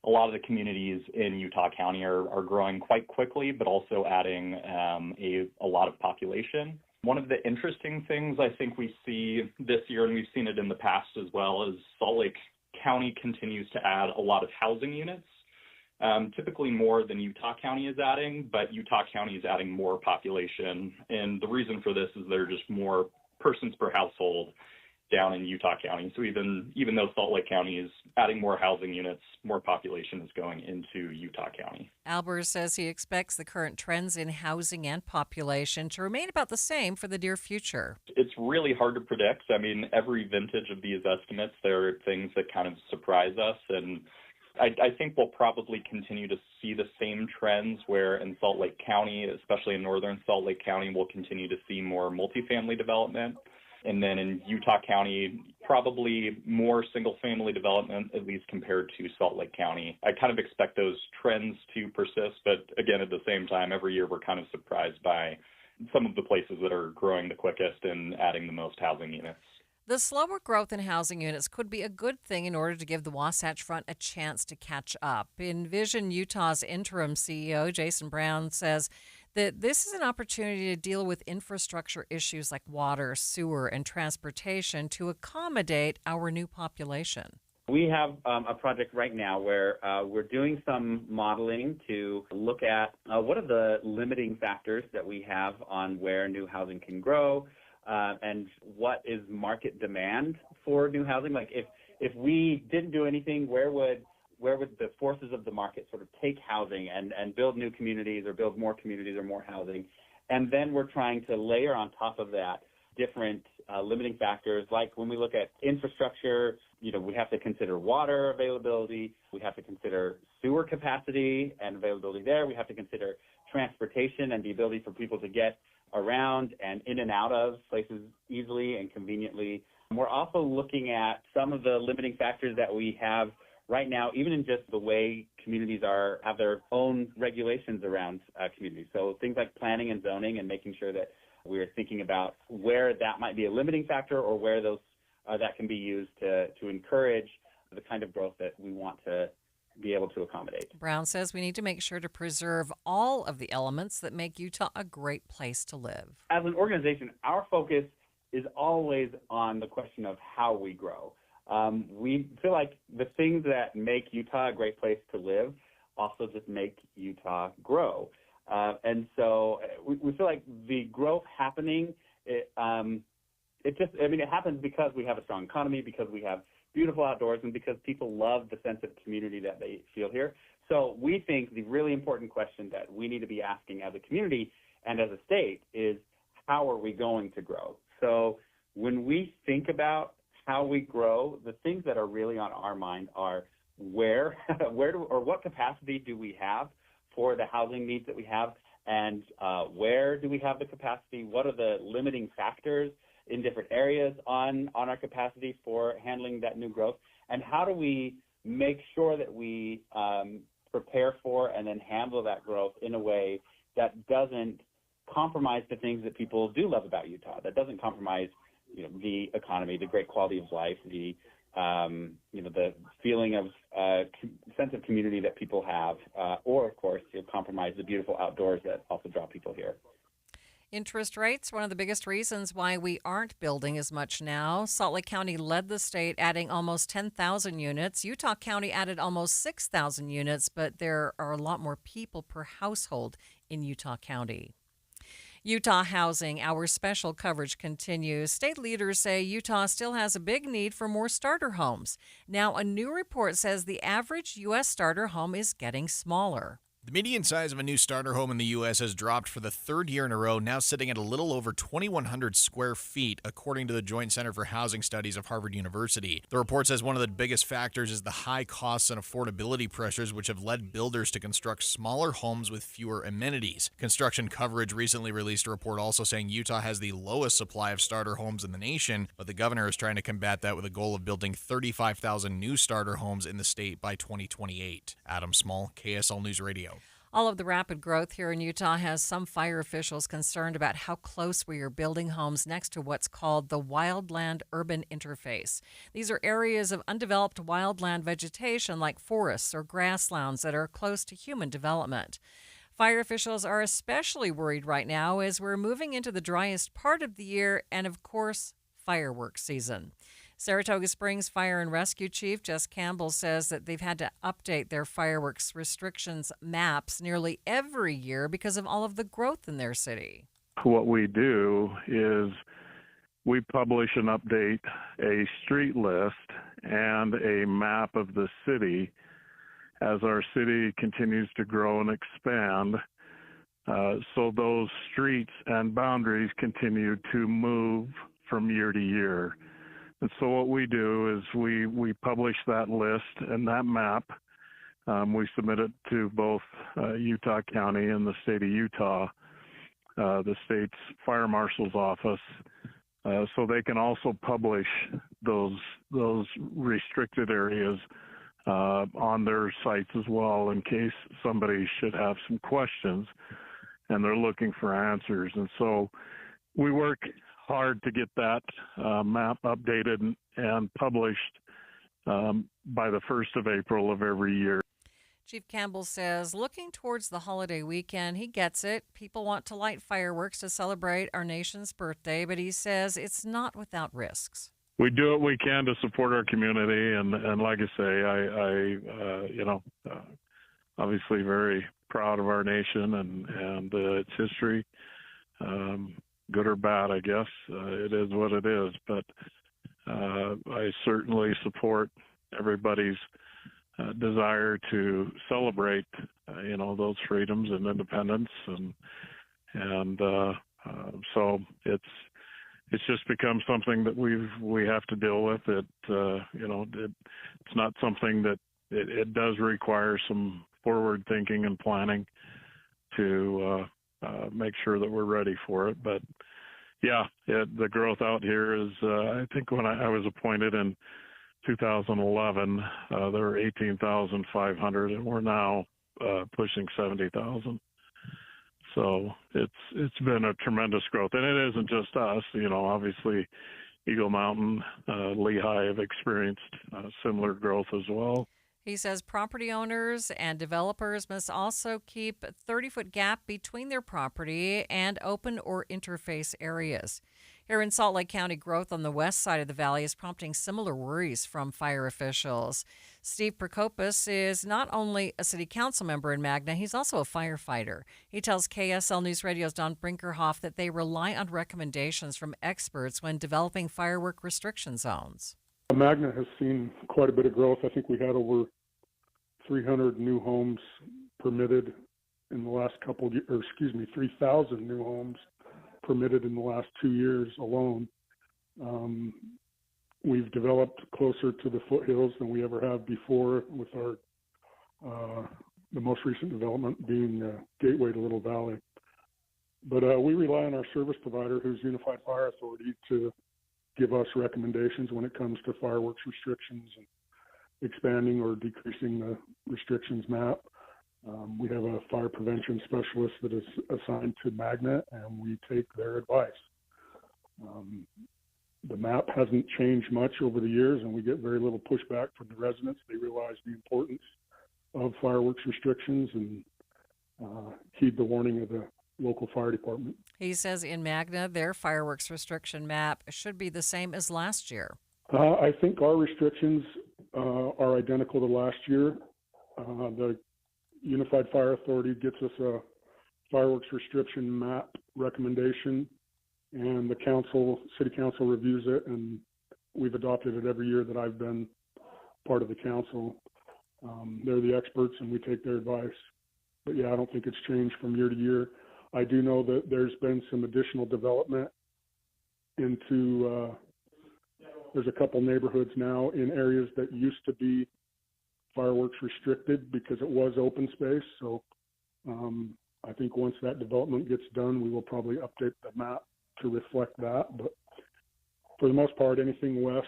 A lot of the communities in Utah County are growing quite quickly, but also adding a lot of population. One of the interesting things I think we see this year, and we've seen it in the past as well, is Salt Lake County continues to add a lot of housing units. Typically more than Utah County is adding, but Utah County is adding more population. And the reason for this is there are just more persons per household down in Utah County. So even though Salt Lake County is adding more housing units, more population is going into Utah County. Albers says he expects the current trends in housing and population to remain about the same for the near future. It's really hard to predict. I mean, every vintage of these estimates, there are things that kind of surprise us, and I think we'll probably continue to see the same trends where in Salt Lake County, especially in northern Salt Lake County, we'll continue to see more multifamily development. And then in Utah County, probably more single-family development, at least compared to Salt Lake County. I kind of expect those trends to persist, but again, at the same time, every year we're kind of surprised by some of the places that are growing the quickest and adding the most housing units. The slower growth in housing units could be a good thing in order to give the Wasatch Front a chance to catch up. Envision Utah's interim CEO, Jason Brown, says that this is an opportunity to deal with infrastructure issues like water, sewer, and transportation to accommodate our new population. We have a project right now where we're doing some modeling to look at what are the limiting factors that we have on where new housing can grow. And what is market demand for new housing? Like if we didn't do anything, where would the forces of the market sort of take housing and build new communities or build more communities or more housing? And then we're trying to layer on top of that different limiting factors. Like when we look at infrastructure, we have to consider water availability. We have to consider sewer capacity and availability there. We have to consider transportation and the ability for people to get around and in and out of places easily and conveniently. We're also looking at some of the limiting factors that we have right now, even in just the way communities have their own regulations around communities. So things like planning and zoning and making sure that we're thinking about where that might be a limiting factor or where those that can be used to encourage the kind of growth that we want to be able to accommodate. Brown says we need to make sure to preserve all of the elements that make Utah a great place to live. As an organization, our focus is always on the question of how we grow. We feel like the things that make Utah a great place to live also just make Utah grow. And so we feel like the growth happening, it happens because we have a strong economy, because we have beautiful outdoors, and because people love the sense of community that they feel here. So we think the really important question that we need to be asking as a community and as a state is, how are we going to grow? So when we think about how we grow, the things that are really on our mind are what capacity do we have for the housing needs that we have, and where do we have the capacity? What are the limiting factors in different areas on our capacity for handling that new growth? And how do we make sure that we prepare for and then handle that growth in a way that doesn't compromise the things that people do love about Utah, that doesn't compromise the economy, the great quality of life, the feeling of sense of community that people have, or of course, compromise the beautiful outdoors that also draw people here. Interest rates, one of the biggest reasons why we aren't building as much now. Salt Lake County led the state, adding almost 10,000 units. Utah County added almost 6,000 units, but there are a lot more people per household in Utah County. Utah housing, our special coverage continues. State leaders say Utah still has a big need for more starter homes. Now, a new report says the average U.S. starter home is getting smaller. The median size of a new starter home in the U.S. has dropped for the third year in a row, now sitting at a little over 2,100 square feet, according to the Joint Center for Housing Studies of Harvard University. The report says one of the biggest factors is the high costs and affordability pressures, which have led builders to construct smaller homes with fewer amenities. Construction Coverage recently released a report also saying Utah has the lowest supply of starter homes in the nation, but the governor is trying to combat that with a goal of building 35,000 new starter homes in the state by 2028. Adam Small, KSL News Radio. All of the rapid growth here in Utah has some fire officials concerned about how close we are building homes next to what's called the wildland-urban interface. These are areas of undeveloped wildland vegetation like forests or grasslands that are close to human development. Fire officials are especially worried right now as we're moving into the driest part of the year and, of course, fireworks season. Saratoga Springs Fire and Rescue Chief Jess Campbell says that they've had to update their fireworks restrictions maps nearly every year because of all of the growth in their city. What we do is we publish and update a street list and a map of the city as our city continues to grow and expand. So those streets and boundaries continue to move from year to year. And so what we do is we publish that list and that map. We submit it to both Utah County and the state of Utah, the state's fire marshal's office, so they can also publish those restricted areas on their sites as well in case somebody should have some questions and they're looking for answers. And so we work hard to get that map updated and published by the 1st of April of every year. Chief Campbell says, looking towards the holiday weekend, he gets it. People want to light fireworks to celebrate our nation's birthday, but he says it's not without risks. We do what we can to support our community, and like I say, obviously very proud of our nation and its history. Good or bad, I guess. It is what it is. But I certainly support everybody's desire to celebrate, those freedoms and independence, and so it's just become something that we have to deal with. It's not something that it does require some forward thinking and planning to make sure that we're ready for it. But the growth out here is, I think when I was appointed in 2011, there were 18,500, and we're now pushing 70,000. So it's been a tremendous growth, and it isn't just us. Obviously, Eagle Mountain, Lehigh have experienced similar growth as well. He says property owners and developers must also keep a 30-foot gap between their property and open or interface areas. Here in Salt Lake County, growth on the west side of the valley is prompting similar worries from fire officials. Steve Prokopis is not only a city council member in Magna, he's also a firefighter. He tells KSL News Radio's Don Brinkerhoff that they rely on recommendations from experts when developing firework restriction zones. Magna has seen quite a bit of growth. I think we had over 300 new homes permitted in the last 3,000 new homes permitted in the last 2 years alone. We've developed closer to the foothills than we ever have before, with our the most recent development being Gateway to Little Valley. But we rely on our service provider, who's Unified Fire Authority, to give us recommendations when it comes to fireworks restrictions and expanding or decreasing the restrictions map. We have a fire prevention specialist that is assigned to Magna, and we take their advice. The map hasn't changed much over the years, and we get very little pushback from the residents. They realize the importance of fireworks restrictions and heed the warning of the local fire department. He says in Magna, their fireworks restriction map should be the same as last year. I think our restrictions are identical to last year. The Unified Fire Authority gets us a fireworks restriction map recommendation, and the city council reviews it, and we've adopted it every year that I've been part of the council. They're the experts, and we take their advice. But yeah, I don't think it's changed from year to year. I do know that there's been some additional development into, there's a couple neighborhoods now in areas that used to be fireworks restricted because it was open space. So I think once that development gets done, we will probably update the map to reflect that. But for the most part, anything west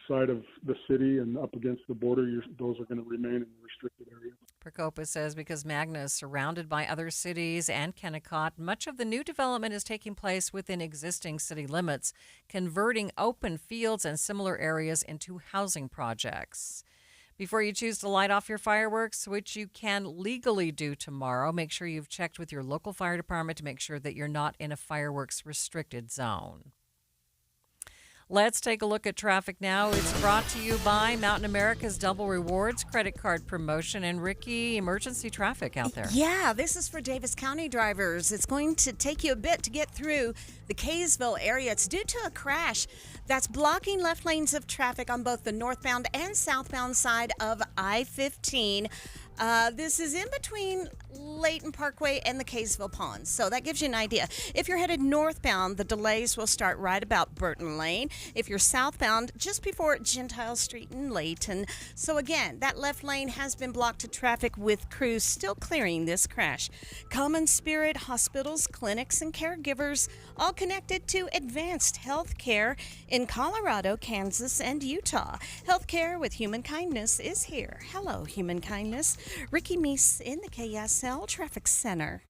side of the city and up against the border, those are going to remain in the restricted area. Procopa says because Magna is surrounded by other cities and Kennecott, much of the new development is taking place within existing city limits, converting open fields and similar areas into housing projects. Before you choose to light off your fireworks, which you can legally do tomorrow, make sure you've checked with your local fire department to make sure that you're not in a fireworks restricted zone. Let's take a look at traffic now. It's brought to you by Mountain America's Double Rewards credit card promotion. And Ricky, emergency traffic out there. Yeah, this is for Davis County drivers. It's going to take you a bit to get through the Kaysville area. It's due to a crash that's blocking left lanes of traffic on both the northbound and southbound side of I-15. This is in between Layton Parkway and the Kaysville Ponds, so that gives you an idea. If you're headed northbound, the delays will start right about Burton Lane. If you're southbound, just before Gentile Street in Layton. So again, that left lane has been blocked to traffic with crews still clearing this crash. Common Spirit hospitals, clinics, and caregivers all connected to advanced health care in Colorado, Kansas, and Utah. Healthcare with Human Kindness is here. Hello, Human Kindness. Ricky Meese in the KSL Traffic Center.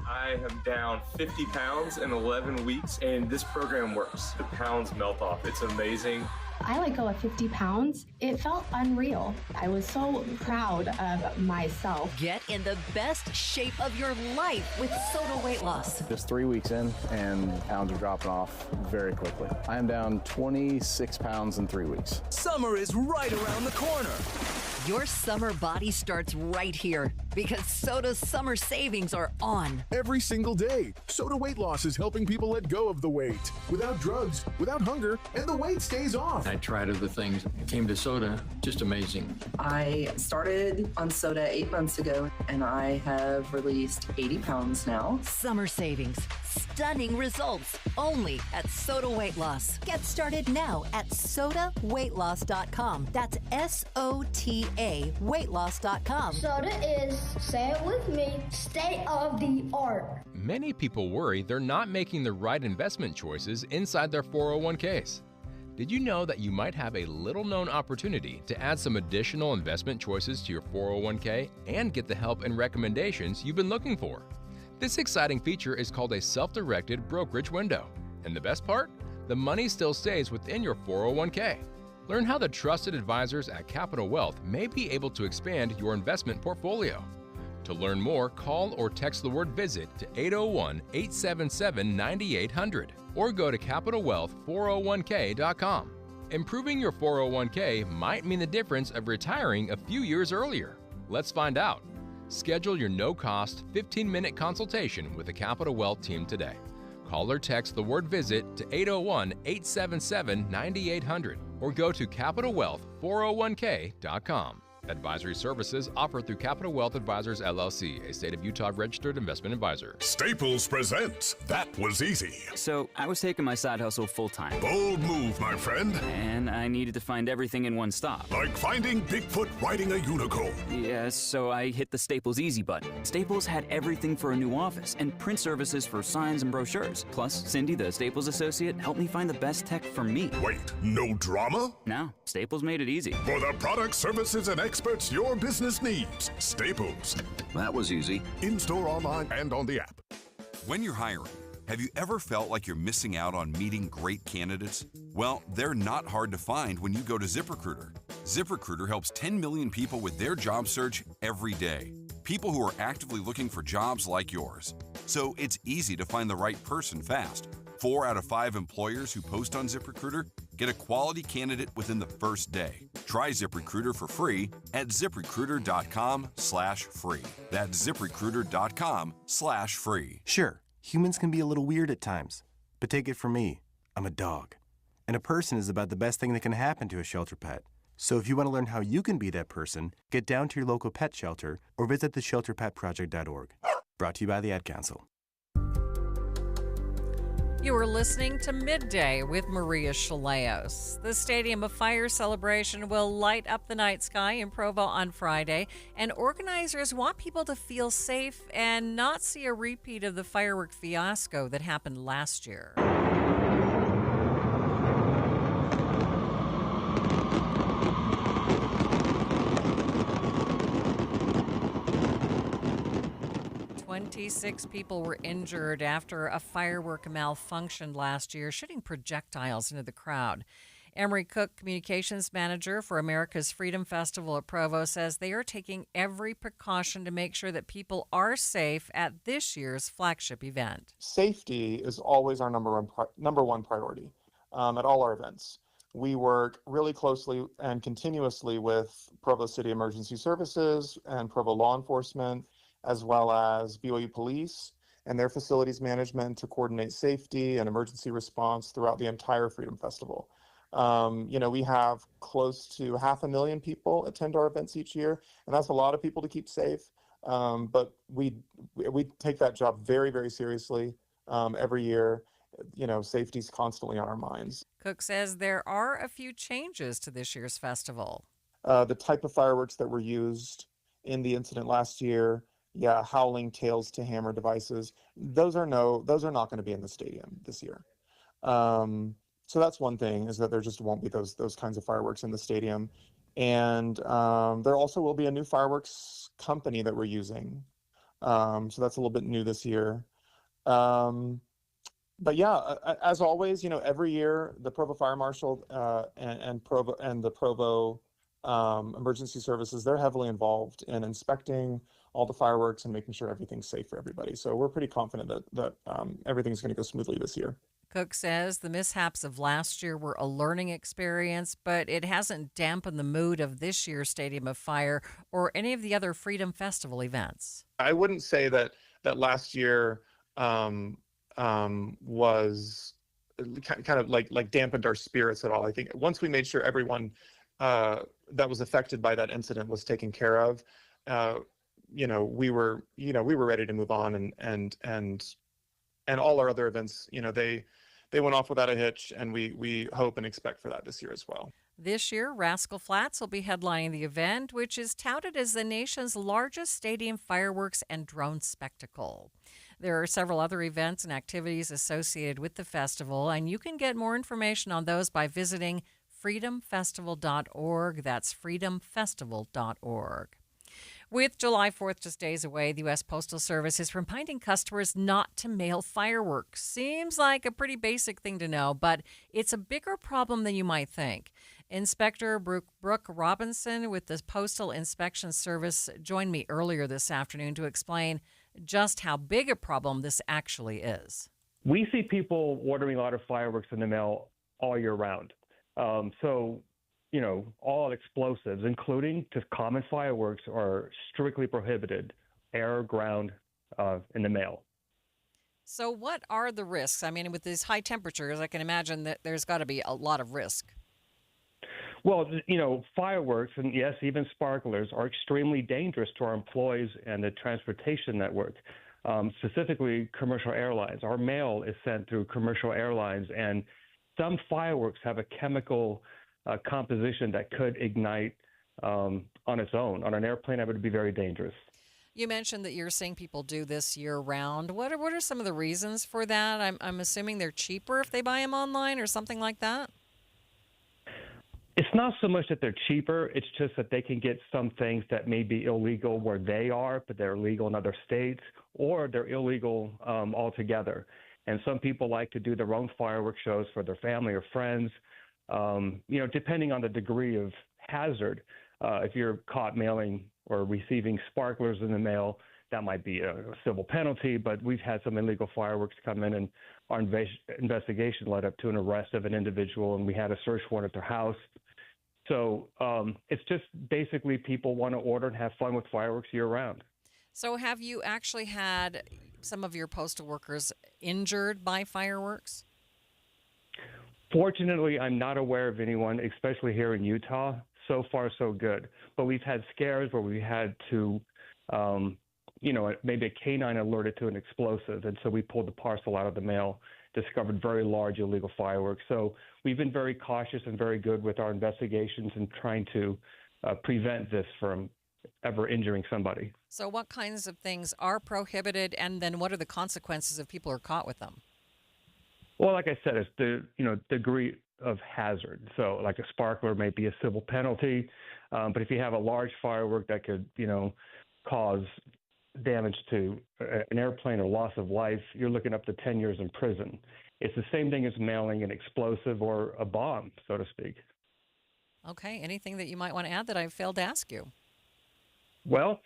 I am down 50 pounds in 11 weeks, and this program works. The pounds melt off. It's amazing. I let go of 50 pounds. It felt unreal. I was so proud of myself. Get in the best shape of your life with Soda Weight Loss. Just 3 weeks in, and pounds are dropping off very quickly. I am down 26 pounds in 3 weeks. Summer is right around the corner. Your summer body starts right here because Soda's summer savings are on. Every single day, Soda Weight Loss is helping people let go of the weight without drugs, without hunger, and the weight stays off. I tried other things, came to soda, just amazing. I started on soda 8 months ago, and I have released 80 pounds now. Summer savings, stunning results, only at Soda Weight Loss. Get started now at sodaweightloss.com. That's SOTA weightloss.com. Soda is, say it with me, state of the art. Many people worry they're not making the right investment choices inside their 401ks. Did you know that you might have a little-known opportunity to add some additional investment choices to your 401k and get the help and recommendations you've been looking for? This exciting feature is called a self-directed brokerage window. And the best part? The money still stays within your 401k. Learn how the trusted advisors at Capital Wealth may be able to expand your investment portfolio. To learn more, call or text the word VISIT to 801-877-9800 or go to CapitalWealth401k.com. Improving your 401k might mean the difference of retiring a few years earlier. Let's find out. Schedule your no-cost 15-minute consultation with the Capital Wealth team today. Call or text the word VISIT to 801-877-9800 or go to CapitalWealth401k.com. Advisory services offered through Capital Wealth Advisors, LLC, a state of Utah registered investment advisor. Staples presents That Was Easy. So, I was taking my side hustle full-time. Bold move, my friend. And I needed to find everything in one stop. Like finding Bigfoot riding a unicorn. Yes, so I hit the Staples Easy button. Staples had everything for a new office and print services for signs and brochures. Plus, Cindy, the Staples associate, helped me find the best tech for me. Wait, no drama? No, Staples made it easy. For the products, services, and experts your business needs. Staples. That was easy. In-store, online, and on the app. When you're hiring, have you ever felt like you're missing out on meeting great candidates? Well, they're not hard to find when you go to ZipRecruiter. ZipRecruiter helps 10 million people with their job search every day. People who are actively looking for jobs like yours. So it's easy to find the right person fast. 4 out of 5 employers who post on ZipRecruiter get a quality candidate within the first day. Try ZipRecruiter for free at ZipRecruiter.com/free. That's ZipRecruiter.com/free. Sure, humans can be a little weird at times, but take it from me, I'm a dog. And a person is about the best thing that can happen to a shelter pet. So if you want to learn how you can be that person, get down to your local pet shelter or visit theshelterpetproject.org. Brought to you by the Ad Council. You are listening to Midday with Maria Shilaos. The Stadium of Fire celebration will light up the night sky in Provo on Friday, and organizers want people to feel safe and not see a repeat of the firework fiasco that happened last year. Six people were injured after a firework malfunctioned last year, shooting projectiles into the crowd. Emery Cook, communications manager for America's Freedom Festival at Provo, says they are taking every precaution to make sure that people are safe at this year's flagship event. Safety is always our number one priority at all our events. We work really closely and continuously with Provo City Emergency Services and Provo Law Enforcement, as well as BYU Police and their facilities management to coordinate safety and emergency response throughout the entire Freedom Festival. We have close to 500,000 people attend our events each year, and that's a lot of people to keep safe. But we take that job very, very seriously every year. Safety is constantly on our minds. Cook says there are a few changes to this year's festival. The type of fireworks that were used in the incident last year, howling tails to hammer devices, those are not going to be in the stadium this year. So that's one thing, is that there just won't be those kinds of fireworks in the stadium. And there also will be a new fireworks company that we're using. So that's a little bit new this year. But as always, every year the Provo Fire Marshal and the Provo Emergency Services, they're heavily involved in inspecting all the fireworks and making sure everything's safe for everybody. So we're pretty confident that everything's going to go smoothly this year. Cook says the mishaps of last year were a learning experience, but it hasn't dampened the mood of this year's Stadium of Fire or any of the other Freedom Festival events. I wouldn't say that last year was kind of like dampened our spirits at all. I think once we made sure everyone that was affected by that incident was taken care of, we were ready to move on, and all our other events, they went off without a hitch, and we hope and expect for that this year as well. This year, Rascal Flatts will be headlining the event, which is touted as the nation's largest stadium fireworks and drone spectacle. There are several other events and activities associated with the festival, and you can get more information on those by visiting freedomfestival.org. That's freedomfestival.org. With July 4th just days away, the U.S. Postal Service is reminding customers not to mail fireworks. Seems like a pretty basic thing to know, but it's a bigger problem than you might think. Inspector Brooke Robinson with the Postal Inspection Service joined me earlier this afternoon to explain just how big a problem this actually is. We see people ordering a lot of fireworks in the mail all year round. All explosives, including just common fireworks, are strictly prohibited air, ground, in the mail. So what are the risks? I mean, with these high temperatures, I can imagine that there's got to be a lot of risk. Well, fireworks and, yes, even sparklers are extremely dangerous to our employees and the transportation network, specifically commercial airlines. Our mail is sent through commercial airlines, and some fireworks have a chemical composition that could ignite on its own. On an airplane, it would be very dangerous. You mentioned that you're seeing people do this year-round. What are some of the reasons for that? I'm assuming they're cheaper if they buy them online or something like that? It's not so much that they're cheaper. It's just that they can get some things that may be illegal where they are, but they're legal in other states, or they're illegal altogether. And some people like to do their own fireworks shows for their family or friends. Depending on the degree of hazard, if you're caught mailing or receiving sparklers in the mail, that might be a civil penalty. But we've had some illegal fireworks come in, and our investigation led up to an arrest of an individual, and we had a search warrant at their house. So it's just basically people want to order and have fun with fireworks year-round. So have you actually had some of your postal workers injured by fireworks? Fortunately, I'm not aware of anyone, especially here in Utah. so far so good. But we've had scares where we had to, maybe a canine alerted to an explosive, and so we pulled the parcel out of the mail, discovered very large illegal fireworks. So we've been very cautious and very good with our investigations and trying to prevent this from ever injuring somebody. So what kinds of things are prohibited, and then what are the consequences if people are caught with them? Well, like I said, it's the degree of hazard. So like a sparkler may be a civil penalty, but if you have a large firework that could, cause damage to an airplane or loss of life, you're looking up to 10 years in prison. It's the same thing as mailing an explosive or a bomb, so to speak. Okay. Anything that you might want to add that I failed to ask you? Well,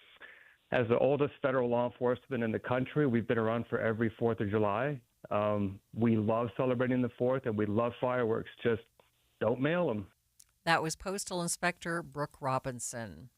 as the oldest federal law enforcement in the country, we've been around for every 4th of July. We love celebrating the 4th, and we love fireworks. Just don't mail them. That was Postal Inspector Brooke Robinson.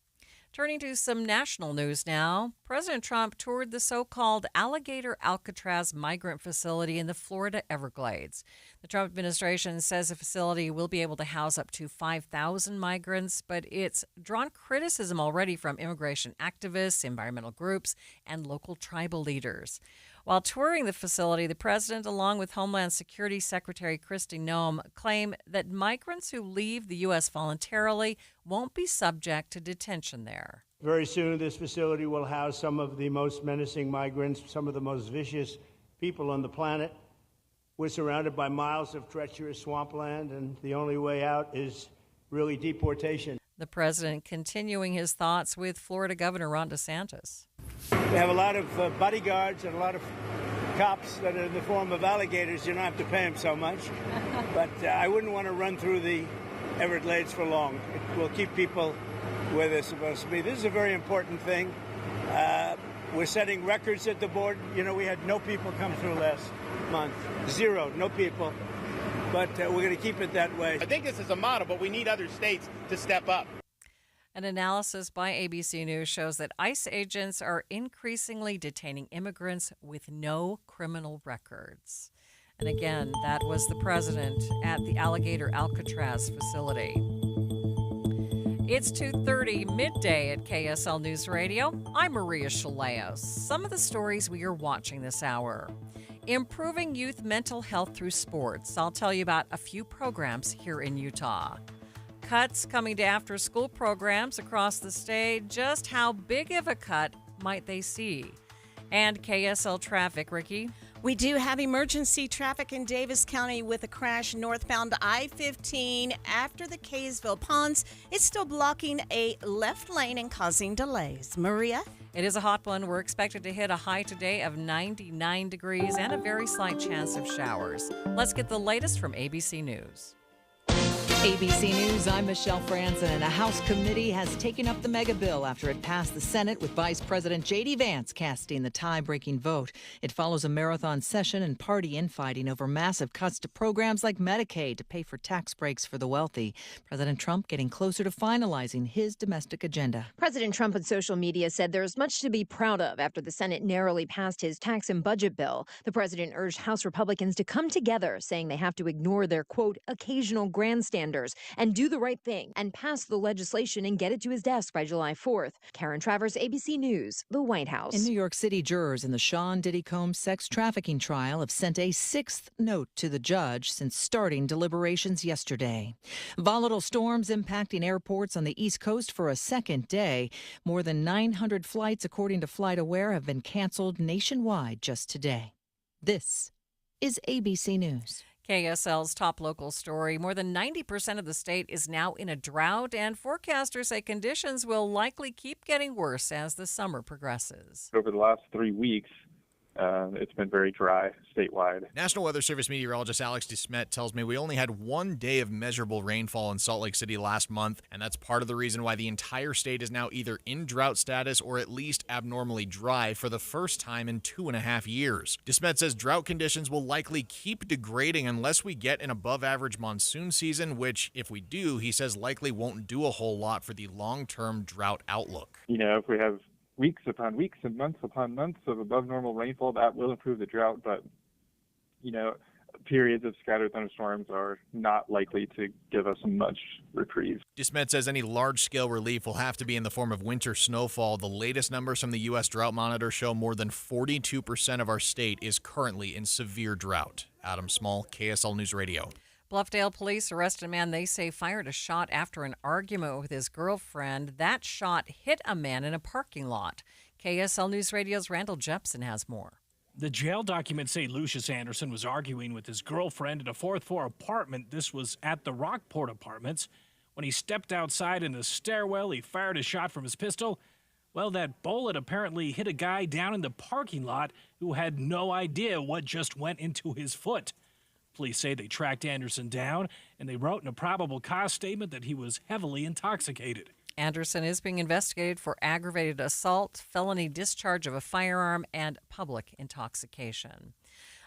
Turning to some national news now, President Trump toured the so-called Alligator Alcatraz migrant facility in the Florida Everglades. The Trump administration says the facility will be able to house up to 5,000 migrants, but it's drawn criticism already from immigration activists, environmental groups, and local tribal leaders. While touring the facility, the president, along with Homeland Security Secretary Kristi Noem, claim that migrants who leave the U.S. voluntarily won't be subject to detention there. Very soon, this facility will house some of the most menacing migrants, some of the most vicious people on the planet. We're surrounded by miles of treacherous swampland, and the only way out is really deportation. The president continuing his thoughts with Florida Governor Ron DeSantis. We have a lot of bodyguards and a lot of cops that are in the form of alligators. You don't have to pay them so much. But I wouldn't want to run through the Everglades for long. It will keep people where they're supposed to be. This is a very important thing. We're setting records at the border. We had no people come through last month. 0, no people. But we're going to keep it that way. I think this is a model, but we need other states to step up. An analysis by ABC News shows that ICE agents are increasingly detaining immigrants with no criminal records. And again, that was the president at the Alligator Alcatraz facility. It's 2:30 midday at KSL News Radio. I'm Maria Shilaos. Some of the stories we are watching this hour. Improving youth mental health through sports. I'll tell you about a few programs here in Utah. Cuts coming to after-school programs across the state. Just how big of a cut might they see? And KSL traffic, Ricky. We do have emergency traffic in Davis County with a crash northbound I-15 after the Kaysville Ponds. It's still blocking a left lane and causing delays. Maria? It is a hot one. We're expected to hit a high today of 99 degrees and a very slight chance of showers. Let's get the latest from ABC News. ABC News, I'm Michelle Franzen, and a House committee has taken up the mega bill after it passed the Senate with Vice President J.D. Vance casting the tie-breaking vote. It follows a marathon session and party infighting over massive cuts to programs like Medicaid to pay for tax breaks for the wealthy. President Trump getting closer to finalizing his domestic agenda. President Trump on social media said there's much to be proud of after the Senate narrowly passed his tax and budget bill. The president urged House Republicans to come together, saying they have to ignore their, quote, occasional grandstanders and do the right thing and pass the legislation and get it to his desk by July 4th. Karen Travers, ABC News, the White House. In New York City, jurors in the Sean Diddy Combs sex trafficking trial have sent a 6th note to the judge since starting deliberations yesterday. Volatile storms impacting airports on the East Coast for a second day. More than 900 flights, according to FlightAware, have been canceled nationwide just today. This is ABC News. KSL's top local story. More than 90% of the state is now in a drought, and forecasters say conditions will likely keep getting worse as the summer progresses. Over the last 3 weeks, it's been very dry statewide. National Weather Service meteorologist Alex DeSmet tells me we only had 1 day of measurable rainfall in Salt Lake City last month, and that's part of the reason why the entire state is now either in drought status or at least abnormally dry for the first time in 2.5 years. DeSmet says drought conditions will likely keep degrading unless we get an above-average monsoon season, which, if we do, he says likely won't do a whole lot for the long-term drought outlook. If we have weeks upon weeks and months upon months of above normal rainfall, that will improve the drought. But, periods of scattered thunderstorms are not likely to give us much reprieve. DeSmet says any large-scale relief will have to be in the form of winter snowfall. The latest numbers from the U.S. Drought Monitor show more than 42% of our state is currently in severe drought. Adam Small, KSL News Radio. Bluffdale police arrested a man they say fired a shot after an argument with his girlfriend. That shot hit a man in a parking lot. KSL News Radio's Randall Jepson has more. The jail documents say Lucius Anderson was arguing with his girlfriend at a fourth-floor apartment. This was at the Rockport Apartments. When he stepped outside in the stairwell, he fired a shot from his pistol. Well, that bullet apparently hit a guy down in the parking lot who had no idea what just went into his foot. Police say they tracked Anderson down, and they wrote in a probable cause statement that he was heavily intoxicated. Anderson is being investigated for aggravated assault, felony discharge of a firearm, and public intoxication.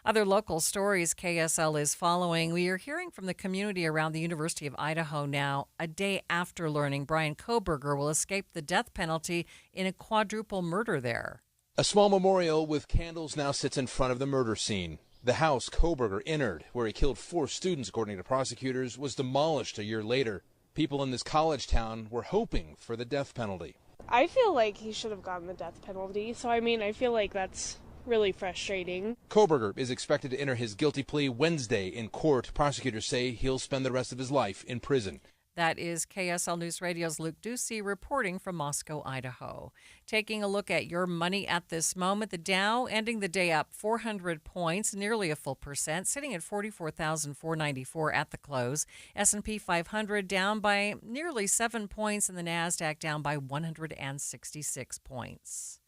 Other local stories KSL is following. We are hearing from the community around the University of Idaho now, a day after learning Brian Kohberger will escape the death penalty in a quadruple murder there. A small memorial with candles now sits in front of the murder scene. The house Kohberger entered, where he killed 4 students, according to prosecutors, was demolished a year later. People in this college town were hoping for the death penalty. I feel like he should have gotten the death penalty, so I feel like that's really frustrating. Kohberger is expected to enter his guilty plea Wednesday in court. Prosecutors say he'll spend the rest of his life in prison. That is KSL News Radio's Luke Ducey reporting from Moscow, Idaho. Taking a look at your money at this moment, the Dow ending the day up 400 points, nearly a full percent, sitting at 44,494 at the close. S&P 500 down by nearly 7 points, and the NASDAQ down by 166 points.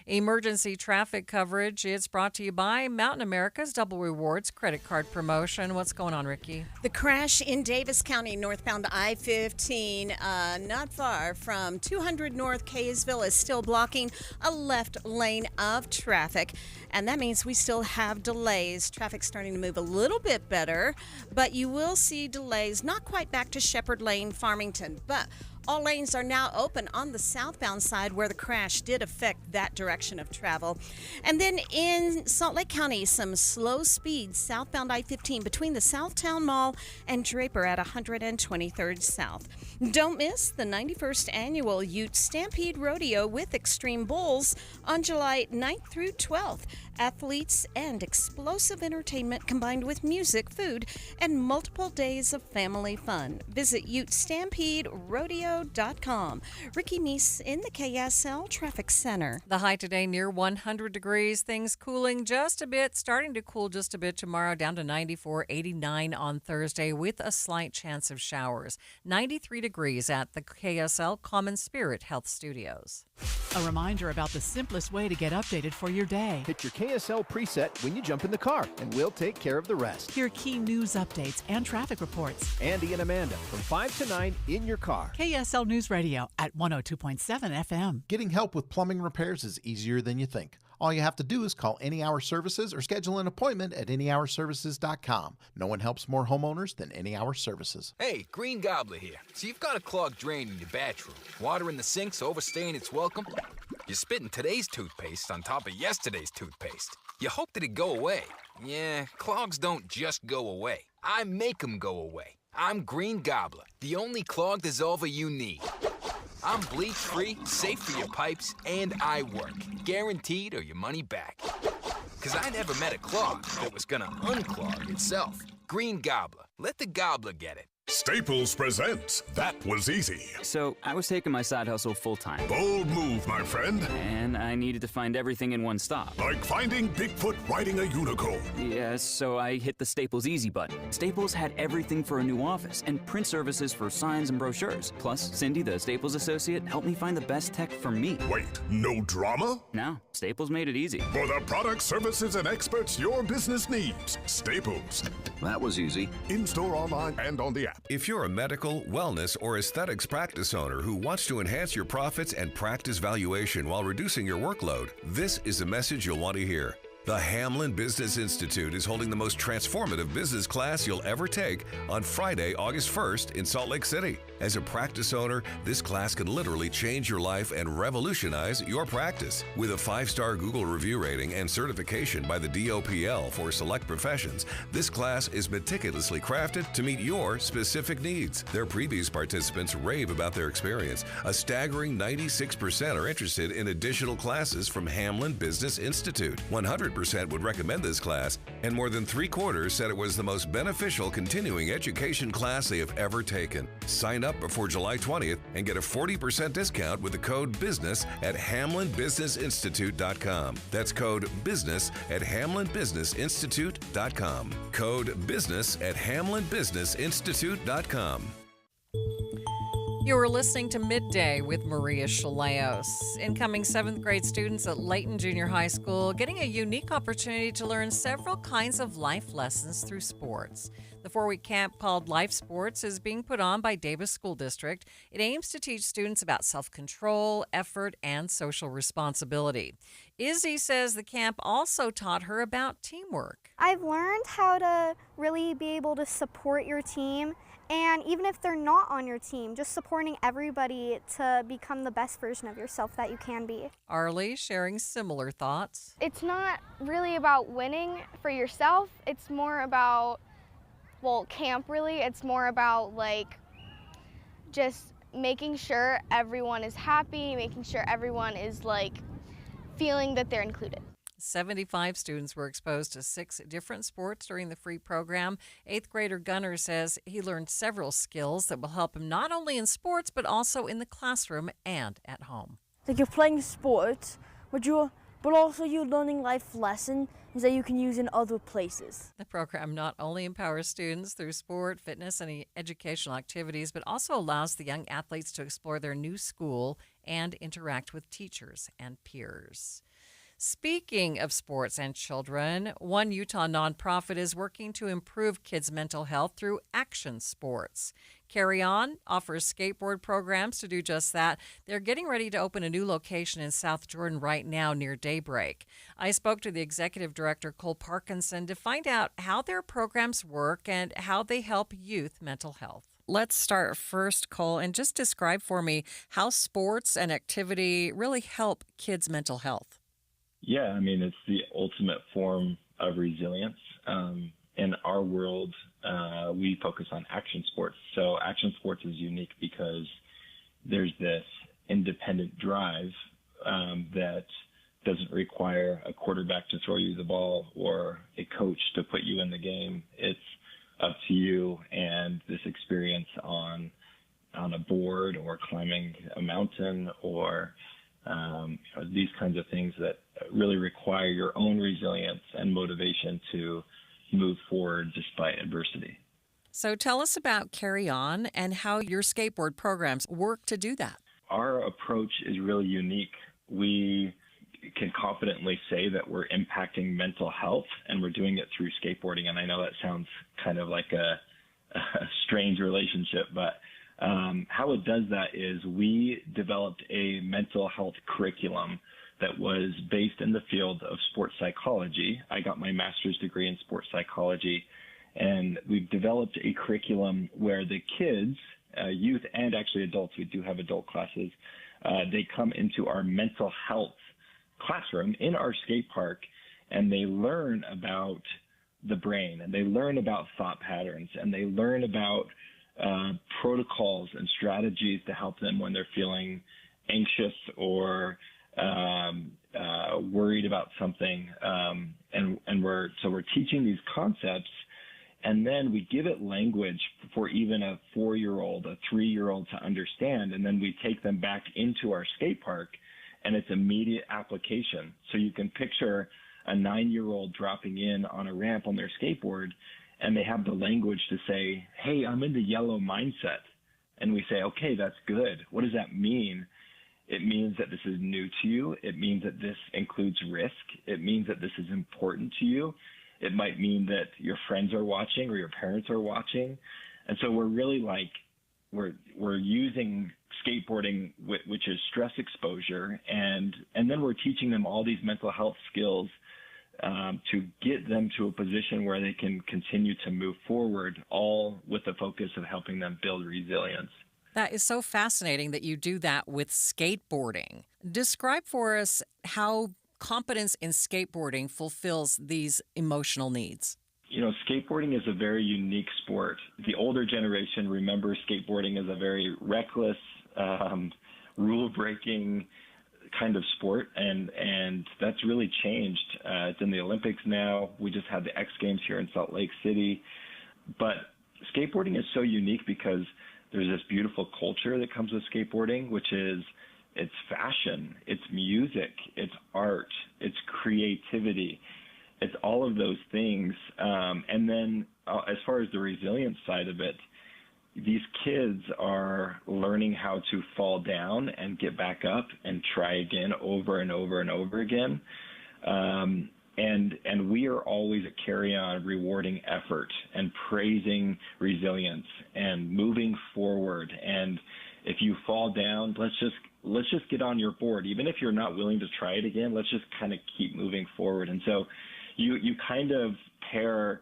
Emergency traffic coverage is brought to you by Mountain America's Double Rewards credit card promotion. What's going on, Ricky? The crash in Davis County, northbound I-15, not far from 200 North Kaysville, is still blocking a left lane of traffic. And that means we still have delays. Traffic's starting to move a little bit better, but you will see delays, not quite back to Shepherd Lane, Farmington, but all lanes are now open on the southbound side where the crash did affect that direction of travel. And then in Salt Lake County, some slow speed southbound I-15 between the Southtown Mall and Draper at 123rd South. Don't miss the 91st annual Ute Stampede Rodeo with Extreme Bulls on July 9th through 12th. Athletes and explosive entertainment combined with music, food, and multiple days of family fun. Visit UtestampedeRodeo.com. Ricky Meese in the KSL Traffic Center. The high today near 100 degrees. Things cooling just a bit, starting to cool just a bit tomorrow, down to 94, 89 on Thursday with a slight chance of showers. 93 degrees at the KSL Common Spirit Health Studios. A reminder about the simplest way to get updated for your day. Hit your KSL preset when you jump in the car, and we'll take care of the rest. Hear key news updates and traffic reports. Andy and Amanda from 5 to 9 in your car. KSL News Radio at 102.7 FM. Getting help with plumbing repairs is easier than you think. All you have to do is call Any Hour Services or schedule an appointment at anyhourservices.com. No one helps more homeowners than Any Hour Services. Hey, Green Gobbler here. So you've got a clogged drain in your bathroom. Water in the sink's overstaying its welcome. You're spitting today's toothpaste on top of yesterday's toothpaste. You hope that it go away. Yeah, clogs don't just go away. I make them go away. I'm Green Gobbler, the only clog dissolver you need. I'm bleach-free, safe for your pipes, and I work. Guaranteed or your money back. Because I never met a clog that was gonna unclog itself. Green Gobbler. Let the gobbler get it. Staples presents That Was Easy. So, I was taking my side hustle full-time. Bold move, my friend. And I needed to find everything in one stop. Like finding Bigfoot riding a unicorn. Yes, so I hit the Staples Easy button. Staples had everything for a new office and print services for signs and brochures. Plus, Cindy, the Staples associate, helped me find the best tech for me. Wait, no drama? No, Staples made it easy. For the products, services, and experts your business needs. Staples. That was easy. In-store, online, and on the app. If you're a medical, wellness, or aesthetics practice owner who wants to enhance your profits and practice valuation while reducing your workload, this is a message you'll want to hear. The Hamlin Business Institute is holding the most transformative business class you'll ever take on Friday, August 1st in Salt Lake City. As a practice owner, this class can literally change your life and revolutionize your practice. With a 5-star Google review rating and certification by the DOPL for select professions, this class is meticulously crafted to meet your specific needs. Their previous participants rave about their experience. A staggering 96% are interested in additional classes from Hamlin Business Institute. 100% would recommend this class, and more than 3/4 said it was the most beneficial continuing education class they have ever taken. Sign up before July 20th and get a 40% discount with the code BUSINESS at HamlinBusinessInstitute.com. That's code BUSINESS at HamlinBusinessInstitute.com. Code BUSINESS at HamlinBusinessInstitute.com. You are listening to Midday with Maria Shilaos. Incoming 7th grade students at Layton Junior High School getting a unique opportunity to learn several kinds of life lessons through sports. The 4-week camp called Life Sports is being put on by Davis School District. It aims to teach students about self-control, effort, and social responsibility. Izzy says the camp also taught her about teamwork. I've learned how to really be able to support your team, and even if they're not on your team, just supporting everybody to become the best version of yourself that you can be. Arlie sharing similar thoughts. It's not really about winning for yourself. It's more about, well, camp really. It's more about like just making sure everyone is happy, making sure everyone is like feeling that they're included. 75 students were exposed to 6 different sports during the free program. 8th grader Gunner says he learned several skills that will help him not only in sports but also in the classroom and at home. Like you're playing sports, but also you're learning life lessons that you can use in other places. The program not only empowers students through sport, fitness, and educational activities, but also allows the young athletes to explore their new school and interact with teachers and peers. Speaking of sports and children, one Utah nonprofit is working to improve kids' mental health through action sports. Carry On offers skateboard programs to do just that. They're getting ready to open a new location in South Jordan right now near daybreak. I spoke to the executive director, Cole Parkinson, to find out how their programs work and how they help youth mental health. Let's start first, Cole, and just describe for me how sports and activity really help kids' mental health. Yeah, I mean, it's the ultimate form of resilience. In our world, we focus on action sports. So action sports is unique because there's this independent drive that doesn't require a quarterback to throw you the ball or a coach to put you in the game. It's up to you and this experience on a board or climbing a mountain or these kinds of things that really require your own resilience and motivation to move forward despite adversity. So tell us about Carry On and how your skateboard programs work to do that. Our approach is really unique. We can confidently say that we're impacting mental health and we're doing it through skateboarding. And I know that sounds kind of like a strange relationship, but how it does that is we developed a mental health curriculum that was based in the field of sports psychology. I got my master's degree in sports psychology, and we've developed a curriculum where the kids, youth and actually adults, we do have adult classes, they come into our mental health classroom in our skate park, and they learn about the brain, and they learn about thought patterns, and they learn about protocols and strategies to help them when they're feeling anxious or worried about something. And we're teaching these concepts, and then we give it language for even a 4-year-old, a 3-year-old to understand, and then we take them back into our skate park, and it's immediate application. So you can picture a 9-year-old dropping in on a ramp on their skateboard, and they have the language to say, hey, I'm in the yellow mindset. And we say, okay, that's good. What does that mean? It means that this is new to you. It means that this includes risk. It means that this is important to you. It might mean that your friends are watching or your parents are watching. And so we're really like, we're using skateboarding, which is stress exposure, and then we're teaching them all these mental health skills to get them to a position where they can continue to move forward, all with the focus of helping them build resilience. That is so fascinating that you do that with skateboarding. Describe for us how competence in skateboarding fulfills these emotional needs. Skateboarding is a very unique sport. The older generation remembers skateboarding as a very reckless, rule-breaking kind of sport, and that's really changed. It's in the Olympics now. We just had the X Games here in Salt Lake City. But skateboarding is so unique because there's this beautiful culture that comes with skateboarding, which is it's fashion, it's music, it's art, it's creativity. It's all of those things. And then as far as the resilience side of it, these kids are learning how to fall down and get back up and try again over and over and over again. And we are always at Carry On rewarding effort and praising resilience and moving forward. And if you fall down, let's just get on your board. Even if you're not willing to try it again, let's just kind of keep moving forward. And so you kind of pair,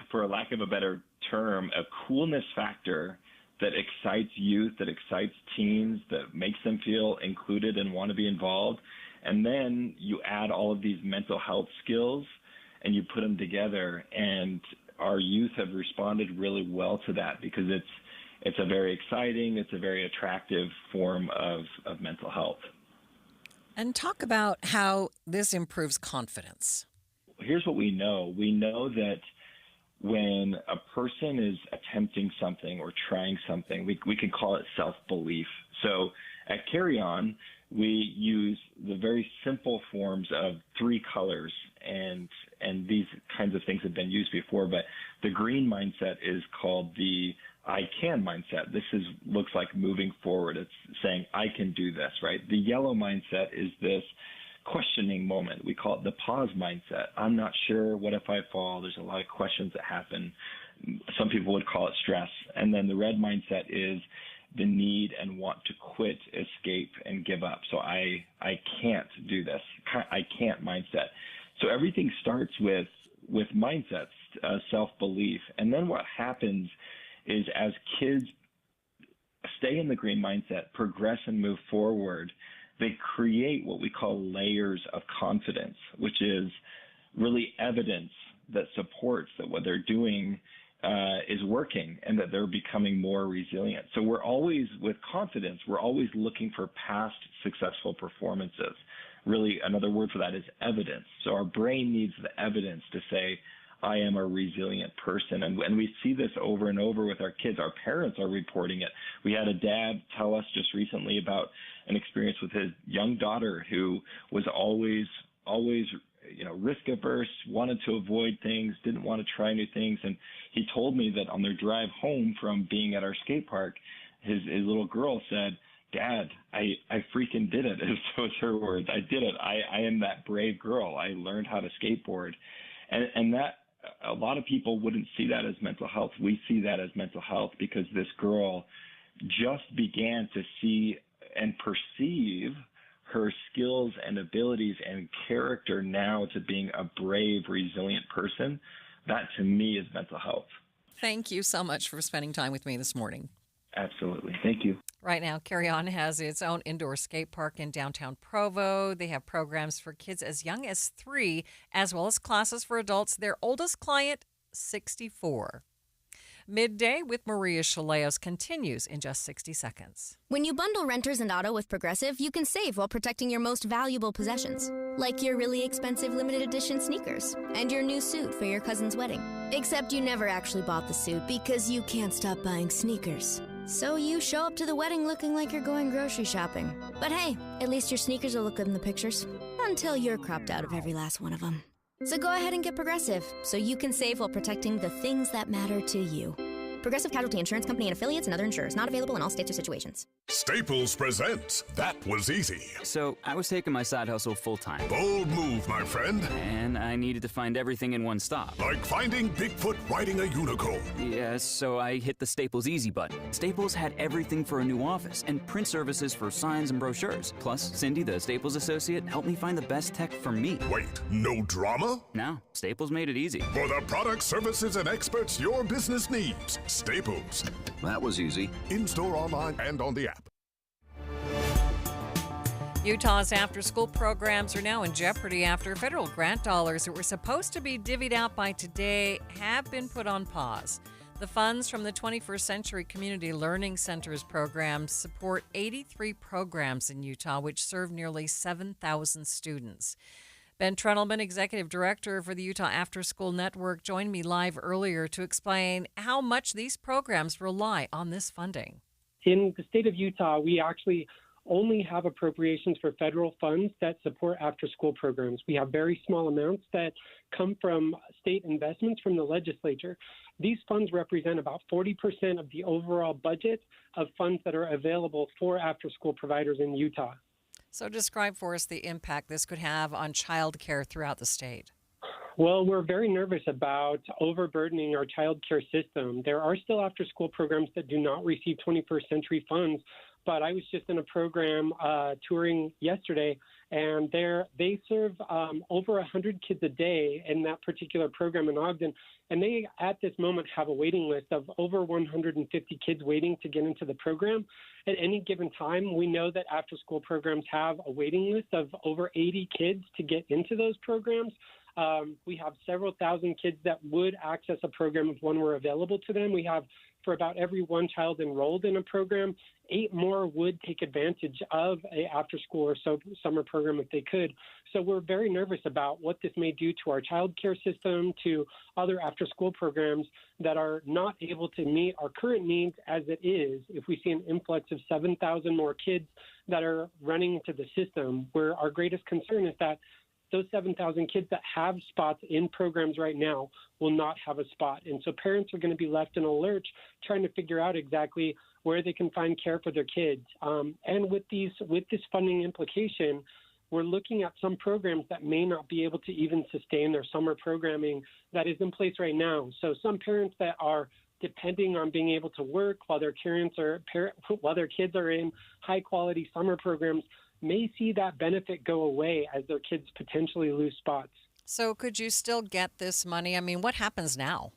for a lack of a better term, a coolness factor that excites youth, that excites teens, that makes them feel included and want to be involved. And then you add all of these mental health skills and you put them together. And our youth have responded really well to that because it's a very exciting, it's a very attractive form of mental health. And talk about how this improves confidence. Here's what we know. We know that when a person is attempting something or trying something, we can call it self-belief. So at Carry On, we use the very simple forms of 3 colors, and these kinds of things have been used before, but the green mindset is called the I can mindset. This looks like moving forward. It's saying, I can do this, right? The yellow mindset is this questioning moment. We call it the pause mindset. I'm not sure. What if I fall? There's a lot of questions that happen. Some people would call it stress. And then the red mindset is the need and want to quit, escape, and give up. So I can't do this. I can't mindset. So everything starts with mindsets, self-belief. And then what happens is as kids stay in the green mindset, progress and move forward, they create what we call layers of confidence, which is really evidence that supports that what they're doing is working and that they're becoming more resilient. So we're always, with confidence, we're always looking for past successful performances. Really, another word for that is evidence. So our brain needs the evidence to say, I am a resilient person. And we see this over and over with our kids. Our parents are reporting it. We had a dad tell us just recently about an experience with his young daughter who was always risk averse, wanted to avoid things, didn't want to try new things. And he told me that on their drive home from being at our skate park, his little girl said, Dad, I freaking did it. So it's her words. I did it. I am that brave girl. I learned how to skateboard. And that, a lot of people wouldn't see that as mental health. We see that as mental health because this girl just began to see and perceive her skills and abilities and character now to being a brave, resilient person. That, to me, is mental health. Thank you so much for spending time with me this morning. Absolutely. Thank you. Right now, Carry On has its own indoor skate park in downtown Provo. They have programs for kids as young as 3, as well as classes for adults. Their oldest client, 64. Midday with Maria Shilaos continues in just 60 seconds. When you bundle renters and auto with Progressive, you can save while protecting your most valuable possessions, like your really expensive limited edition sneakers and your new suit for your cousin's wedding. Except you never actually bought the suit because you can't stop buying sneakers. So you show up to the wedding looking like you're going grocery shopping. But hey, at least your sneakers will look good in the pictures. Until you're cropped out of every last one of them. So go ahead and get Progressive, so you can save while protecting the things that matter to you. Progressive Casualty Insurance Company and affiliates and other insurers. Not available in all states or situations. Staples presents That Was Easy. So, I was taking my side hustle full-time. Bold move, my friend. And I needed to find everything in one stop. Like finding Bigfoot riding a unicorn. Yes, so I hit the Staples Easy button. Staples had everything for a new office and print services for signs and brochures. Plus, Cindy, the Staples associate, helped me find the best tech for me. Wait, no drama? No, Staples made it easy. For the products, services, and experts your business needs. Staples. That was easy. In-store, online, and on the app. Utah's after-school programs are now in jeopardy after federal grant dollars that were supposed to be divvied out by today have been put on pause. The funds from the 21st Century Community Learning Centers program support 83 programs in Utah, which serve nearly 7,000 students. Ben Trentleman, Executive Director for the Utah After School Network, joined me live earlier to explain how much these programs rely on this funding. In the state of Utah, we actually only have appropriations for federal funds that support after-school programs. We have very small amounts that come from state investments from the legislature. These funds represent about 40% of the overall budget of funds that are available for after-school providers in Utah. So describe for us the impact this could have on childcare throughout the state. Well, we're very nervous about overburdening our child care system. There are still after-school programs that do not receive 21st century funds, but I was just in a program touring yesterday, and they serve over 100 kids a day in that particular program in Ogden, and they, at this moment, have a waiting list of over 150 kids waiting to get into the program. At any given time, we know that after-school programs have a waiting list of over 80 kids to get into those programs. We have several thousand kids that would access a program if one were available to them. We have, for about every one child enrolled in a program, 8 more would take advantage of a after-school or summer program if they could. So we're very nervous about what this may do to our child care system, to other after-school programs that are not able to meet our current needs as it is. If we see an influx of 7,000 more kids that are running into the system, where our greatest concern is that those 7,000 kids that have spots in programs right now will not have a spot. And so parents are going to be left in a lurch trying to figure out exactly where they can find care for their kids. And with this funding implication, we're looking at some programs that may not be able to even sustain their summer programming that is in place right now. So some parents that are depending on being able to work while their kids are in high-quality summer programs may see that benefit go away as their kids potentially lose spots. So could you still get this money? I mean, what happens now?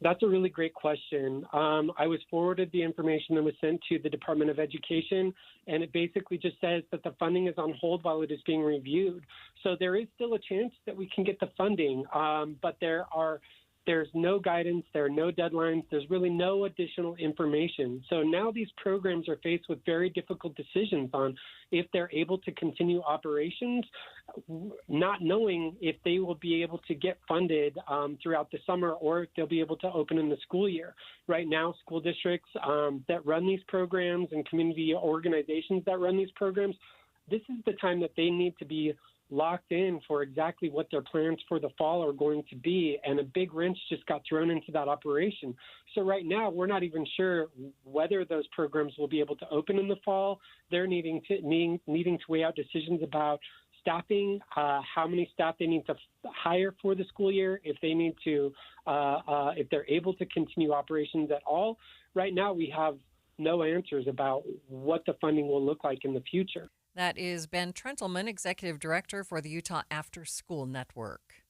That's a really great question. I was forwarded the information that was sent to the Department of Education, and it basically just says that the funding is on hold while it is being reviewed. So there is still a chance that we can get the funding, but there's no guidance, there are no deadlines, there's really no additional information. So now these programs are faced with very difficult decisions on if they're able to continue operations, not knowing if they will be able to get funded throughout the summer or if they'll be able to open in the school year. Right now, school districts that run these programs and community organizations that run these programs, this is the time that they need to be locked in for exactly what their plans for the fall are going to be, and a big wrench just got thrown into that operation. So right now, we're not even sure whether those programs will be able to open in the fall. They're needing to weigh out decisions about staffing, how many staff they need to hire for the school year, if they need to, if they're able to continue operations at all. Right now, we have no answers about what the funding will look like in the future. That is Ben Trentleman, Executive Director for the Utah After School Network.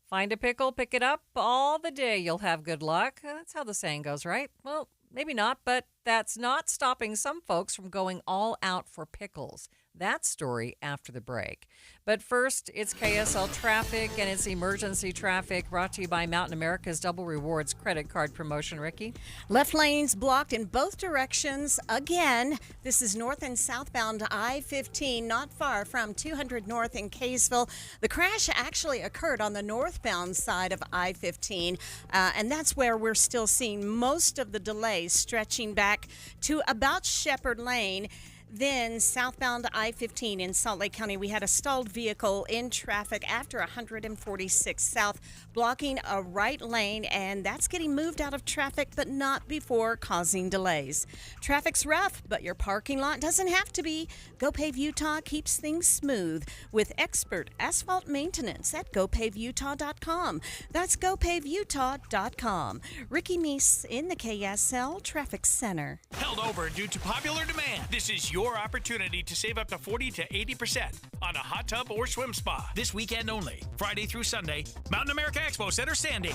Find a pickle, pick it up all the day. You'll have good luck. That's how the saying goes, right? Well, maybe not, but that's not stopping some folks from going all out for pickles. That story after the break. But first, it's KSL traffic, and it's emergency traffic brought to you by Mountain America's Double Rewards credit card promotion. Ricky? Left lanes blocked in both directions again. This is north and southbound I-15, not far from 200 North in Kaysville. The crash actually occurred on the northbound side of I-15, and that's where we're still seeing most of the delays stretching back to about Shepherd Lane. Then southbound I-15 in Salt Lake County, we had a stalled vehicle in traffic after 146 South, blocking a right lane, and that's getting moved out of traffic, but not before causing delays. Traffic's rough, but your parking lot doesn't have to be. GoPave Utah keeps things smooth with expert asphalt maintenance at GoPaveUtah.com. That's GoPaveUtah.com. Ricky Meese in the KSL Traffic Center. Held over due to popular demand. This is your opportunity to save up to 40 to 80% on a hot tub or swim spa. This weekend only, Friday through Sunday, Mountain America Expo Center, Sandy.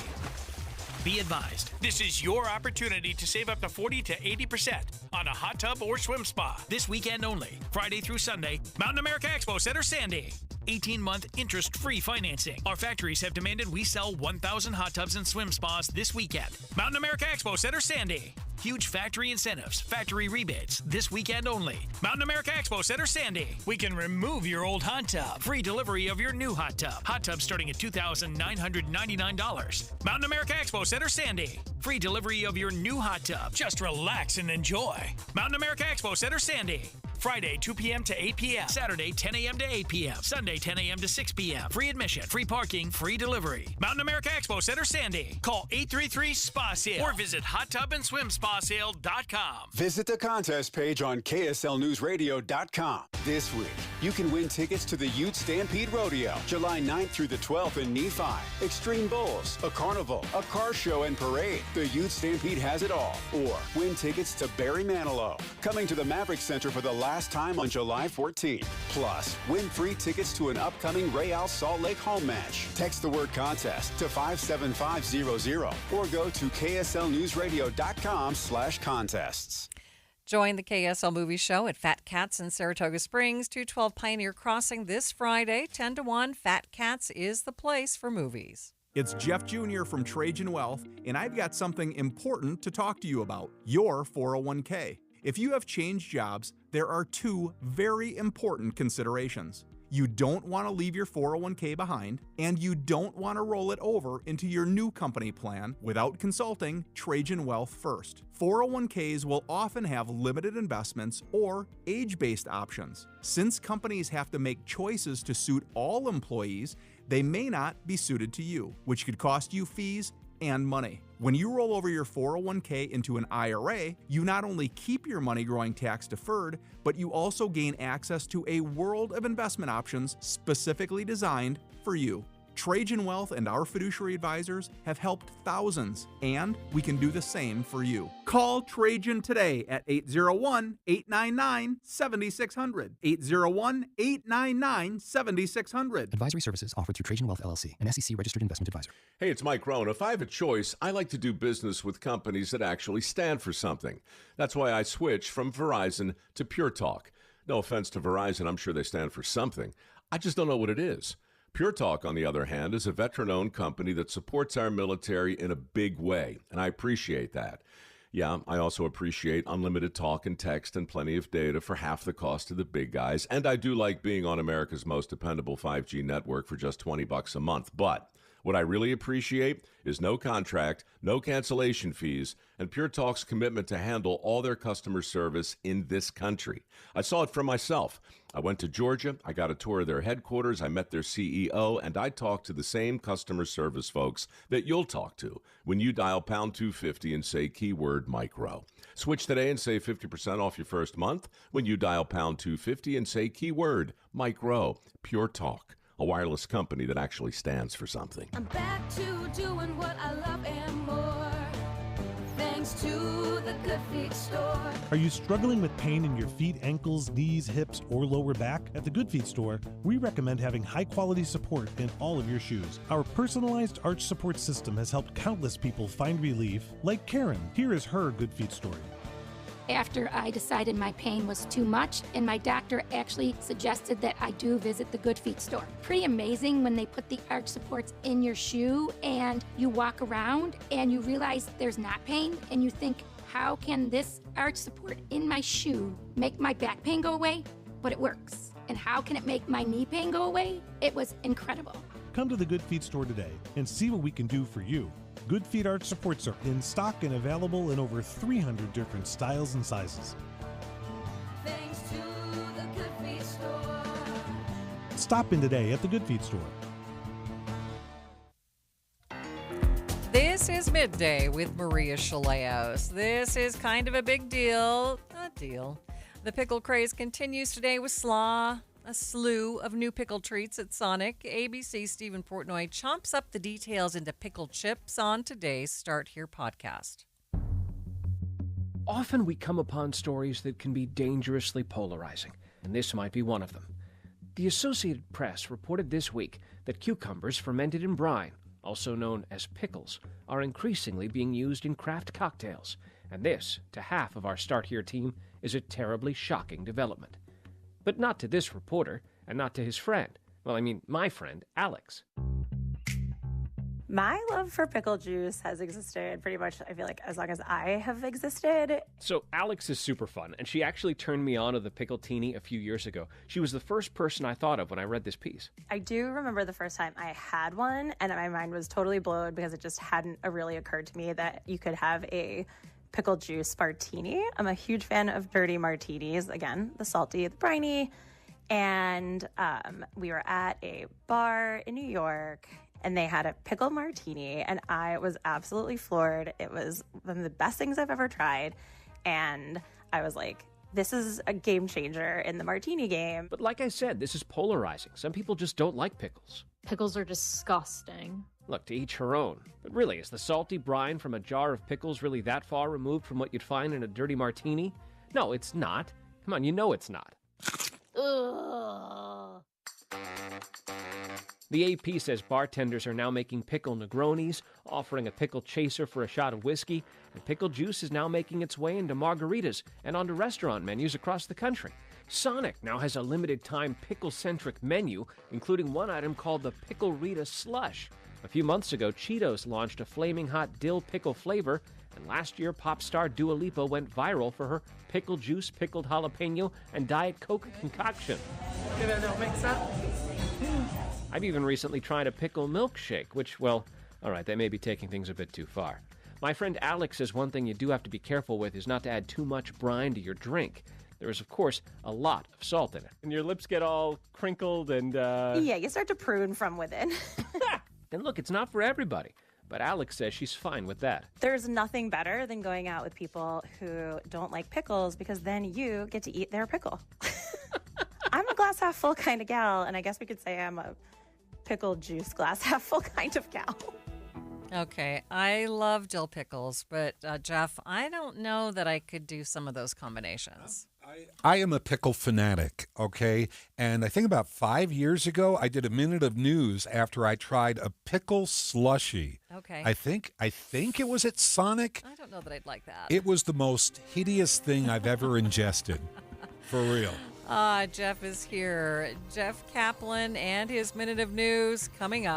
Be advised, this is your opportunity to save up to 40 to 80% on a hot tub or swim spa. This weekend only, Friday through Sunday, Mountain America Expo Center, Sandy. 18-month interest-free financing. Our factories have demanded we sell 1,000 hot tubs and swim spas this weekend. Mountain America Expo Center, Sandy. Huge factory incentives, factory rebates, this weekend only. Mountain America Expo Center, Sandy. We can remove your old hot tub. Free delivery of your new hot tub. Hot tub starting at $2,999. Mountain America Expo Center, Sandy. Free delivery of your new hot tub. Just relax and enjoy. Mountain America Expo Center, Sandy. Friday, 2 p.m. to 8 p.m. Saturday, 10 a.m. to 8 p.m. Sunday, 10 a.m. to 6 p.m. Free admission, free parking, free delivery. Mountain America Expo Center, Sandy. Call 833-SPA-SALE or visit hottubandSwimSpaSale.com. Visit the contest page on KSLNewsRadio.com. This week, you can win tickets to the Ute Stampede Rodeo, July 9th through the 12th in Nephi. Extreme Bulls, a carnival, a car show, and parade. The Ute Stampede has it all. Or win tickets to Barry Manilow, coming to the Maverick Center for the last time on July 14th. Plus, win free tickets to an upcoming Real Salt Lake home match. Text the word contest to 57500 or go to KSLNewsRadio.com/contests. Join the KSL Movie Show at Fat Cats in Saratoga Springs, 212 Pioneer Crossing this Friday, 10 to 1. Fat Cats is the place for movies. It's Jeff Jr. from Trajan Wealth, and I've got something important to talk to you about, your 401k. If you have changed jobs, there are two very important considerations. You don't want to leave your 401k behind, and you don't want to roll it over into your new company plan without consulting Trajan Wealth first. 401ks will often have limited investments or age-based options. Since companies have to make choices to suit all employees, they may not be suited to you, which could cost you fees and money. When you roll over your 401k into an IRA, you not only keep your money growing tax deferred, but you also gain access to a world of investment options specifically designed for you. Trajan Wealth and our fiduciary advisors have helped thousands, and we can do the same for you. Call Trajan today at 801-899-7600. 801-899-7600. Advisory services offered through Trajan Wealth LLC, an SEC-registered investment advisor. Hey, it's Mike Rohn. If I have a choice, I like to do business with companies that actually stand for something. That's why I switched from Verizon to Pure Talk. No offense to Verizon, I'm sure they stand for something. I just don't know what it is. Pure Talk, on the other hand, is a veteran-owned company that supports our military in a big way, and I appreciate that. Yeah, I also appreciate unlimited talk and text and plenty of data for half the cost of the big guys, and I do like being on America's most dependable 5G network for just $20 a month. But what I really appreciate is no contract, no cancellation fees, and Pure Talk's commitment to handle all their customer service in this country. I saw it for myself. I went to Georgia, I got a tour of their headquarters, I met their CEO, and I talked to the same customer service folks that you'll talk to when you dial pound 250 and say keyword micro. Switch today and save 50% off your first month when you dial pound 250 and say keyword micro. Pure Talk, a wireless company that actually stands for something. I'm back to doing what I love and more, thanks to the Good Feet store. Are you struggling with pain in your feet, ankles, knees, hips, or lower back? At the Good Feet store, we recommend having high-quality support in all of your shoes. Our personalized arch support system has helped countless people find relief, like Karen. Here is her Good Feet story. After I decided my pain was too much, and my doctor actually suggested that I do visit the Good Feet store. Pretty amazing when they put the arch supports in your shoe and you walk around and you realize there's not pain, and you think, how can this arch support in my shoe make my back pain go away? But it works. And how can it make my knee pain go away? It was incredible. Come to the Good Feet store today and see what we can do for you. Good Feet arch supports are in stock and available in over 300 different styles and sizes. Thanks to Stop in today at the Good Feet store. This is Midday with Maria Shilaos. This is kind of a big deal. The pickle craze continues today with slaw, a slew of new pickle treats at Sonic. ABC Stephen Portnoy chomps up the details into pickle chips on today's Start Here podcast. Often we come upon stories that can be dangerously polarizing, and this might be one of them. The Associated Press reported this week that cucumbers fermented in brine, also known as pickles, are increasingly being used in craft cocktails, and this, to half of our Start Here team, is a terribly shocking development. But not to this reporter, and not to his friend. Well, I mean, my friend, Alex. My love for pickle juice has existed pretty much, I feel like, as long as I have existed. So Alex is super fun, and she actually turned me on to the pickle teeny a few years ago. She was the first person I thought of when I read this piece. I do remember the first time I had one, and my mind was totally blown because it just hadn't really occurred to me that you could have a pickle juice martini. I'm a huge fan of dirty martinis. Again, the salty, the briny. And we were at a bar in New York, and they had a pickle martini, and I was absolutely floored. It was one of the best things I've ever tried, and I was like, this is a game changer in the martini game. But like I said, this is polarizing. Some people just don't like pickles. Pickles are disgusting. Look, to each her own. But really, is the salty brine from a jar of pickles really that far removed from what you'd find in a dirty martini? No, it's not. Come on, you know it's not. Ugh. The AP says bartenders are now making pickle Negronis, offering a pickle chaser for a shot of whiskey, and pickle juice is now making its way into margaritas and onto restaurant menus across the country. Sonic now has a limited-time pickle-centric menu, including one item called the Pickle Rita Slush. A few months ago, Cheetos launched a flaming hot dill pickle flavor, and last year, pop star Dua Lipa went viral for her pickle juice, pickled jalapeno, and Diet Coke concoction. Give it a little mix-up. I've even recently tried a pickle milkshake, which, well, all right, they may be taking things a bit too far. My friend Alex says one thing you do have to be careful with is not to add too much brine to your drink. There is, of course, a lot of salt in it. And your lips get all crinkled and, Yeah, you start to prune from within. And look, it's not for everybody. But Alex says she's fine with that. There's nothing better than going out with people who don't like pickles because then you get to eat their pickle. I'm a glass half full kind of gal, and I guess we could say I'm a pickle juice glass half full kind of gal. Okay, I love dill pickles, but Jeff, I don't know that I could do some of those combinations. I am a pickle fanatic, okay? And I think about 5 years ago, I did a minute of news after I tried a pickle slushy. Okay. I think it was at Sonic. I don't know that I'd like that. It was the most hideous thing I've ever ingested. For real. Jeff is here. Jeff Kaplan and his Minute of News coming up.